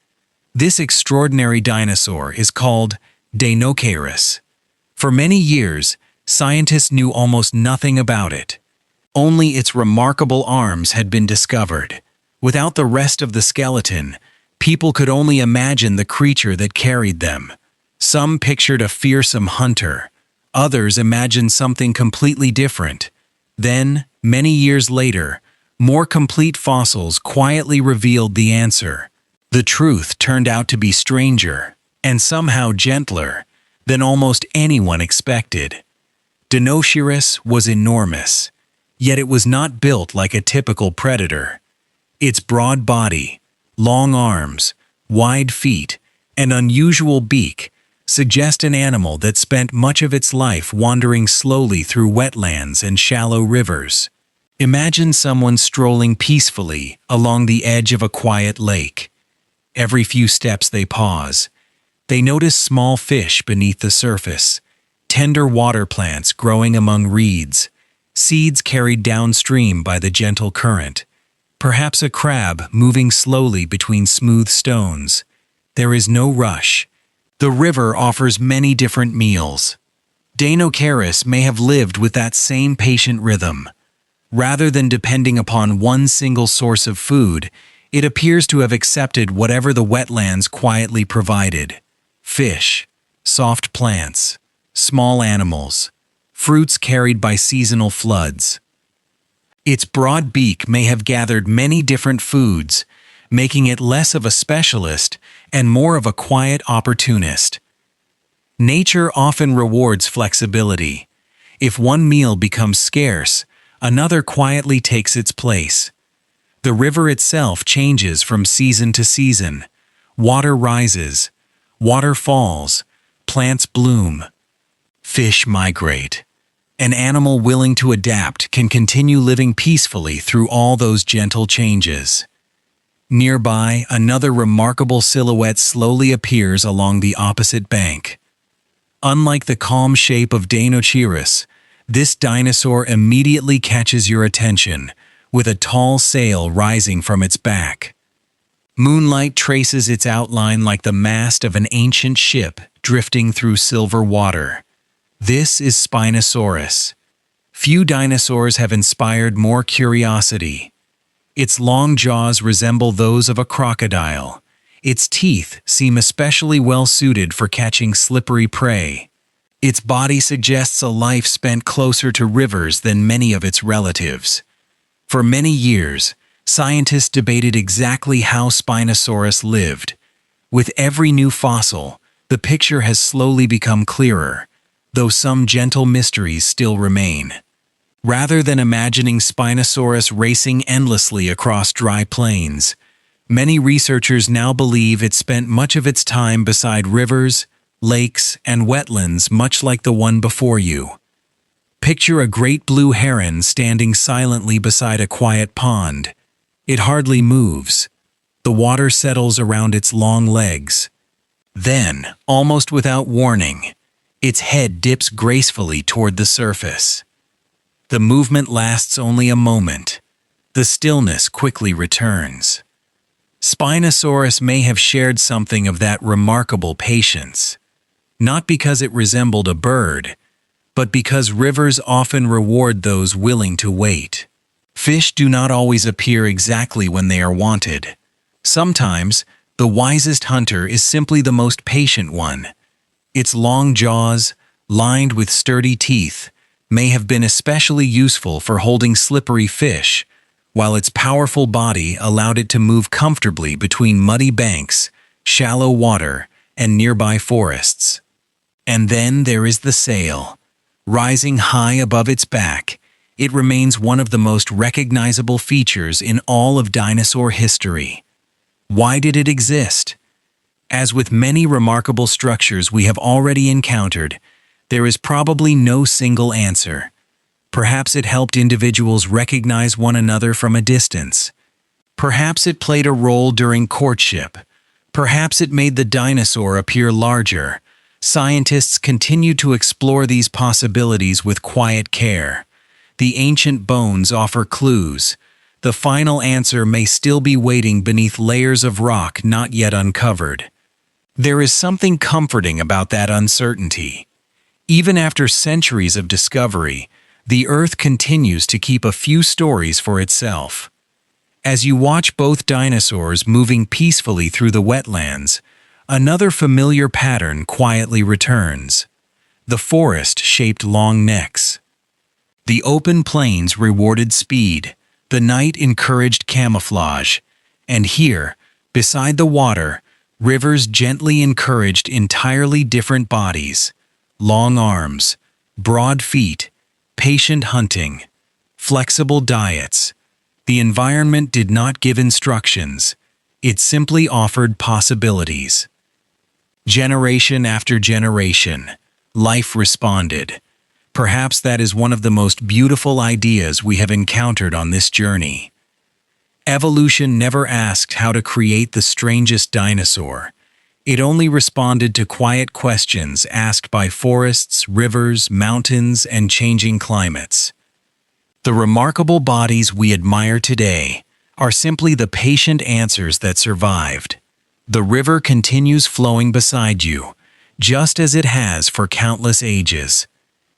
This extraordinary dinosaur is called Deinocheirus. For many years, scientists knew almost nothing about it. Only its remarkable arms had been discovered. Without the rest of the skeleton, people could only imagine the creature that carried them. Some pictured a fearsome hunter. Others imagined something completely different. Then, many years later, more complete fossils quietly revealed the answer. The truth turned out to be stranger, and somehow gentler, than almost anyone expected. Deinocheirus was enormous, yet it was not built like a typical predator. Its broad body, long arms, wide feet, and unusual beak suggest an animal that spent much of its life wandering slowly through wetlands and shallow rivers. Imagine someone strolling peacefully along the edge of a quiet lake. Every few steps they pause. They notice small fish beneath the surface, tender water plants growing among reeds, seeds carried downstream by the gentle current, perhaps a crab moving slowly between smooth stones. there is no rush. The river offers many different meals. Deinocheirus may have lived with that same patient rhythm. Rather than depending upon one single source of food, it appears to have accepted whatever the wetlands quietly provided. Fish, soft plants, small animals, fruits carried by seasonal floods. Its broad beak may have gathered many different foods, making it less of a specialist and more of a quiet opportunist. Nature often rewards flexibility. If one meal becomes scarce, another quietly takes its place. The river itself changes from season to season. Water rises, water falls, plants bloom, fish migrate. An animal willing to adapt can continue living peacefully through all those gentle changes. Nearby, another remarkable silhouette slowly appears along the opposite bank. Unlike the calm shape of Deinocheirus, this dinosaur immediately catches your attention, with a tall sail rising from its back. Moonlight traces its outline like the mast of an ancient ship drifting through silver water. This is Spinosaurus. Few dinosaurs have inspired more curiosity. Its long jaws resemble those of a crocodile. Its teeth seem especially well suited for catching slippery prey. Its body suggests a life spent closer to rivers than many of its relatives. For many years, scientists debated exactly how Spinosaurus lived. With every new fossil, the picture has slowly become clearer, though some gentle mysteries still remain. Rather than imagining Spinosaurus racing endlessly across dry plains, many researchers now believe it spent much of its time beside rivers, lakes, and wetlands much like the one before you. Picture a great blue heron standing silently beside a quiet pond. It hardly moves. The water settles around its long legs. Then, almost without warning, its head dips gracefully toward the surface. The movement lasts only a moment. The stillness quickly returns. Spinosaurus may have shared something of that remarkable patience, not because it resembled a bird, but because rivers often reward those willing to wait. Fish do not always appear exactly when they are wanted. Sometimes, the wisest hunter is simply the most patient one. Its long jaws, lined with sturdy teeth, may have been especially useful for holding slippery fish, while its powerful body allowed it to move comfortably between muddy banks, shallow water, and nearby forests. And then there is the sail. Rising high above its back, it remains one of the most recognizable features in all of dinosaur history. Why did it exist? As with many remarkable structures we have already encountered, there is probably no single answer. Perhaps it helped individuals recognize one another from a distance. Perhaps it played a role during courtship. Perhaps it made the dinosaur appear larger. Scientists continue to explore these possibilities with quiet care. The ancient bones offer clues. The final answer may still be waiting beneath layers of rock not yet uncovered. There is something comforting about that uncertainty. Even after centuries of discovery, the Earth continues to keep a few stories for itself. As you watch both dinosaurs moving peacefully through the wetlands, another familiar pattern quietly returns. The forest-shaped long necks. The open plains rewarded speed, the night encouraged camouflage, and here, beside the water, rivers gently encouraged entirely different bodies. Long arms, broad feet, patient hunting, flexible diets. The environment did not give instructions. It simply offered possibilities. Generation after generation, life responded. Perhaps that is one of the most beautiful ideas we have encountered on this journey. Evolution never asked how to create the strangest dinosaur. It only responded to quiet questions asked by forests, rivers, mountains, and changing climates. The remarkable bodies we admire today are simply the patient answers that survived. The river continues flowing beside you, just as it has for countless ages.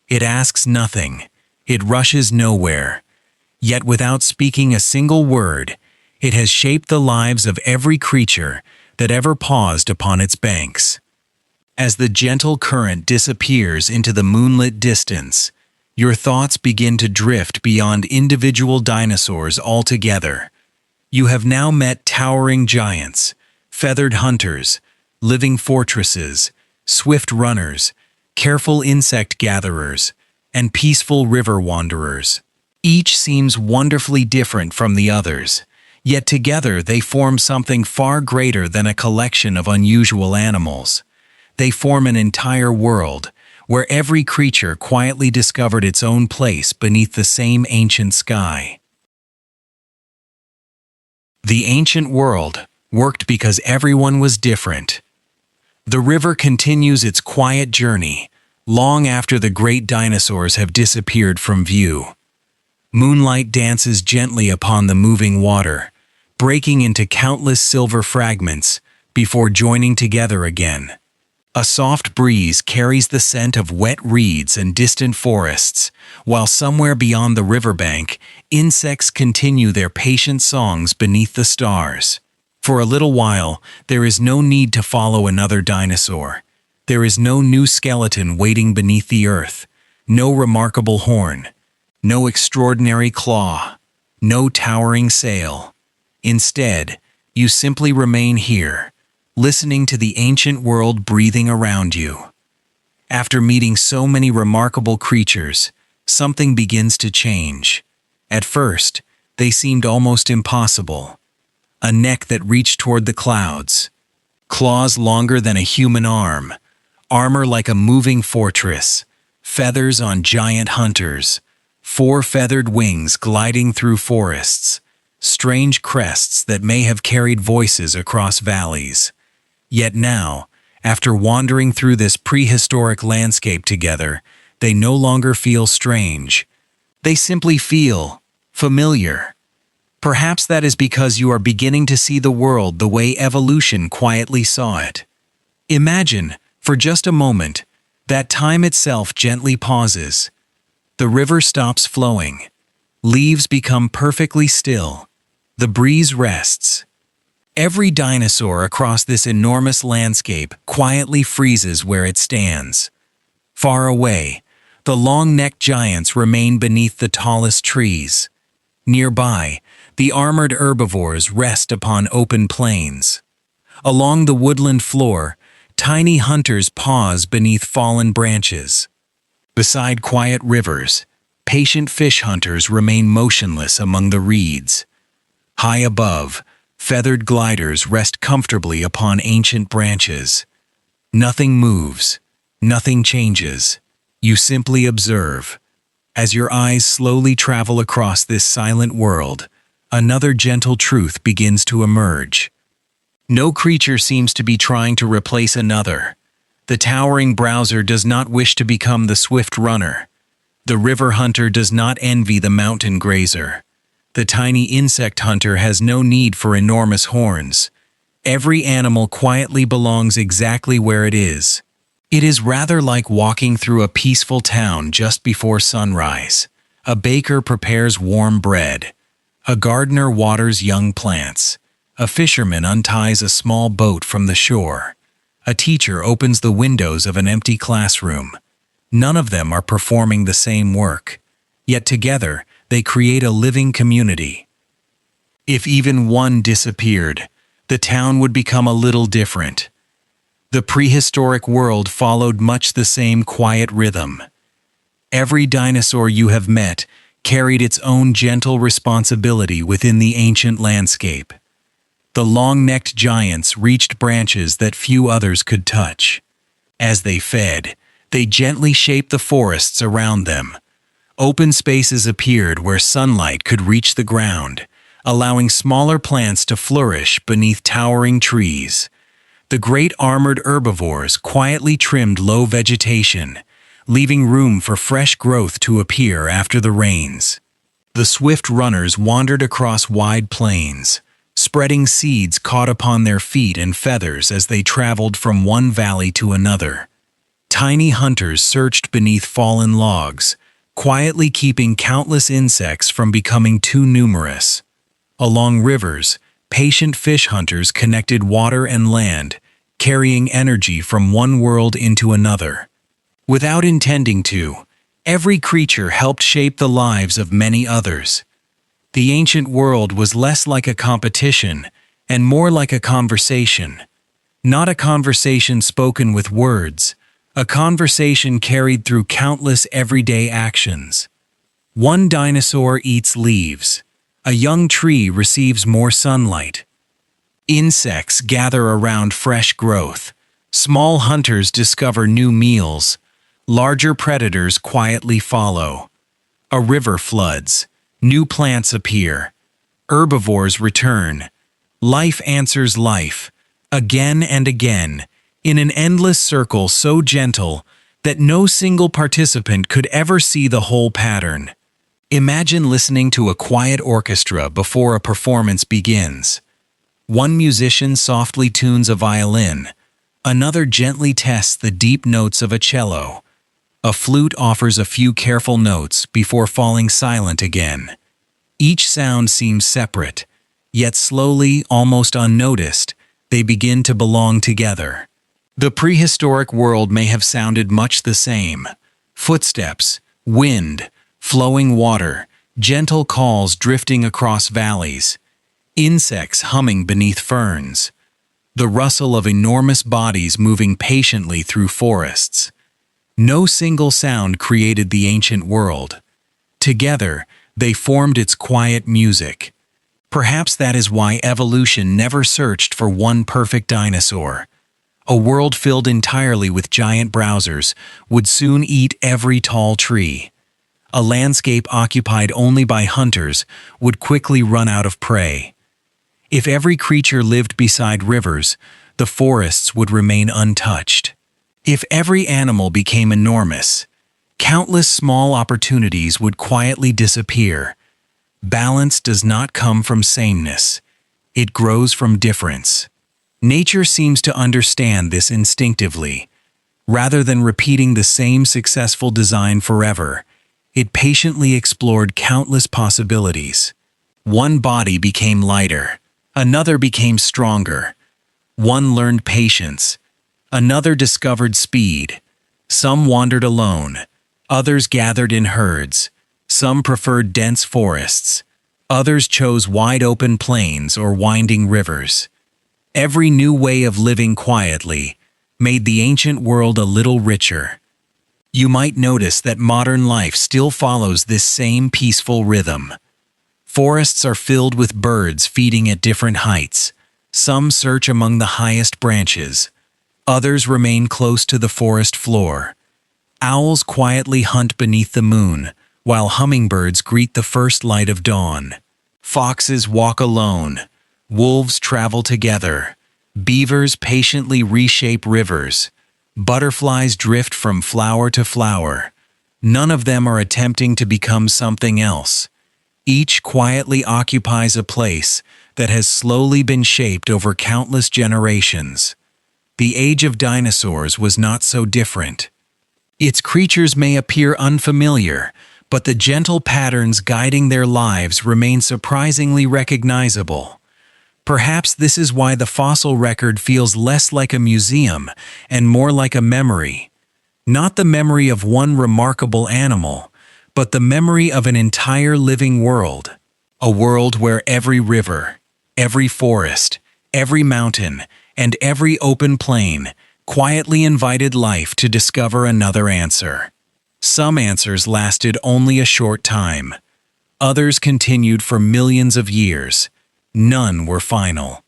It asks nothing. It rushes nowhere. Yet without speaking a single word, it has shaped the lives of every creature that ever paused upon its banks. As the gentle current disappears into the moonlit distance, your thoughts begin to drift beyond individual dinosaurs altogether. You have now met towering giants, feathered hunters, living fortresses, swift runners, careful insect gatherers, and peaceful river wanderers. Each seems wonderfully different from the others, yet together they form something far greater than a collection of unusual animals. They form an entire world, where every creature quietly discovered its own place beneath the same ancient sky. The ancient world worked because everyone was different. The river continues its quiet journey, long after the great dinosaurs have disappeared from view. Moonlight dances gently upon the moving water, breaking into countless silver fragments before joining together again. A soft breeze carries the scent of wet reeds and distant forests, while somewhere beyond the riverbank, insects continue their patient songs beneath the stars. For a little while, there is no need to follow another dinosaur. There is no new skeleton waiting beneath the earth, no remarkable horn, no extraordinary claw, no towering sail. Instead, you simply remain here, listening to the ancient world breathing around you. After meeting so many remarkable creatures, something begins to change. At first, they seemed almost impossible. A neck that reached toward the clouds, claws longer than a human arm, armor like a moving fortress, feathers on giant hunters, four feathered wings gliding through forests, strange crests that may have carried voices across valleys. Yet now, after wandering through this prehistoric landscape together, they no longer feel strange. They simply feel familiar. Perhaps that is because you are beginning to see the world the way evolution quietly saw it. Imagine, for just a moment, that time itself gently pauses. The river stops flowing. Leaves become perfectly still. The breeze rests. Every dinosaur across this enormous landscape quietly freezes where it stands. Far away, the long-necked giants remain beneath the tallest trees. Nearby, the armored herbivores rest upon open plains. Along the woodland floor, tiny hunters pause beneath fallen branches. Beside quiet rivers, patient fish hunters remain motionless among the reeds. High above, feathered gliders rest comfortably upon ancient branches. Nothing moves, nothing changes. You simply observe. As your eyes slowly travel across this silent world, another gentle truth begins to emerge. No creature seems to be trying to replace another. The towering browser does not wish to become the swift runner. The river hunter does not envy the mountain grazer. The tiny insect hunter has no need for enormous horns. Every animal quietly belongs exactly where it is. It is rather like walking through a peaceful town just before sunrise. A baker prepares warm bread. A gardener waters young plants. A fisherman unties a small boat from the shore. A teacher opens the windows of an empty classroom. None of them are performing the same work. Yet together, they create a living community. If even one disappeared, the town would become a little different. The prehistoric world followed much the same quiet rhythm. Every dinosaur you have met carried its own gentle responsibility within the ancient landscape. The long-necked giants reached branches that few others could touch. As they fed, they gently shaped the forests around them. Open spaces appeared where sunlight could reach the ground, allowing smaller plants to flourish beneath towering trees. The great armored herbivores quietly trimmed low vegetation, leaving room for fresh growth to appear after the rains. The swift runners wandered across wide plains, spreading seeds caught upon their feet and feathers as they traveled from one valley to another. Tiny hunters searched beneath fallen logs, quietly keeping countless insects from becoming too numerous. Along rivers, patient fish hunters connected water and land, carrying energy from one world into another. Without intending to, every creature helped shape the lives of many others. The ancient world was less like a competition and more like a conversation. Not a conversation spoken with words, a conversation carried through countless everyday actions. One dinosaur eats leaves. A young tree receives more sunlight. Insects gather around fresh growth. Small hunters discover new meals. Larger predators quietly follow. A river floods. New plants appear. Herbivores return. Life answers life, again and again, in an endless circle so gentle that no single participant could ever see the whole pattern. Imagine listening to a quiet orchestra before a performance begins. One musician softly tunes a violin. Another gently tests the deep notes of a cello. A flute offers a few careful notes before falling silent again. Each sound seems separate, yet slowly, almost unnoticed, they begin to belong together. The prehistoric world may have sounded much the same. Footsteps, wind, flowing water, gentle calls drifting across valleys, insects humming beneath ferns, the rustle of enormous bodies moving patiently through forests. No single sound created the ancient world. Together, they formed its quiet music. Perhaps that is why evolution never searched for one perfect dinosaur. A world filled entirely with giant browsers would soon eat every tall tree. A landscape occupied only by hunters would quickly run out of prey. If every creature lived beside rivers, the forests would remain untouched. If every animal became enormous, countless small opportunities would quietly disappear. Balance does not come from sameness. It grows from difference. Nature seems to understand this instinctively. Rather than repeating the same successful design forever, it patiently explored countless possibilities. One body became lighter. Another became stronger. One learned patience. Another discovered speed. Some wandered alone. Others gathered in herds. Some preferred dense forests. Others chose wide-open plains or winding rivers. Every new way of living quietly made the ancient world a little richer. You might notice that modern life still follows this same peaceful rhythm. Forests are filled with birds feeding at different heights. Some search among the highest branches. Others remain close to the forest floor. Owls quietly hunt beneath the moon, while hummingbirds greet the first light of dawn. Foxes walk alone. Wolves travel together. Beavers patiently reshape rivers. Butterflies drift from flower to flower. None of them are attempting to become something else. Each quietly occupies a place that has slowly been shaped over countless generations. The age of dinosaurs was not so different. Its creatures may appear unfamiliar, but the gentle patterns guiding their lives remain surprisingly recognizable. Perhaps this is why the fossil record feels less like a museum and more like a memory. Not the memory of one remarkable animal, but the memory of an entire living world. A world where every river, every forest, every mountain, and every open plain quietly invited life to discover another answer. Some answers lasted only a short time. Others continued for millions of years. None were final.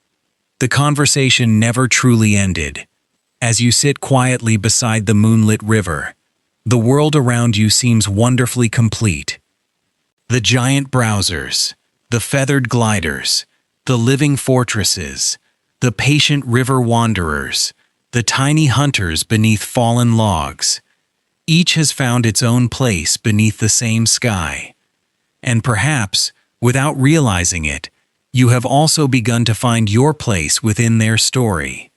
The conversation never truly ended. As you sit quietly beside the moonlit river, the world around you seems wonderfully complete. The giant browsers, the feathered gliders, the living fortresses, the patient river wanderers, the tiny hunters beneath fallen logs. Each has found its own place beneath the same sky. And perhaps, without realizing it, you have also begun to find your place within their story.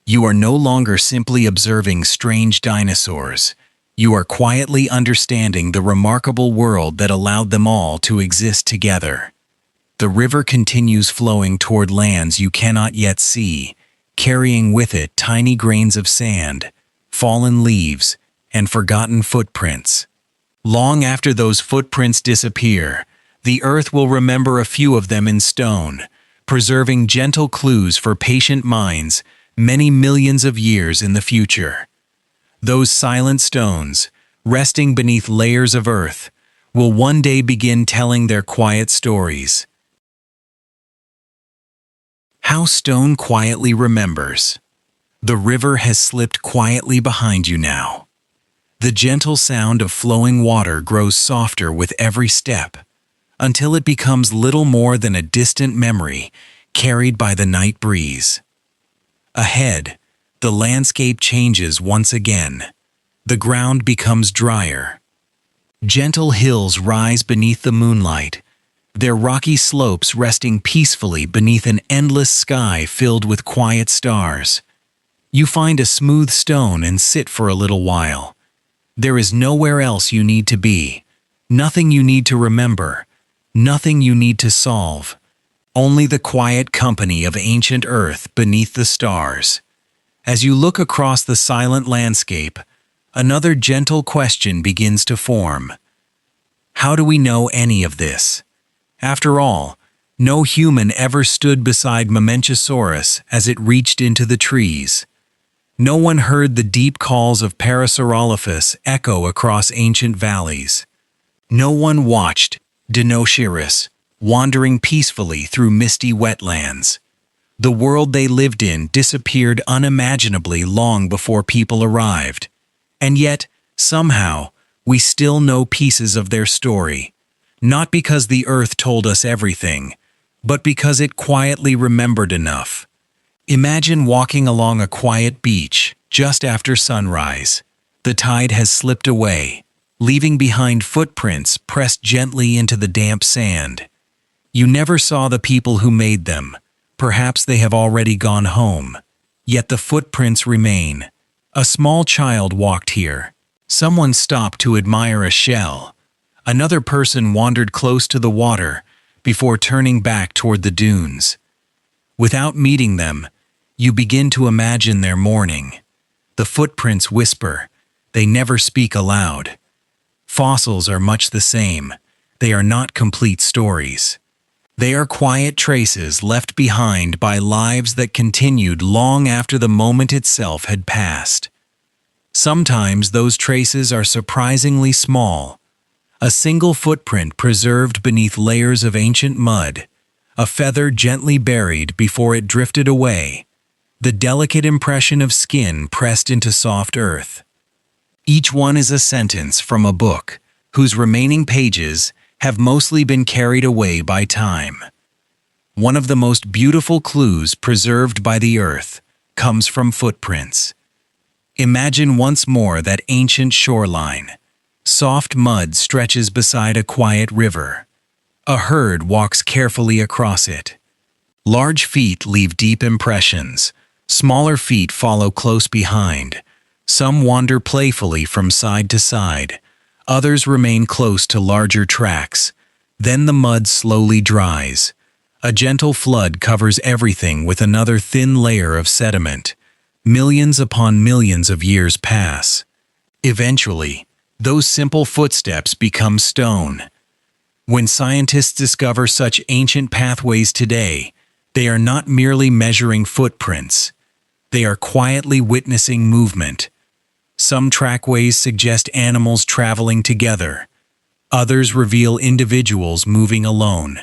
You are no longer simply observing strange dinosaurs. You are quietly understanding the remarkable world that allowed them all to exist together. The river continues flowing toward lands you cannot yet see, carrying with it tiny grains of sand, fallen leaves, and forgotten footprints. Long after those footprints disappear, the earth will remember a few of them in stone, preserving gentle clues for patient minds many millions of years in the future. Those silent stones, resting beneath layers of earth, will one day begin telling their quiet stories. How stone quietly remembers. The river has slipped quietly behind you now. The gentle sound of flowing water grows softer with every step, until it becomes little more than a distant memory carried by the night breeze. Ahead, the landscape changes once again. The ground becomes drier. Gentle hills rise beneath the moonlight, their rocky slopes resting peacefully beneath an endless sky filled with quiet stars. You find a smooth stone and sit for a little while. There is nowhere else you need to be, nothing you need to remember, nothing you need to solve. Only the quiet company of ancient earth beneath the stars. As you look across the silent landscape, another gentle question begins to form. How do we know any of this? After all, no human ever stood beside Mamenchisaurus as it reached into the trees. No one heard the deep calls of Parasaurolophus echo across ancient valleys. No one watched Deinocheirus wandering peacefully through misty wetlands. The world they lived in disappeared unimaginably long before people arrived. And yet, somehow, we still know pieces of their story. Not because the earth told us everything, but because it quietly remembered enough. Imagine walking along a quiet beach just after sunrise. The tide has slipped away, leaving behind footprints pressed gently into the damp sand. You never saw the people who made them. Perhaps they have already gone home. Yet the footprints remain. A small child walked here. Someone stopped to admire a shell. Another person wandered close to the water before turning back toward the dunes. Without meeting them, you begin to imagine their mourning. The footprints whisper. They never speak aloud. Fossils are much the same. They are not complete stories. They are quiet traces left behind by lives that continued long after the moment itself had passed. Sometimes those traces are surprisingly small. A single footprint preserved beneath layers of ancient mud, a feather gently buried before it drifted away, the delicate impression of skin pressed into soft earth. Each one is a sentence from a book whose remaining pages have mostly been carried away by time. One of the most beautiful clues preserved by the earth comes from footprints. Imagine once more that ancient shoreline. Soft mud stretches beside a quiet river. A herd walks carefully across it. Large feet leave deep impressions. Smaller feet follow close behind. Some wander playfully from side to side. Others remain close to larger tracks. Then the mud slowly dries. A gentle flood covers everything with another thin layer of sediment. Millions upon millions of years pass. Eventually, those simple footsteps become stone. When scientists discover such ancient pathways today, they are not merely measuring footprints. They are quietly witnessing movement. Some trackways suggest animals traveling together. Others reveal individuals moving alone.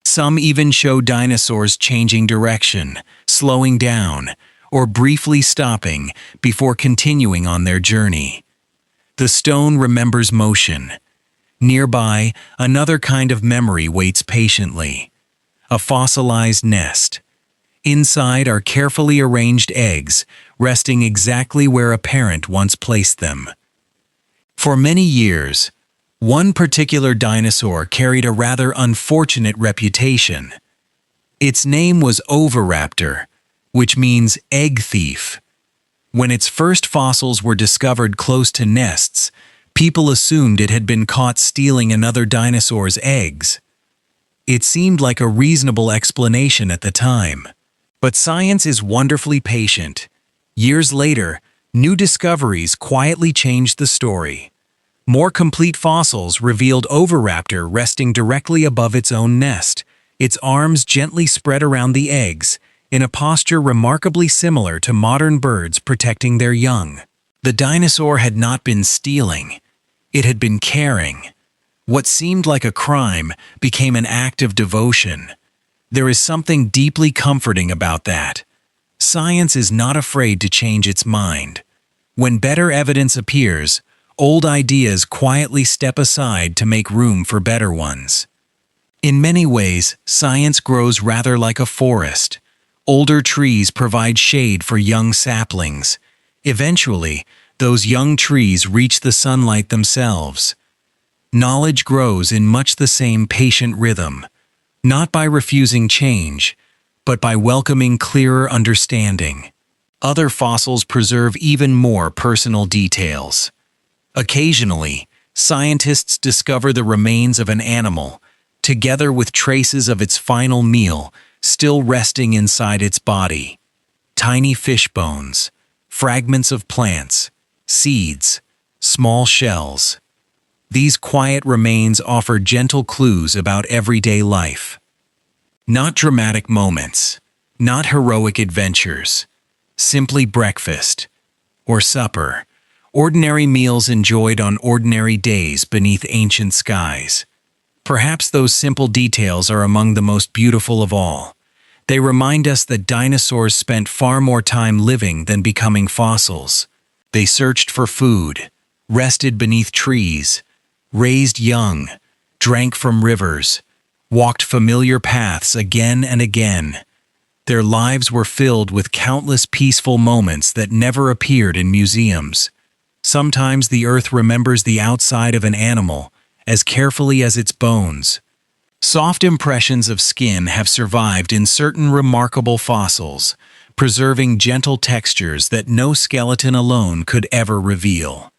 Some even show dinosaurs changing direction, slowing down, or briefly stopping before continuing on their journey. The stone remembers motion. Nearby, another kind of memory waits patiently. A fossilized nest. Inside are carefully arranged eggs, resting exactly where a parent once placed them. For many years, one particular dinosaur carried a rather unfortunate reputation. Its name was Oviraptor, which means egg thief. When its first fossils were discovered close to nests, people assumed it had been caught stealing another dinosaur's eggs. It seemed like a reasonable explanation at the time. But science is wonderfully patient. Years later, new discoveries quietly changed the story. More complete fossils revealed Oviraptor resting directly above its own nest, its arms gently spread around the eggs, in a posture remarkably similar to modern birds protecting their young. The dinosaur had not been stealing. It had been caring. What seemed like a crime became an act of devotion. There is something deeply comforting about that. Science is not afraid to change its mind. When better evidence appears, old ideas quietly step aside to make room for better ones. In many ways, science grows rather like a forest. Older trees provide shade for young saplings. Eventually, those young trees reach the sunlight themselves. Knowledge grows in much the same patient rhythm, not by refusing change, but by welcoming clearer understanding. Other fossils preserve even more personal details. Occasionally, scientists discover the remains of an animal, together with traces of its final meal, still resting inside its body. Tiny fish bones, fragments of plants, seeds, small shells. These quiet remains offer gentle clues about everyday life. Not dramatic moments, not heroic adventures, simply breakfast or supper, ordinary meals enjoyed on ordinary days beneath ancient skies. Perhaps those simple details are among the most beautiful of all. They remind us that dinosaurs spent far more time living than becoming fossils. They searched for food, rested beneath trees, raised young, drank from rivers, walked familiar paths again and again. Their lives were filled with countless peaceful moments that never appeared in museums. Sometimes the earth remembers the outside of an animal as carefully as its bones. Soft impressions of skin have survived in certain remarkable fossils, preserving gentle textures that no skeleton alone could ever reveal.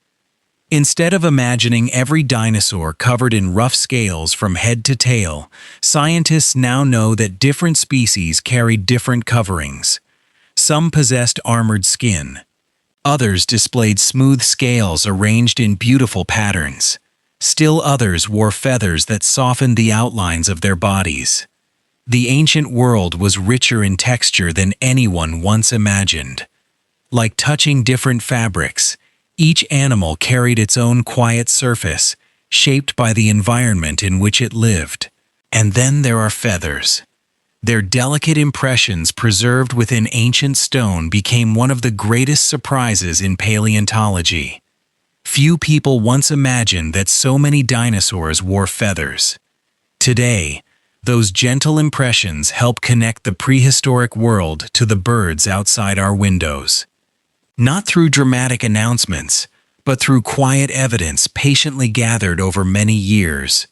Instead of imagining every dinosaur covered in rough scales from head to tail, scientists now know that different species carried different coverings. Some possessed armored skin. Others displayed smooth scales arranged in beautiful patterns. Still others wore feathers that softened the outlines of their bodies. The ancient world was richer in texture than anyone once imagined. Like touching different fabrics, each animal carried its own quiet surface, shaped by the environment in which it lived. And then there are feathers. Their delicate impressions preserved within ancient stone became one of the greatest surprises in paleontology. Few people once imagined that so many dinosaurs wore feathers. Today, those gentle impressions help connect the prehistoric world to the birds outside our windows. Not through dramatic announcements, but through quiet evidence patiently gathered over many years.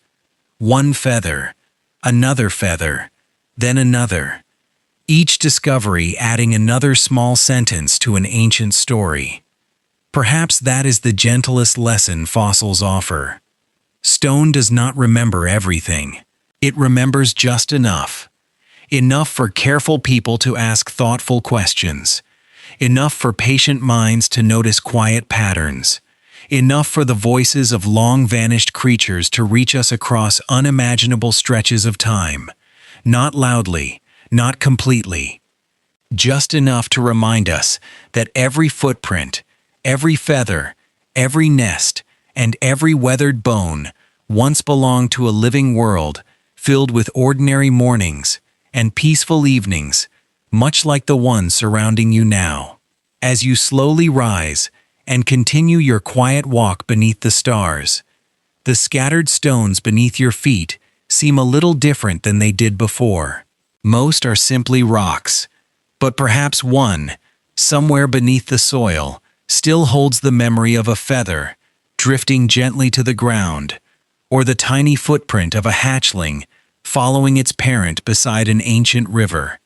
One feather, another feather, then another. Each discovery adding another small sentence to an ancient story. Perhaps that is the gentlest lesson fossils offer. Stone does not remember everything. It remembers just enough. Enough for careful people to ask thoughtful questions. Enough for patient minds to notice quiet patterns. Enough for the voices of long-vanished creatures to reach us across unimaginable stretches of time. Not loudly, not completely. Just enough to remind us that every footprint, every feather, every nest, and every weathered bone once belonged to a living world filled with ordinary mornings and peaceful evenings, much like the one surrounding you now. As you slowly rise and continue your quiet walk beneath the stars, the scattered stones beneath your feet seem a little different than they did before. Most are simply rocks, but perhaps one, somewhere beneath the soil, still holds the memory of a feather, drifting gently to the ground, or the tiny footprint of a hatchling, following its parent beside an ancient river.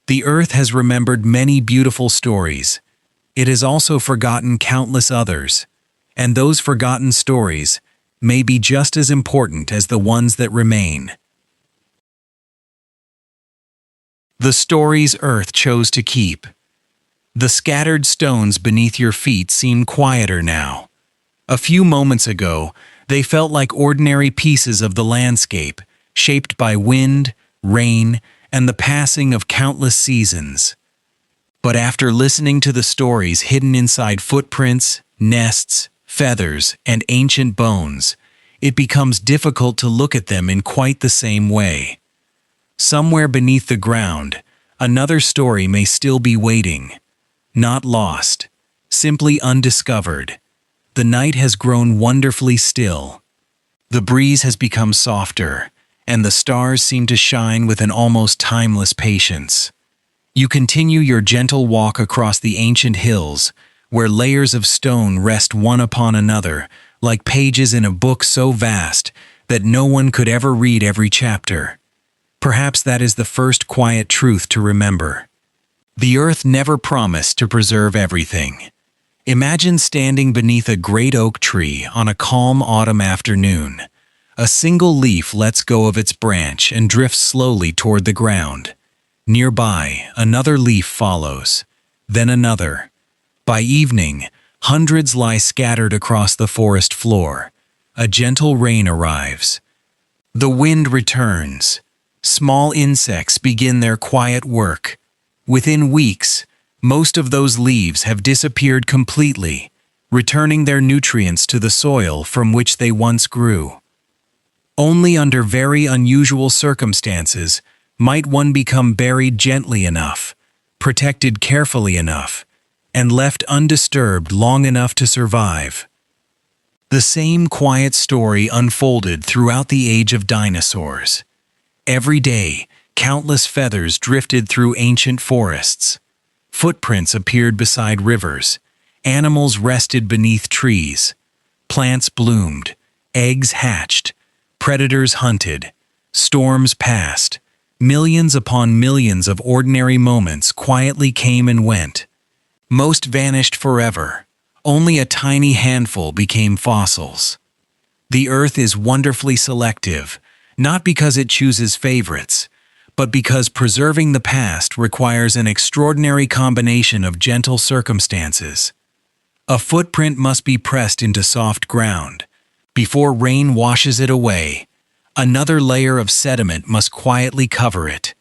The Earth has remembered many beautiful stories. It has also forgotten countless others, and those forgotten stories may be just as important as the ones that remain. The stories Earth chose to keep. The scattered stones beneath your feet seem quieter now. A few moments ago, they felt like ordinary pieces of the landscape, shaped by wind, rain, and the passing of countless seasons. But after listening to the stories hidden inside footprints, nests, feathers, and ancient bones, it becomes difficult to look at them in quite the same way. Somewhere beneath the ground, another story may still be waiting. Not lost, simply undiscovered. The night has grown wonderfully still. The breeze has become softer, and the stars seem to shine with an almost timeless patience. You continue your gentle walk across the ancient hills, where layers of stone rest one upon another, like pages in a book so vast that no one could ever read every chapter. Perhaps that is the first quiet truth to remember. The Earth never promised to preserve everything. Imagine standing beneath a great oak tree on a calm autumn afternoon. A single leaf lets go of its branch and drifts slowly toward the ground. Nearby, another leaf follows, then another. By evening, hundreds lie scattered across the forest floor. A gentle rain arrives. The wind returns. Small insects begin their quiet work. Within weeks, most of those leaves have disappeared completely, returning their nutrients to the soil from which they once grew. Only under very unusual circumstances might one become buried gently enough, protected carefully enough, and left undisturbed long enough to survive. The same quiet story unfolded throughout the age of dinosaurs. Every day, countless feathers drifted through ancient forests. Footprints appeared beside rivers. Animals rested beneath trees. Plants bloomed. Eggs hatched. Predators hunted. Storms passed. Millions upon millions of ordinary moments quietly came and went. Most vanished forever. Only a tiny handful became fossils. The Earth is wonderfully selective, not because it chooses favorites, but because preserving the past requires an extraordinary combination of gentle circumstances. A footprint must be pressed into soft ground. Before rain washes it away, another layer of sediment must quietly cover it.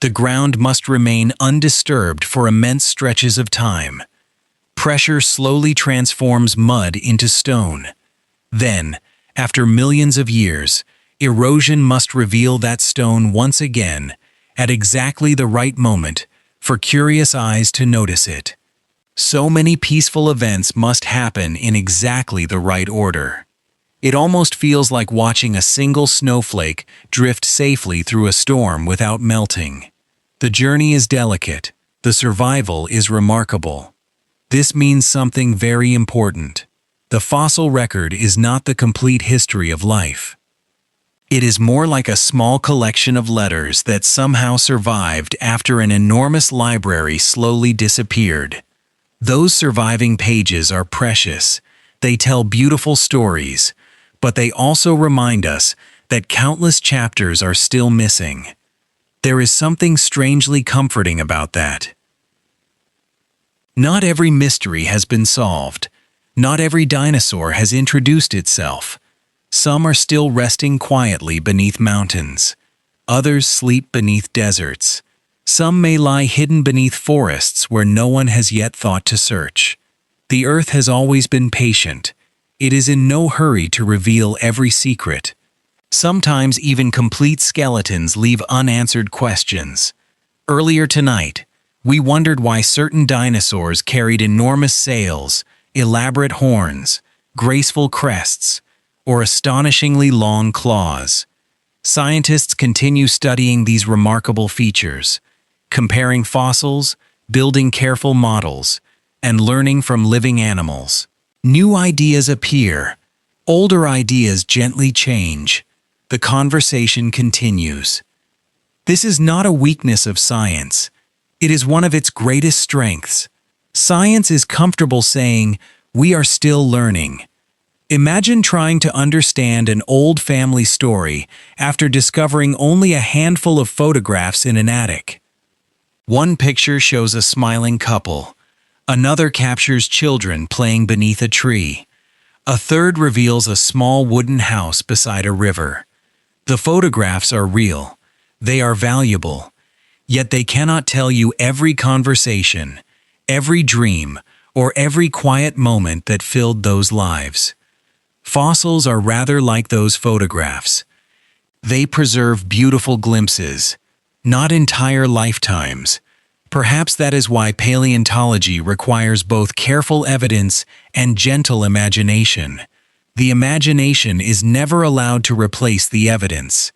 The ground must remain undisturbed for immense stretches of time. Pressure slowly transforms mud into stone. Then, after millions of years, erosion must reveal that stone once again, at exactly the right moment, for curious eyes to notice it. So many peaceful events must happen in exactly the right order. It almost feels like watching a single snowflake drift safely through a storm without melting. The journey is delicate. The survival is remarkable. This means something very important. The fossil record is not the complete history of life. It is more like a small collection of letters that somehow survived after an enormous library slowly disappeared. Those surviving pages are precious. They tell beautiful stories, but they also remind us that countless chapters are still missing. There is something strangely comforting about that. Not every mystery has been solved. Not every dinosaur has introduced itself. Some are still resting quietly beneath mountains. Others sleep beneath deserts. Some may lie hidden beneath forests where no one has yet thought to search. The Earth has always been patient. It is in no hurry to reveal every secret. Sometimes even complete skeletons leave unanswered questions. Earlier tonight, we wondered why certain dinosaurs carried enormous sails, elaborate horns, graceful crests, or astonishingly long claws. Scientists continue studying these remarkable features, comparing fossils, building careful models, and learning from living animals. New ideas appear. Older ideas gently change. the conversation continues. This is not a weakness of science. It is one of its greatest strengths. Science is comfortable saying, "We are still learning." Imagine trying to understand an old family story after discovering only a handful of photographs in an attic. One picture shows a smiling couple. Another captures children playing beneath a tree. A third reveals a small wooden house beside a river. The photographs are real. They are valuable. Yet they cannot tell you every conversation, every dream, or every quiet moment that filled those lives. Fossils are rather like those photographs. They preserve beautiful glimpses, not entire lifetimes. Perhaps that is why paleontology requires both careful evidence and gentle imagination. The imagination is never allowed to replace the evidence.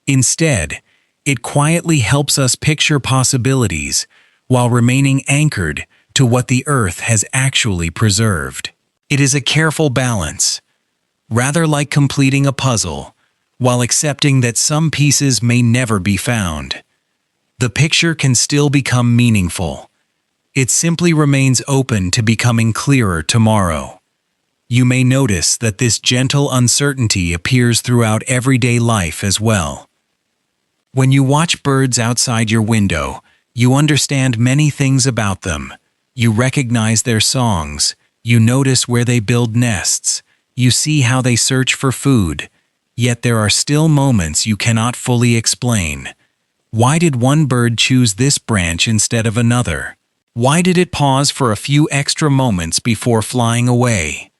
Instead, it quietly helps us picture possibilities while remaining anchored to what the Earth has actually preserved. It is a careful balance, rather like completing a puzzle, while accepting that some pieces may never be found. The picture can still become meaningful. It simply remains open to becoming clearer tomorrow. You may notice that this gentle uncertainty appears throughout everyday life as well. When you watch birds outside your window, you understand many things about them. You recognize their songs. You notice where they build nests. You see how they search for food. Yet there are still moments you cannot fully explain. Why did one bird choose this branch instead of another? Why did it pause for a few extra moments before flying away?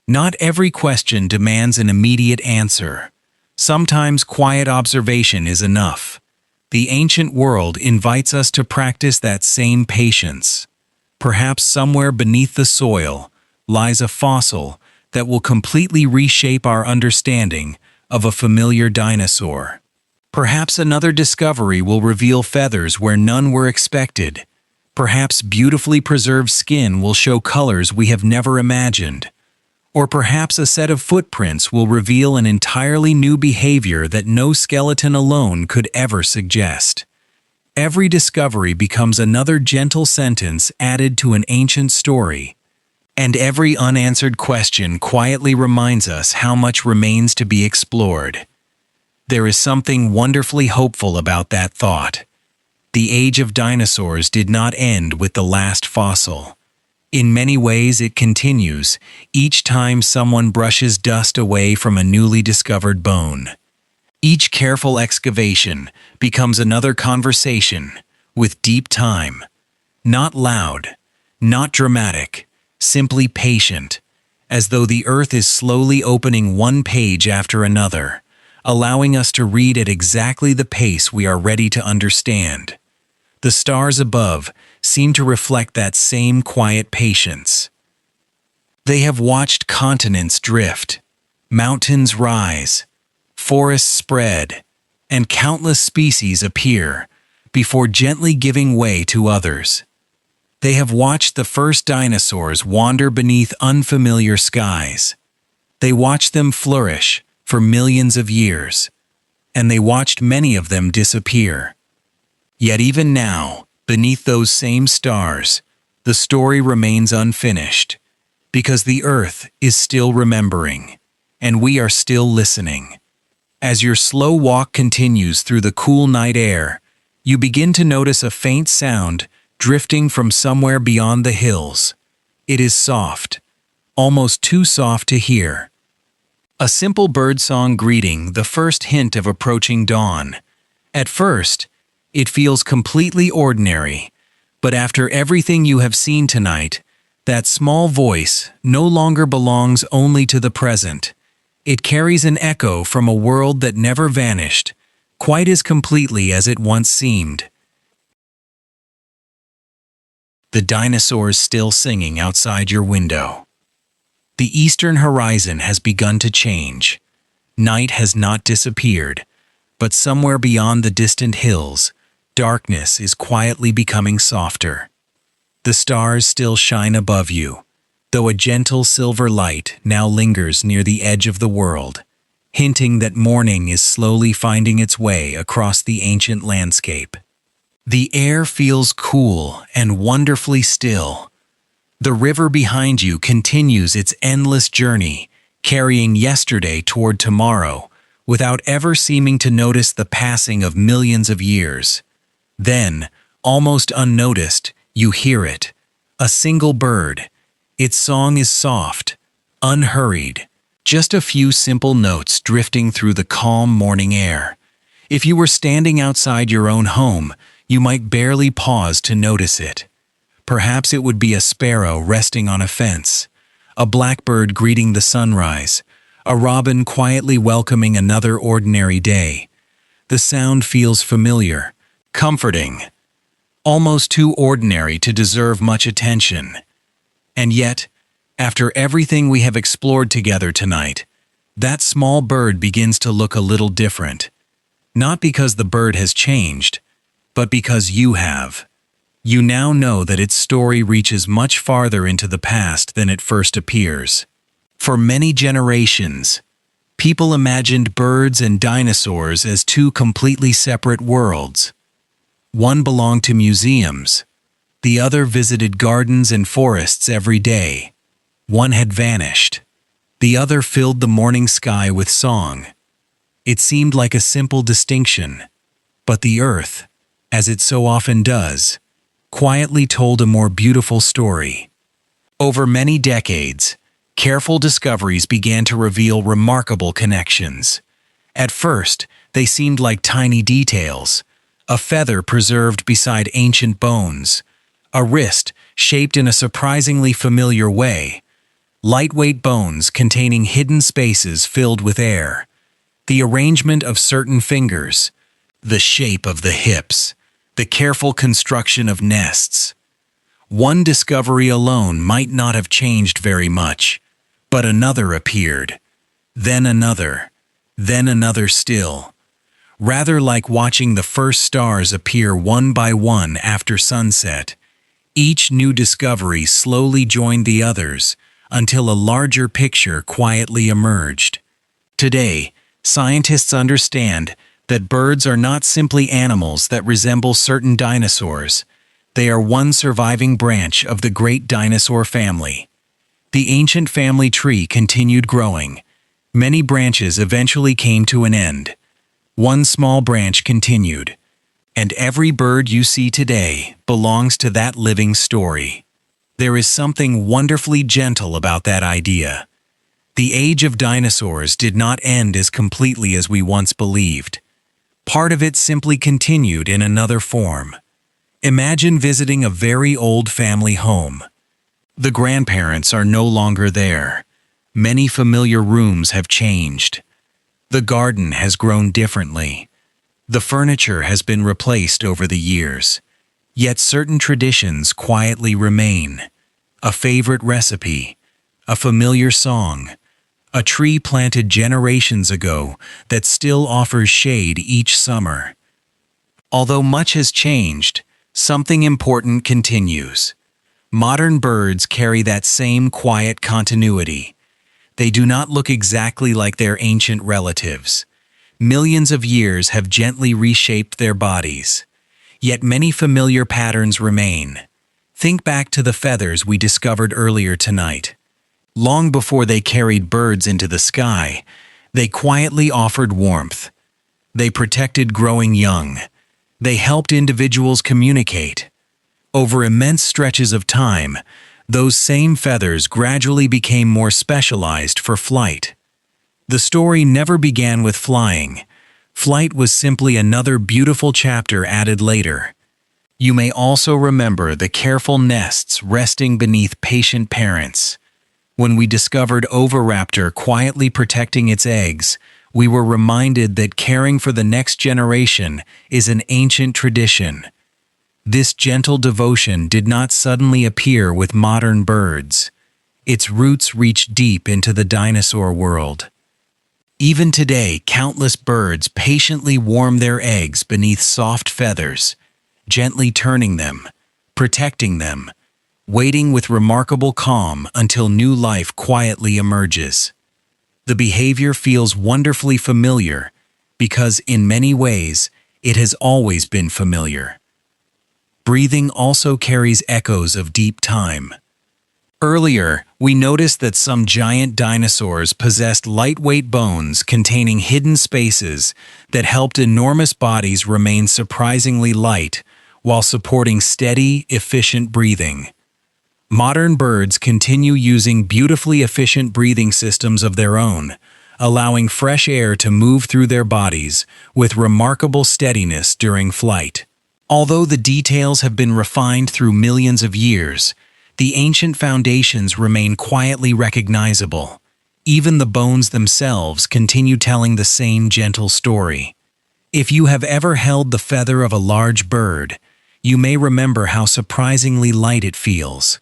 Not every question demands an immediate answer. Sometimes quiet observation is enough. The ancient world invites us to practice that same patience. Perhaps somewhere beneath the soil lies a fossil that will completely reshape our understanding of a familiar dinosaur. Perhaps another discovery will reveal feathers where none were expected. Perhaps beautifully preserved skin will show colors we have never imagined. Or perhaps a set of footprints will reveal an entirely new behavior that no skeleton alone could ever suggest. Every discovery becomes another gentle sentence added to an ancient story. And every unanswered question quietly reminds us how much remains to be explored. There is something wonderfully hopeful about that thought. The age of dinosaurs did not end with the last fossil. In many ways it continues, each time someone brushes dust away from a newly discovered bone. Each careful excavation becomes another conversation, with deep time. Not loud, not dramatic, simply patient, as though the earth is slowly opening one page after another, allowing us to read at exactly the pace we are ready to understand. The stars above seem to reflect that same quiet patience. They have watched continents drift, mountains rise, forests spread, and countless species appear before gently giving way to others. They have watched the first dinosaurs wander beneath unfamiliar skies. They watched them flourish for millions of years, and they watched many of them disappear. Yet even now, beneath those same stars, the story remains unfinished, because the earth is still remembering, and we are still listening. As your slow walk continues through the cool night air, you begin to notice a faint sound drifting from somewhere beyond the hills. It is soft, almost too soft to hear. A simple birdsong greeting, the first hint of approaching dawn. At first, it feels completely ordinary, but after everything you have seen tonight, that small voice no longer belongs only to the present. It carries an echo from a world that never vanished, quite as completely as it once seemed. The dinosaurs still singing outside your window. The eastern horizon has begun to change. Night has not disappeared, but somewhere beyond the distant hills, darkness is quietly becoming softer. The stars still shine above you, though a gentle silver light now lingers near the edge of the world, hinting that morning is slowly finding its way across the ancient landscape. The air feels cool and wonderfully still. The river behind you continues its endless journey, carrying yesterday toward tomorrow, without ever seeming to notice the passing of millions of years. Then, almost unnoticed, you hear it. A single bird. Its song is soft, unhurried, just a few simple notes drifting through the calm morning air. If you were standing outside your own home, you might barely pause to notice it. Perhaps it would be a sparrow resting on a fence, a blackbird greeting the sunrise, a robin quietly welcoming another ordinary day. The sound feels familiar, comforting, almost too ordinary to deserve much attention. And yet, after everything we have explored together tonight, that small bird begins to look a little different. Not because the bird has changed, but because you have. You now know that its story reaches much farther into the past than it first appears. For many generations, people imagined birds and dinosaurs as two completely separate worlds. One belonged to museums. The other visited gardens and forests every day. One had vanished. The other filled the morning sky with song. It seemed like a simple distinction, but the earth, as it so often does, quietly told a more beautiful story. Over many decades, careful discoveries began to reveal remarkable connections. At first, they seemed like tiny details: a feather preserved beside ancient bones, a wrist shaped in a surprisingly familiar way, lightweight bones containing hidden spaces filled with air, the arrangement of certain fingers, the shape of the hips, the careful construction of nests. One discovery alone might not have changed very much, but another appeared, then another still. Rather like watching the first stars appear one by one after sunset, each new discovery slowly joined the others until a larger picture quietly emerged. Today, scientists understand that birds are not simply animals that resemble certain dinosaurs. They are one surviving branch of the great dinosaur family. The ancient family tree continued growing. Many branches eventually came to an end. One small branch continued, and every bird you see today belongs to that living story. There is something wonderfully gentle about that idea. The age of dinosaurs did not end as completely as we once believed. Part of it simply continued in another form. Imagine visiting a very old family home. The grandparents are no longer there. Many familiar rooms have changed. The garden has grown differently. The furniture has been replaced over the years. Yet certain traditions quietly remain. A favorite recipe, a familiar song, a tree planted generations ago that still offers shade each summer. Although much has changed, something important continues. Modern birds carry that same quiet continuity. They do not look exactly like their ancient relatives. Millions of years have gently reshaped their bodies. Yet many familiar patterns remain. Think back to the feathers we discovered earlier tonight. Long before they carried birds into the sky, they quietly offered warmth. They protected growing young. They helped individuals communicate. Over immense stretches of time, those same feathers gradually became more specialized for flight. The story never began with flying. Flight was simply another beautiful chapter added later. You may also remember the careful nests resting beneath patient parents. When we discovered Oviraptor quietly protecting its eggs, we were reminded that caring for the next generation is an ancient tradition. This gentle devotion did not suddenly appear with modern birds. Its roots reach deep into the dinosaur world. Even today, countless birds patiently warm their eggs beneath soft feathers, gently turning them, protecting them, waiting with remarkable calm until new life quietly emerges. The behavior feels wonderfully familiar because, in many ways, it has always been familiar. Breathing also carries echoes of deep time. Earlier, we noticed that some giant dinosaurs possessed lightweight bones containing hidden spaces that helped enormous bodies remain surprisingly light while supporting steady, efficient breathing. Modern birds continue using beautifully efficient breathing systems of their own, allowing fresh air to move through their bodies with remarkable steadiness during flight. Although the details have been refined through millions of years, the ancient foundations remain quietly recognizable. Even the bones themselves continue telling the same gentle story. If you have ever held the feather of a large bird, you may remember how surprisingly light it feels.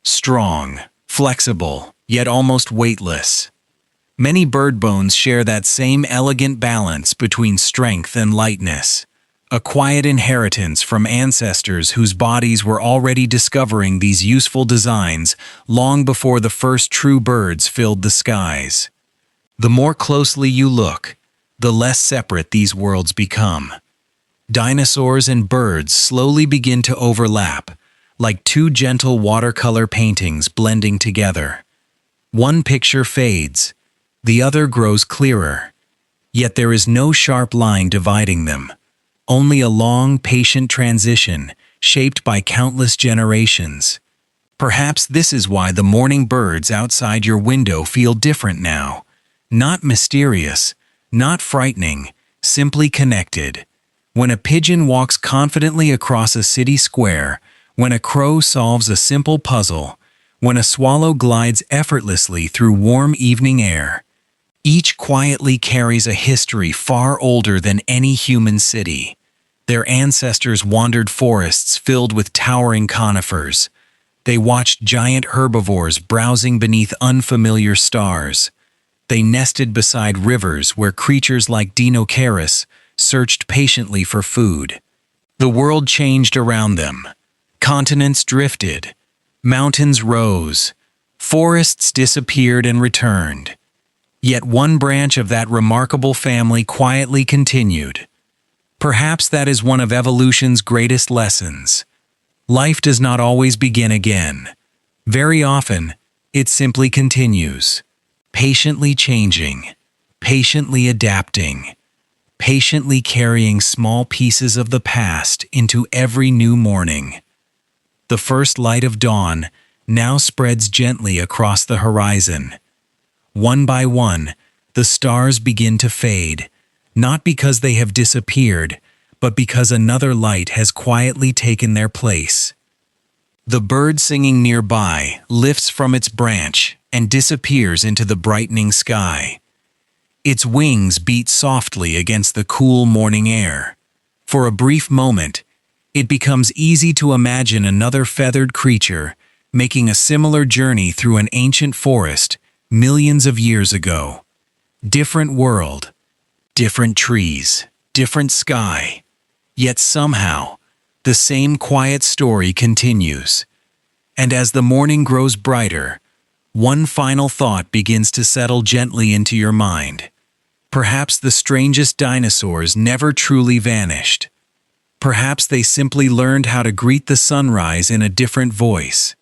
Strong, flexible, yet almost weightless. Many bird bones share that same elegant balance between strength and lightness, a quiet inheritance from ancestors whose bodies were already discovering these useful designs long before the first true birds filled the skies. The more closely you look, the less separate these worlds become. Dinosaurs and birds slowly begin to overlap, like two gentle watercolor paintings blending together. One picture fades, the other grows clearer, yet there is no sharp line dividing them. Only a long, patient transition shaped by countless generations. Perhaps this is why the morning birds outside your window feel different now. Not mysterious, not frightening, simply connected. When a pigeon walks confidently across a city square, when a crow solves a simple puzzle, when a swallow glides effortlessly through warm evening air, each quietly carries a history far older than any human city. Their ancestors wandered forests filled with towering conifers. They watched giant herbivores browsing beneath unfamiliar stars. They nested beside rivers where creatures like Deinocheirus searched patiently for food. The world changed around them. Continents drifted. Mountains rose. Forests disappeared and returned. Yet one branch of that remarkable family quietly continued. Perhaps that is one of evolution's greatest lessons. Life does not always begin again. Very often, it simply continues, patiently changing, patiently adapting, patiently carrying small pieces of the past into every new morning. The first light of dawn now spreads gently across the horizon. One by one, the stars begin to fade, not because they have disappeared, but because another light has quietly taken their place. The bird singing nearby lifts from its branch and disappears into the brightening sky. Its wings beat softly against the cool morning air. For a brief moment, it becomes easy to imagine another feathered creature making a similar journey through an ancient forest millions of years ago. Different world, different trees, different sky. Yet somehow, the same quiet story continues. And as the morning grows brighter, one final thought begins to settle gently into your mind. Perhaps the strangest dinosaurs never truly vanished. Perhaps they simply learned how to greet the sunrise in a different voice.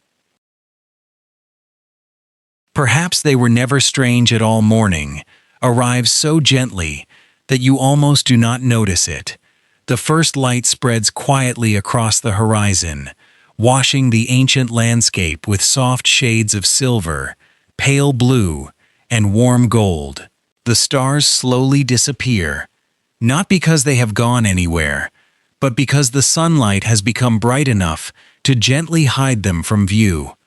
Perhaps they were never strange at all. Morning arrives so gently that you almost do not notice it. The first light spreads quietly across the horizon, washing the ancient landscape with soft shades of silver, pale blue, and warm gold. The stars slowly disappear, not because they have gone anywhere, but because the sunlight has become bright enough to gently hide them from view.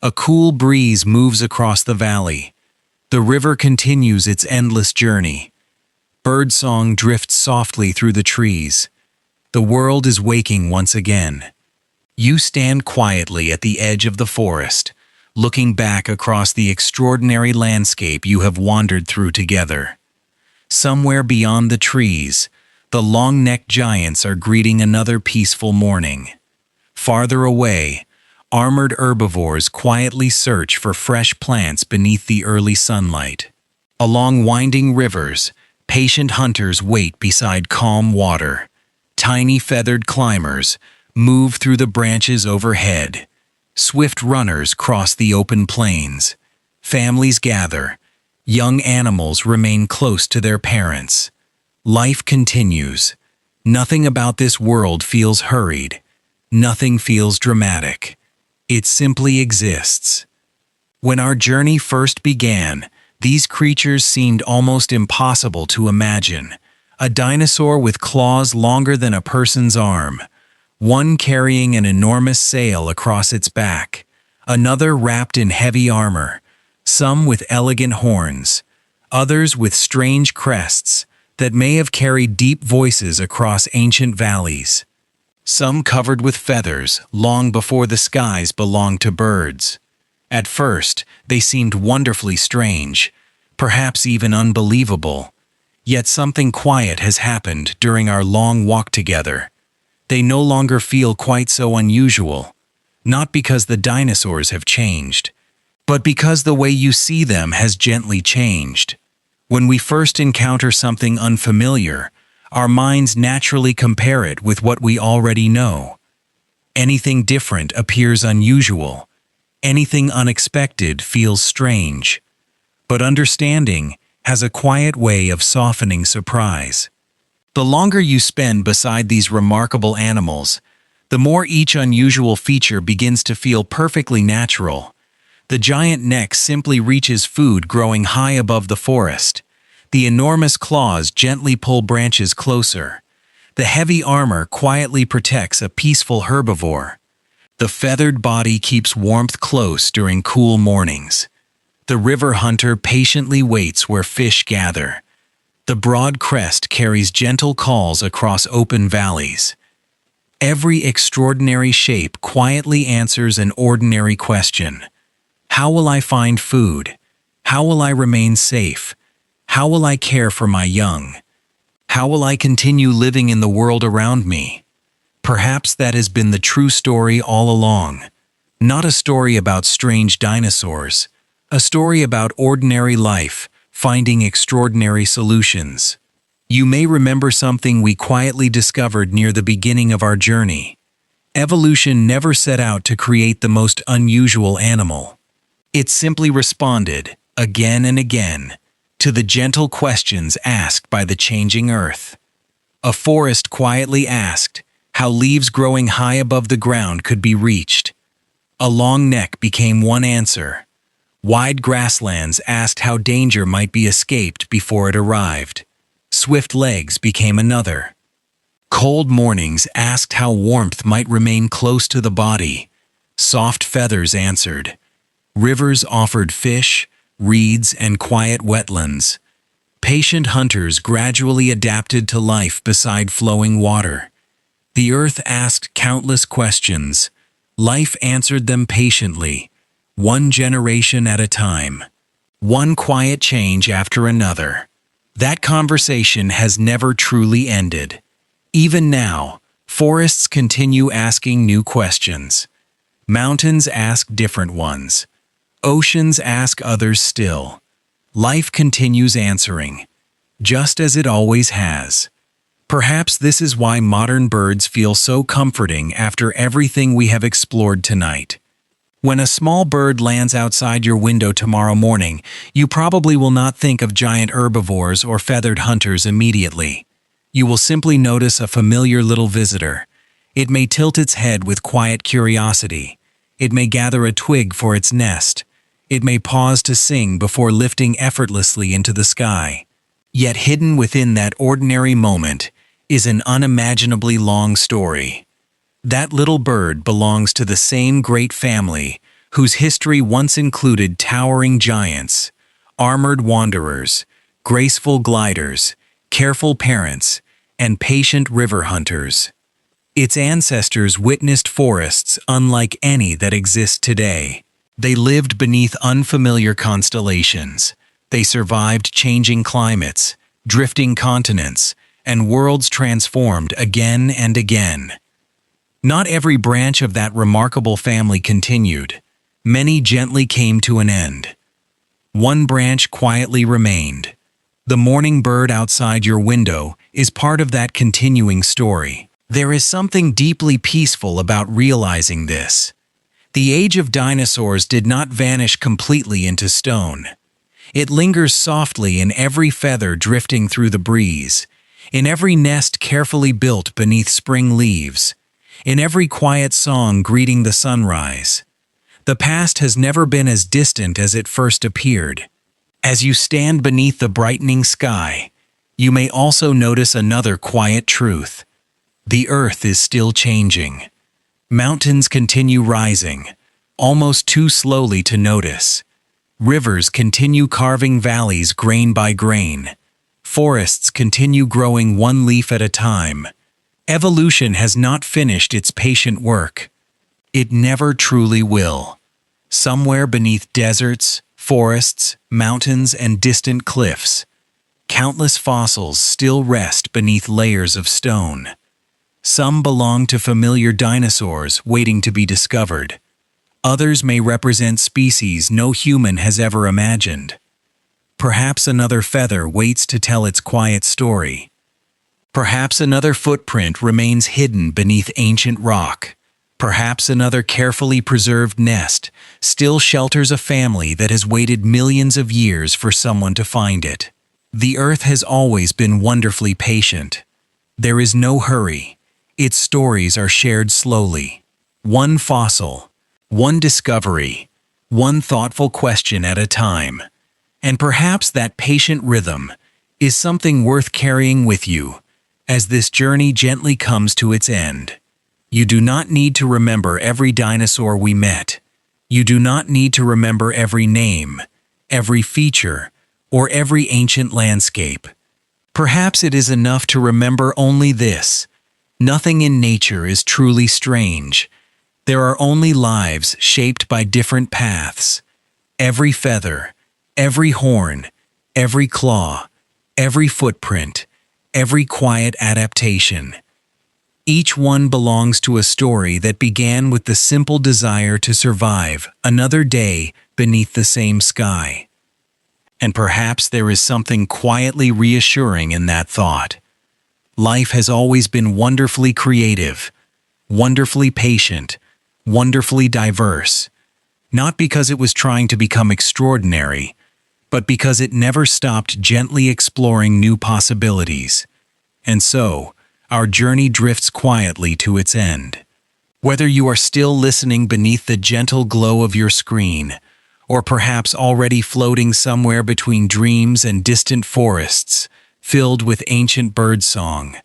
A cool breeze moves across the valley. The river continues its endless journey. Birdsong drifts softly through the trees. The world is waking once again. You stand quietly at the edge of the forest, looking back across the extraordinary landscape you have wandered through together. Somewhere beyond the trees, the long-necked giants are greeting another peaceful morning. Farther away, armored herbivores quietly search for fresh plants beneath the early sunlight. Along winding rivers, patient hunters wait beside calm water. Tiny feathered climbers move through the branches overhead. Swift runners cross the open plains. Families gather. Young animals remain close to their parents. Life continues. Nothing about this world feels hurried. Nothing feels dramatic. It simply exists. When our journey first began, these creatures seemed almost impossible to imagine. A dinosaur with claws longer than a person's arm, one carrying an enormous sail across its back, another wrapped in heavy armor, some with elegant horns, others with strange crests that may have carried deep voices across ancient valleys, some covered with feathers long before the skies belonged to birds. At first, they seemed wonderfully strange, perhaps even unbelievable. Yet something quiet has happened during our long walk together. They no longer feel quite so unusual, not because the dinosaurs have changed, but because the way you see them has gently changed. When we first encounter something unfamiliar, our minds naturally compare it with what we already know. Anything different appears unusual. Anything unexpected feels strange. But understanding has a quiet way of softening surprise. The longer you spend beside these remarkable animals, the more each unusual feature begins to feel perfectly natural. The giant neck simply reaches food growing high above the forest. The enormous claws gently pull branches closer. The heavy armor quietly protects a peaceful herbivore. The feathered body keeps warmth close during cool mornings. The river hunter patiently waits where fish gather. The broad crest carries gentle calls across open valleys. Every extraordinary shape quietly answers an ordinary question. How will I find food? How will I remain safe? How will I care for my young? How will I continue living in the world around me? Perhaps that has been the true story all along. Not a story about strange dinosaurs, a story about ordinary life, finding extraordinary solutions. You may remember something we quietly discovered near the beginning of our journey. Evolution never set out to create the most unusual animal. It simply responded, again and again, to the gentle questions asked by the changing earth. A forest quietly asked how leaves growing high above the ground could be reached. A long neck became one answer. Wide grasslands asked how danger might be escaped before it arrived. Swift legs became another. Cold mornings asked how warmth might remain close to the body. Soft feathers answered. Rivers offered fish, reeds, and quiet wetlands. Patient hunters gradually adapted to life beside flowing water. The earth asked countless questions. Life answered them patiently, one generation at a time. One quiet change after another. That conversation has never truly ended. Even now, forests continue asking new questions. Mountains ask different ones. Oceans ask others still. Life continues answering, just as it always has. Perhaps this is why modern birds feel so comforting after everything we have explored tonight. When a small bird lands outside your window tomorrow morning, you probably will not think of giant herbivores or feathered hunters immediately. You will simply notice a familiar little visitor. It may tilt its head with quiet curiosity. It may gather a twig for its nest. It may pause to sing before lifting effortlessly into the sky. Yet hidden within that ordinary moment is an unimaginably long story. That little bird belongs to the same great family whose history once included towering giants, armored wanderers, graceful gliders, careful parents, and patient river hunters. Its ancestors witnessed forests unlike any that exist today. They lived beneath unfamiliar constellations. They survived changing climates, drifting continents, and worlds transformed again and again. Not every branch of that remarkable family continued. Many gently came to an end. One branch quietly remained. The morning bird outside your window is part of that continuing story. There is something deeply peaceful about realizing this. The age of dinosaurs did not vanish completely into stone. It lingers softly in every feather drifting through the breeze, in every nest carefully built beneath spring leaves, in every quiet song greeting the sunrise. The past has never been as distant as it first appeared. As you stand beneath the brightening sky, you may also notice another quiet truth. The earth is still changing. Mountains continue rising, almost too slowly to notice. Rivers continue carving valleys grain by grain. Forests continue growing one leaf at a time. Evolution has not finished its patient work. It never truly will. Somewhere beneath deserts, forests, mountains, and distant cliffs, countless fossils still rest beneath layers of stone. Some belong to familiar dinosaurs waiting to be discovered. Others may represent species no human has ever imagined. Perhaps another feather waits to tell its quiet story. Perhaps another footprint remains hidden beneath ancient rock. Perhaps another carefully preserved nest still shelters a family that has waited millions of years for someone to find it. The earth has always been wonderfully patient. There is no hurry. Its stories are shared slowly. One fossil, one discovery, one thoughtful question at a time. And perhaps that patient rhythm is something worth carrying with you as this journey gently comes to its end. You do not need to remember every dinosaur we met. You do not need to remember every name, every feature, or every ancient landscape. Perhaps it is enough to remember only this: nothing in nature is truly strange. There are only lives shaped by different paths. Every feather, every horn, every claw, every footprint, every quiet adaptation. Each one belongs to a story that began with the simple desire to survive another day beneath the same sky. And perhaps there is something quietly reassuring in that thought. Life has always been wonderfully creative, wonderfully patient, wonderfully diverse, not because it was trying to become extraordinary, but because it never stopped gently exploring new possibilities. And so, our journey drifts quietly to its end. Whether you are still listening beneath the gentle glow of your screen, or perhaps already floating somewhere between dreams and distant forests filled with ancient birdsong,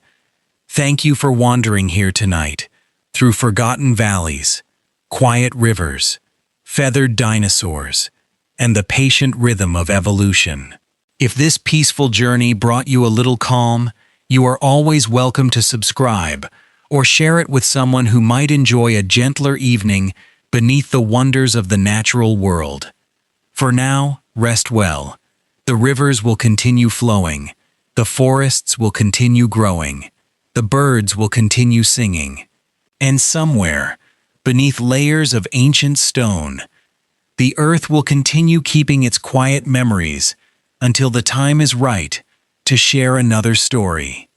thank you for wandering here tonight, through forgotten valleys, quiet rivers, feathered dinosaurs, and the patient rhythm of evolution. If this peaceful journey brought you a little calm, you are always welcome to subscribe or share it with someone who might enjoy a gentler evening beneath the wonders of the natural world. For now, rest well. The rivers will continue flowing. The forests will continue growing. The birds will continue singing. And somewhere, beneath layers of ancient stone, the earth will continue keeping its quiet memories until the time is right to share another story.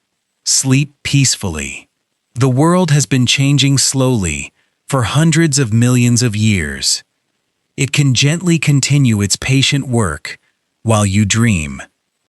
Sleep peacefully. The world has been changing slowly for hundreds of millions of years. It can gently continue its patient work while you dream.